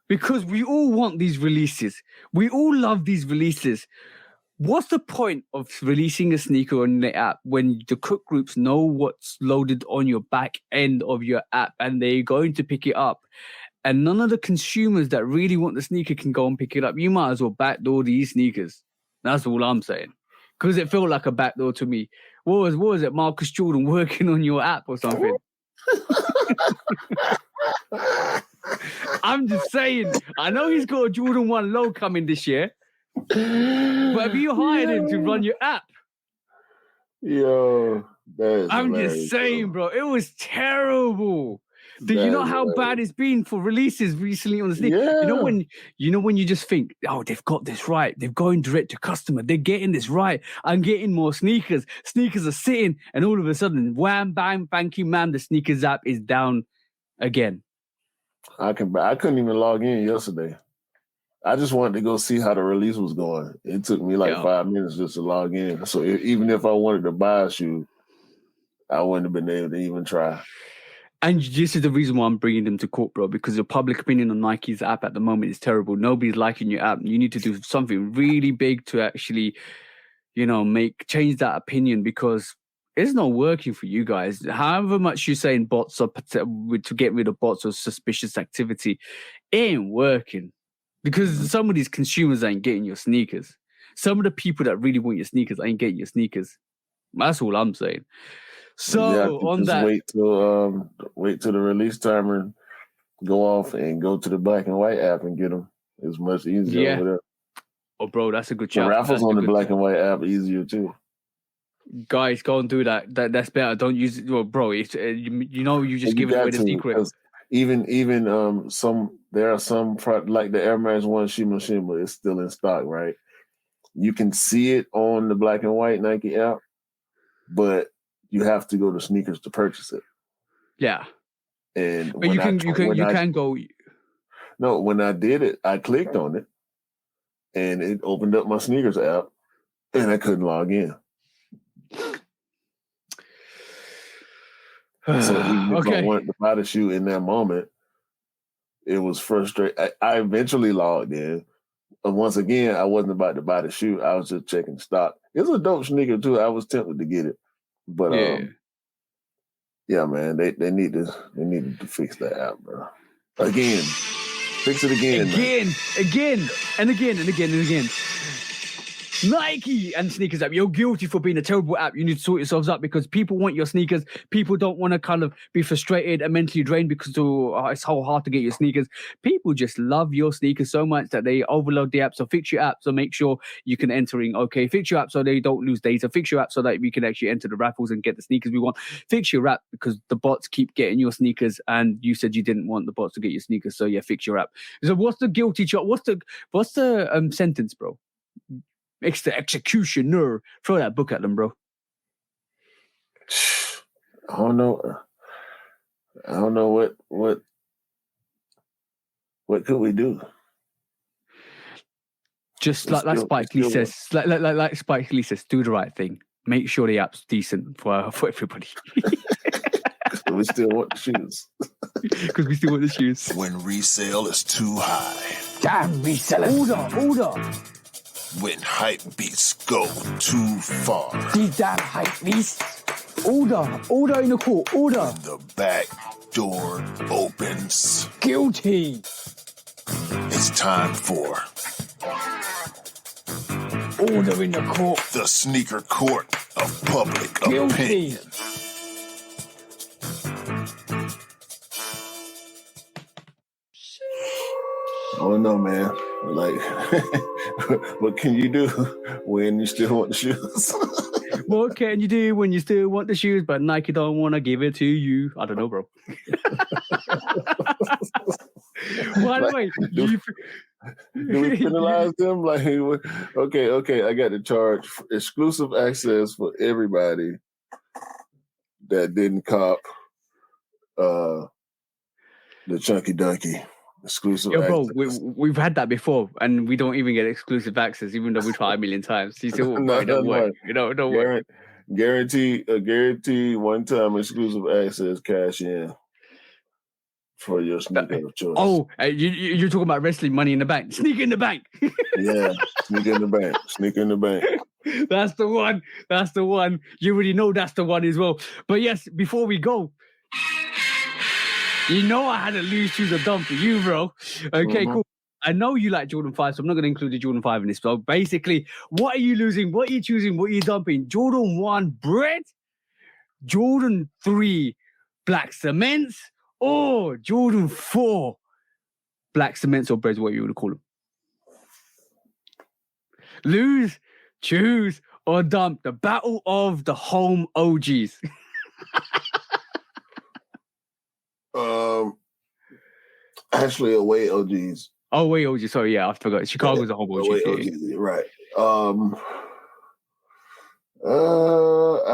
[SPEAKER 1] because we all want these releases. We all love these releases. What's the point of releasing a sneaker on the app when the cook groups know what's loaded on your back end of your app and they're going to pick it up? And none of the consumers that really want the sneaker can go and pick it up. You might as well backdoor these sneakers. That's all I'm saying. Because it felt like a backdoor to me. What was it? Marcus Jordan working on your app or something? I'm just saying. I know he's got a Jordan 1 low coming this year. But have you hired him to run your app?
[SPEAKER 2] Yo,
[SPEAKER 1] I'm just saying, bro. It was terrible. Do you know how bad it's been for releases recently on the sneaker?
[SPEAKER 2] Yeah.
[SPEAKER 1] You know when you just think, oh, they've got this right. They're going direct to customer. They're getting this right. I'm getting more sneakers. Sneakers are sitting, and all of a sudden, wham, bang, thank you, ma'am. The sneakers app is down again.
[SPEAKER 2] I couldn't even log in yesterday. I just wanted to go see how the release was going. It took me like 5 minutes just to log in. So even if I wanted to buy a shoe, I wouldn't have been able to even try.
[SPEAKER 1] And this is the reason why I'm bringing them to court, bro, because the public opinion on Nike's app at the moment is terrible. Nobody's liking your app. You need to do something really big to actually, change that opinion, because it's not working for you guys. However much you're saying bots are to get rid of bots or suspicious activity, it ain't working, because some of these consumers ain't getting your sneakers. Some of the people that really want your sneakers ain't getting your sneakers. That's all I'm saying. So on that,
[SPEAKER 2] wait till the release timer go off and go to the black and white app and get them. It's much easier over there.
[SPEAKER 1] Oh, bro, that's a good shout.
[SPEAKER 2] The raffles on the black and white app easier too.
[SPEAKER 1] Guys, go and do that. That's better. Don't use it, well, bro. It's you just give away the secret.
[SPEAKER 2] Even there are some like the Air Max 1 Shima Shima is still in stock, right? You can see it on the black and white Nike app, but you have to go to sneakers to purchase it.
[SPEAKER 1] Yeah.
[SPEAKER 2] And
[SPEAKER 1] But you can go.
[SPEAKER 2] No, when I did it, I clicked on it, and it opened up my sneakers app, and I couldn't log in. So even if I wanted to buy the shoe in that moment, it was frustrating. I eventually logged in. And once again, I wasn't about to buy the shoe. I was just checking stock. It's a dope sneaker too. I was tempted to get it, but yeah, man, they needed to fix that app, bro. Again, fix it again,
[SPEAKER 1] and again. Nike and sneakers app, you're guilty for being a terrible app. You need to sort yourselves up because people want your sneakers. People don't want to kind of be frustrated and mentally drained because it's so hard to get your sneakers. People just love your sneakers so much that they overload the app. So fix your app. So make sure you can enter in. Okay, fix your app so they don't lose data. Fix your app so that we can actually enter the raffles and get the sneakers we want. Fix your app because the bots keep getting your sneakers and you said you didn't want the bots to get your sneakers. So yeah, fix your app. So what's the guilty charge? What's the sentence, bro? It's the executioner. Throw that book at them, bro.
[SPEAKER 2] I don't know what could we do?
[SPEAKER 1] Just like Spike Lee says, like Spike Lee says, do the right thing. Make sure the app's decent for everybody.
[SPEAKER 2] We still want the shoes.
[SPEAKER 1] Because we still want the shoes.
[SPEAKER 4] When resale is too high.
[SPEAKER 1] Damn resellers. Order.
[SPEAKER 4] When hype beats go too far.
[SPEAKER 1] These damn hype beasts. Order in the court. Order.
[SPEAKER 4] When the back door opens.
[SPEAKER 1] Guilty.
[SPEAKER 4] It's time for
[SPEAKER 1] order in the court.
[SPEAKER 4] The sneaker court of public
[SPEAKER 1] Guilty.
[SPEAKER 4] opinion.
[SPEAKER 2] I don't know, man. Like, what can you do when you still want the shoes?
[SPEAKER 1] What can you do when you still want the shoes, but Nike don't want to give it to you? I don't know, bro. By the way,
[SPEAKER 2] do we penalize them? Like, okay, I got to charge exclusive access for everybody that didn't cop the Chunky Donkey. Exclusive
[SPEAKER 1] bro,
[SPEAKER 2] access.
[SPEAKER 1] we've had that before, and we don't even get exclusive access, even though we try a million times. You still don't work. Don't work.
[SPEAKER 2] Guarantee one-time exclusive access cash in for your sneaker of choice.
[SPEAKER 1] Oh, you're talking about wrestling Money in the Bank. Sneak in the bank.
[SPEAKER 2] Yeah, sneak in the bank.
[SPEAKER 1] That's the one. You already know that's the one as well. But yes, before we go, you know I had to lose shoes or dump for you, bro. Okay, cool. I know you like Jordan 5, so I'm not going to include the Jordan 5 in this. So basically, what are you losing? What are you choosing? What are you dumping? Jordan 1 bread? Jordan 3 black cements? Or Jordan 4 black cements or breads, what you would call them? Lose, choose, or dump. The battle of the home OGs.
[SPEAKER 2] Actually, away OGs.
[SPEAKER 1] Oh, wait, OG. Sorry, yeah, I forgot. Chicago's a home OG.
[SPEAKER 2] Right. I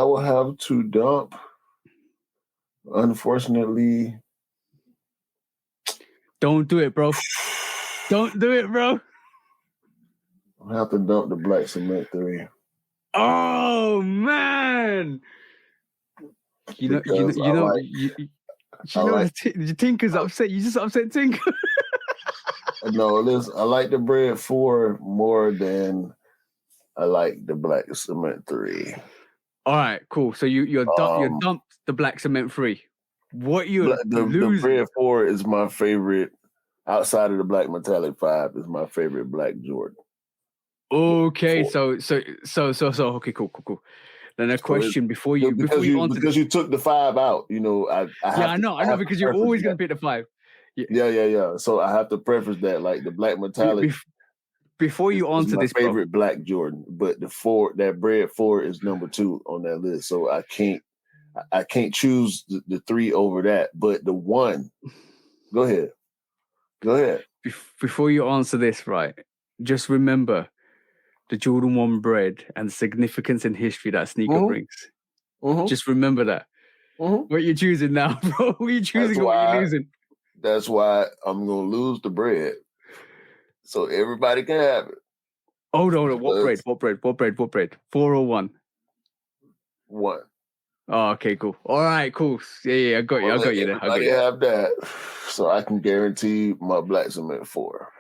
[SPEAKER 2] will have to dump. Unfortunately.
[SPEAKER 1] Don't do it, bro. Don't do it, bro.
[SPEAKER 2] I'll have to dump the black cement 3.
[SPEAKER 1] Oh, man. The Tinker's upset. You just upset Tinker.
[SPEAKER 2] No, listen, I like the bread 4 more than I like the black cement 3.
[SPEAKER 1] All right, cool. So you dumped the black cement 3. What you
[SPEAKER 2] the bread 4 is my favorite outside of the black metallic 5 is my favorite black Jordan.
[SPEAKER 1] Okay, so okay, cool. Then a question before you
[SPEAKER 2] took the 5 out, you know, I know because you're always going to pick the 5. Yeah. So I have to preface that, like the black metallic.
[SPEAKER 1] Before you answer this,
[SPEAKER 2] favorite black Jordan, but that bread 4 is number 2 on that list. So I can't choose the 3 over that, but the 1. Go ahead.
[SPEAKER 1] Before you answer this, right? Just remember the Jordan 1 bread and the significance in history that sneaker brings.
[SPEAKER 2] Mhm.
[SPEAKER 1] Just remember that.
[SPEAKER 2] Mhm.
[SPEAKER 1] What you choosing now, bro? What you choosing or what
[SPEAKER 2] why-
[SPEAKER 1] you losing?
[SPEAKER 2] That's why I'm gonna lose the bread, so everybody can have it.
[SPEAKER 1] Hold on. What bread?
[SPEAKER 2] Because-
[SPEAKER 1] What bread? What bread? What bread? 4 or 1?
[SPEAKER 2] One.
[SPEAKER 1] Oh, okay, cool. All right, cool. Yeah, I got you. I got you there. I got
[SPEAKER 2] Everybody
[SPEAKER 1] you.
[SPEAKER 2] have that, so I can guarantee my black cement 4.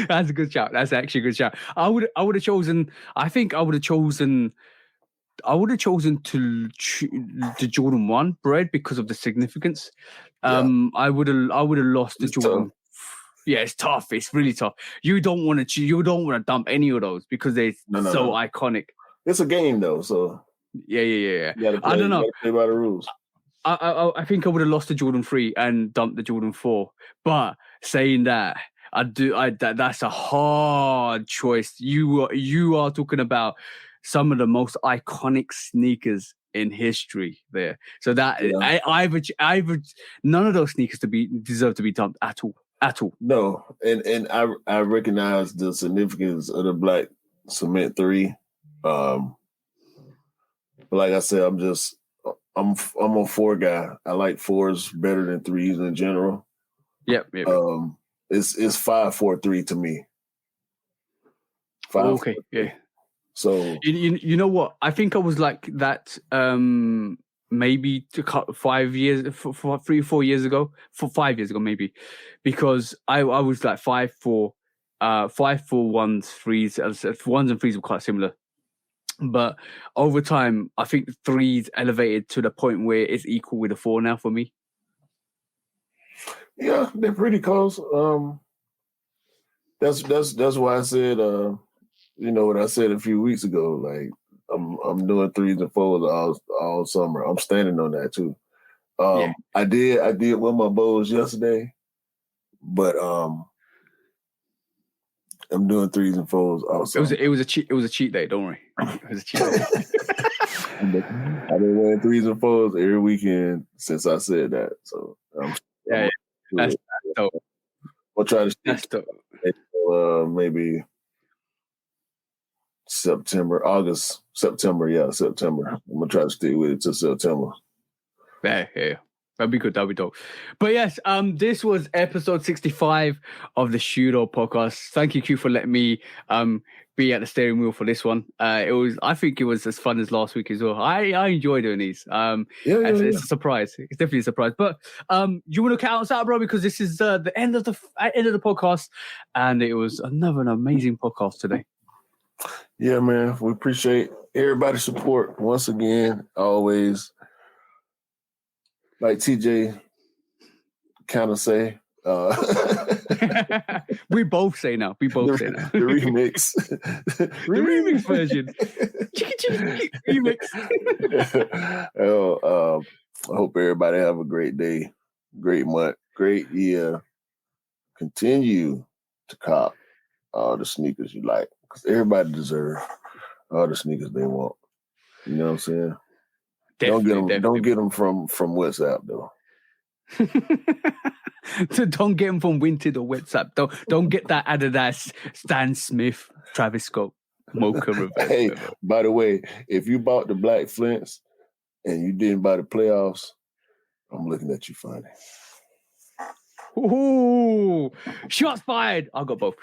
[SPEAKER 1] That's a good shout. That's actually a good shout. I would have chosen. I think I would have chosen. I would have chosen the Jordan 1 bread because of the significance.
[SPEAKER 2] Yeah.
[SPEAKER 1] I would have lost the
[SPEAKER 2] It's
[SPEAKER 1] Jordan.
[SPEAKER 2] tough.
[SPEAKER 1] Yeah, it's tough. It's really tough. You don't want to dump any of those because they're so
[SPEAKER 2] No.
[SPEAKER 1] iconic.
[SPEAKER 2] It's a game though, so
[SPEAKER 1] Yeah.
[SPEAKER 2] you gotta play,
[SPEAKER 1] I don't know.
[SPEAKER 2] You gotta play by the rules.
[SPEAKER 1] I think I would have lost the Jordan 3 and dumped the Jordan 4. But saying that, that's a hard choice. You are talking about some of the most iconic sneakers in history there. So that
[SPEAKER 2] Yeah.
[SPEAKER 1] I've none of those sneakers deserve to be dumped at all. At all.
[SPEAKER 2] No, and I recognize the significance of the black cement 3. But like I said, I'm a 4 guy. I like 4s better than 3s in general.
[SPEAKER 1] Yep.
[SPEAKER 2] It's 5-4-3 to me. 5.
[SPEAKER 1] Okay. Yeah.
[SPEAKER 2] So
[SPEAKER 1] You know what? I think I was like that. Maybe 5 years, 3 or 4 years ago, 5 years ago, maybe, because I was like 5'4", 1s, 3s, 1s and 3s were quite similar, but over time, I think 3s elevated to the point where it's equal with a 4 now for me.
[SPEAKER 2] yeah, they're pretty close. That's why I said, what I said a few weeks ago, like I'm doing 3s and 4s all summer. I'm standing on that too.
[SPEAKER 1] Yeah.
[SPEAKER 2] I did win my bowls yesterday, but I'm doing 3s and 4s also.
[SPEAKER 1] It was a cheat day. Don't worry. It was a cheat day.
[SPEAKER 2] I've been wearing 3s and 4s every weekend since I said that. So
[SPEAKER 1] That's dope.
[SPEAKER 2] We'll try to
[SPEAKER 1] That's
[SPEAKER 2] stick
[SPEAKER 1] dope.
[SPEAKER 2] maybe September. September. I'm gonna try to stick with it till September.
[SPEAKER 1] Yeah. That'd be good. That'd be dope. But yes, this was episode 65 of the Shooter podcast. Thank you, Q, for letting me be at the steering wheel for this one. I think it was as fun as last week as well. I enjoy doing these. It's a surprise. It's definitely a surprise. But you want to count us out, bro? Because this is the end of the podcast, and it was another amazing podcast today.
[SPEAKER 2] Yeah, man. We appreciate everybody's support once again. Always, like TJ kind of say.
[SPEAKER 1] We both say now.
[SPEAKER 2] The remix.
[SPEAKER 1] The remix version. Remix.
[SPEAKER 2] I hope everybody have a great day, great month, great year. Continue to cop all the sneakers you like, because everybody deserves all the sneakers they want. You know what I'm saying?
[SPEAKER 1] Definitely.
[SPEAKER 2] Don't get them from WhatsApp though.
[SPEAKER 1] So don't get them from Winted or WhatsApp. Don't get that Adidas, Stan Smith, Travis Scott, Mocha Reverse.
[SPEAKER 2] Hey, by the way, if you bought the Black Flints and you didn't buy the playoffs, I'm looking at you funny.
[SPEAKER 1] Ooh, shots fired. I got both.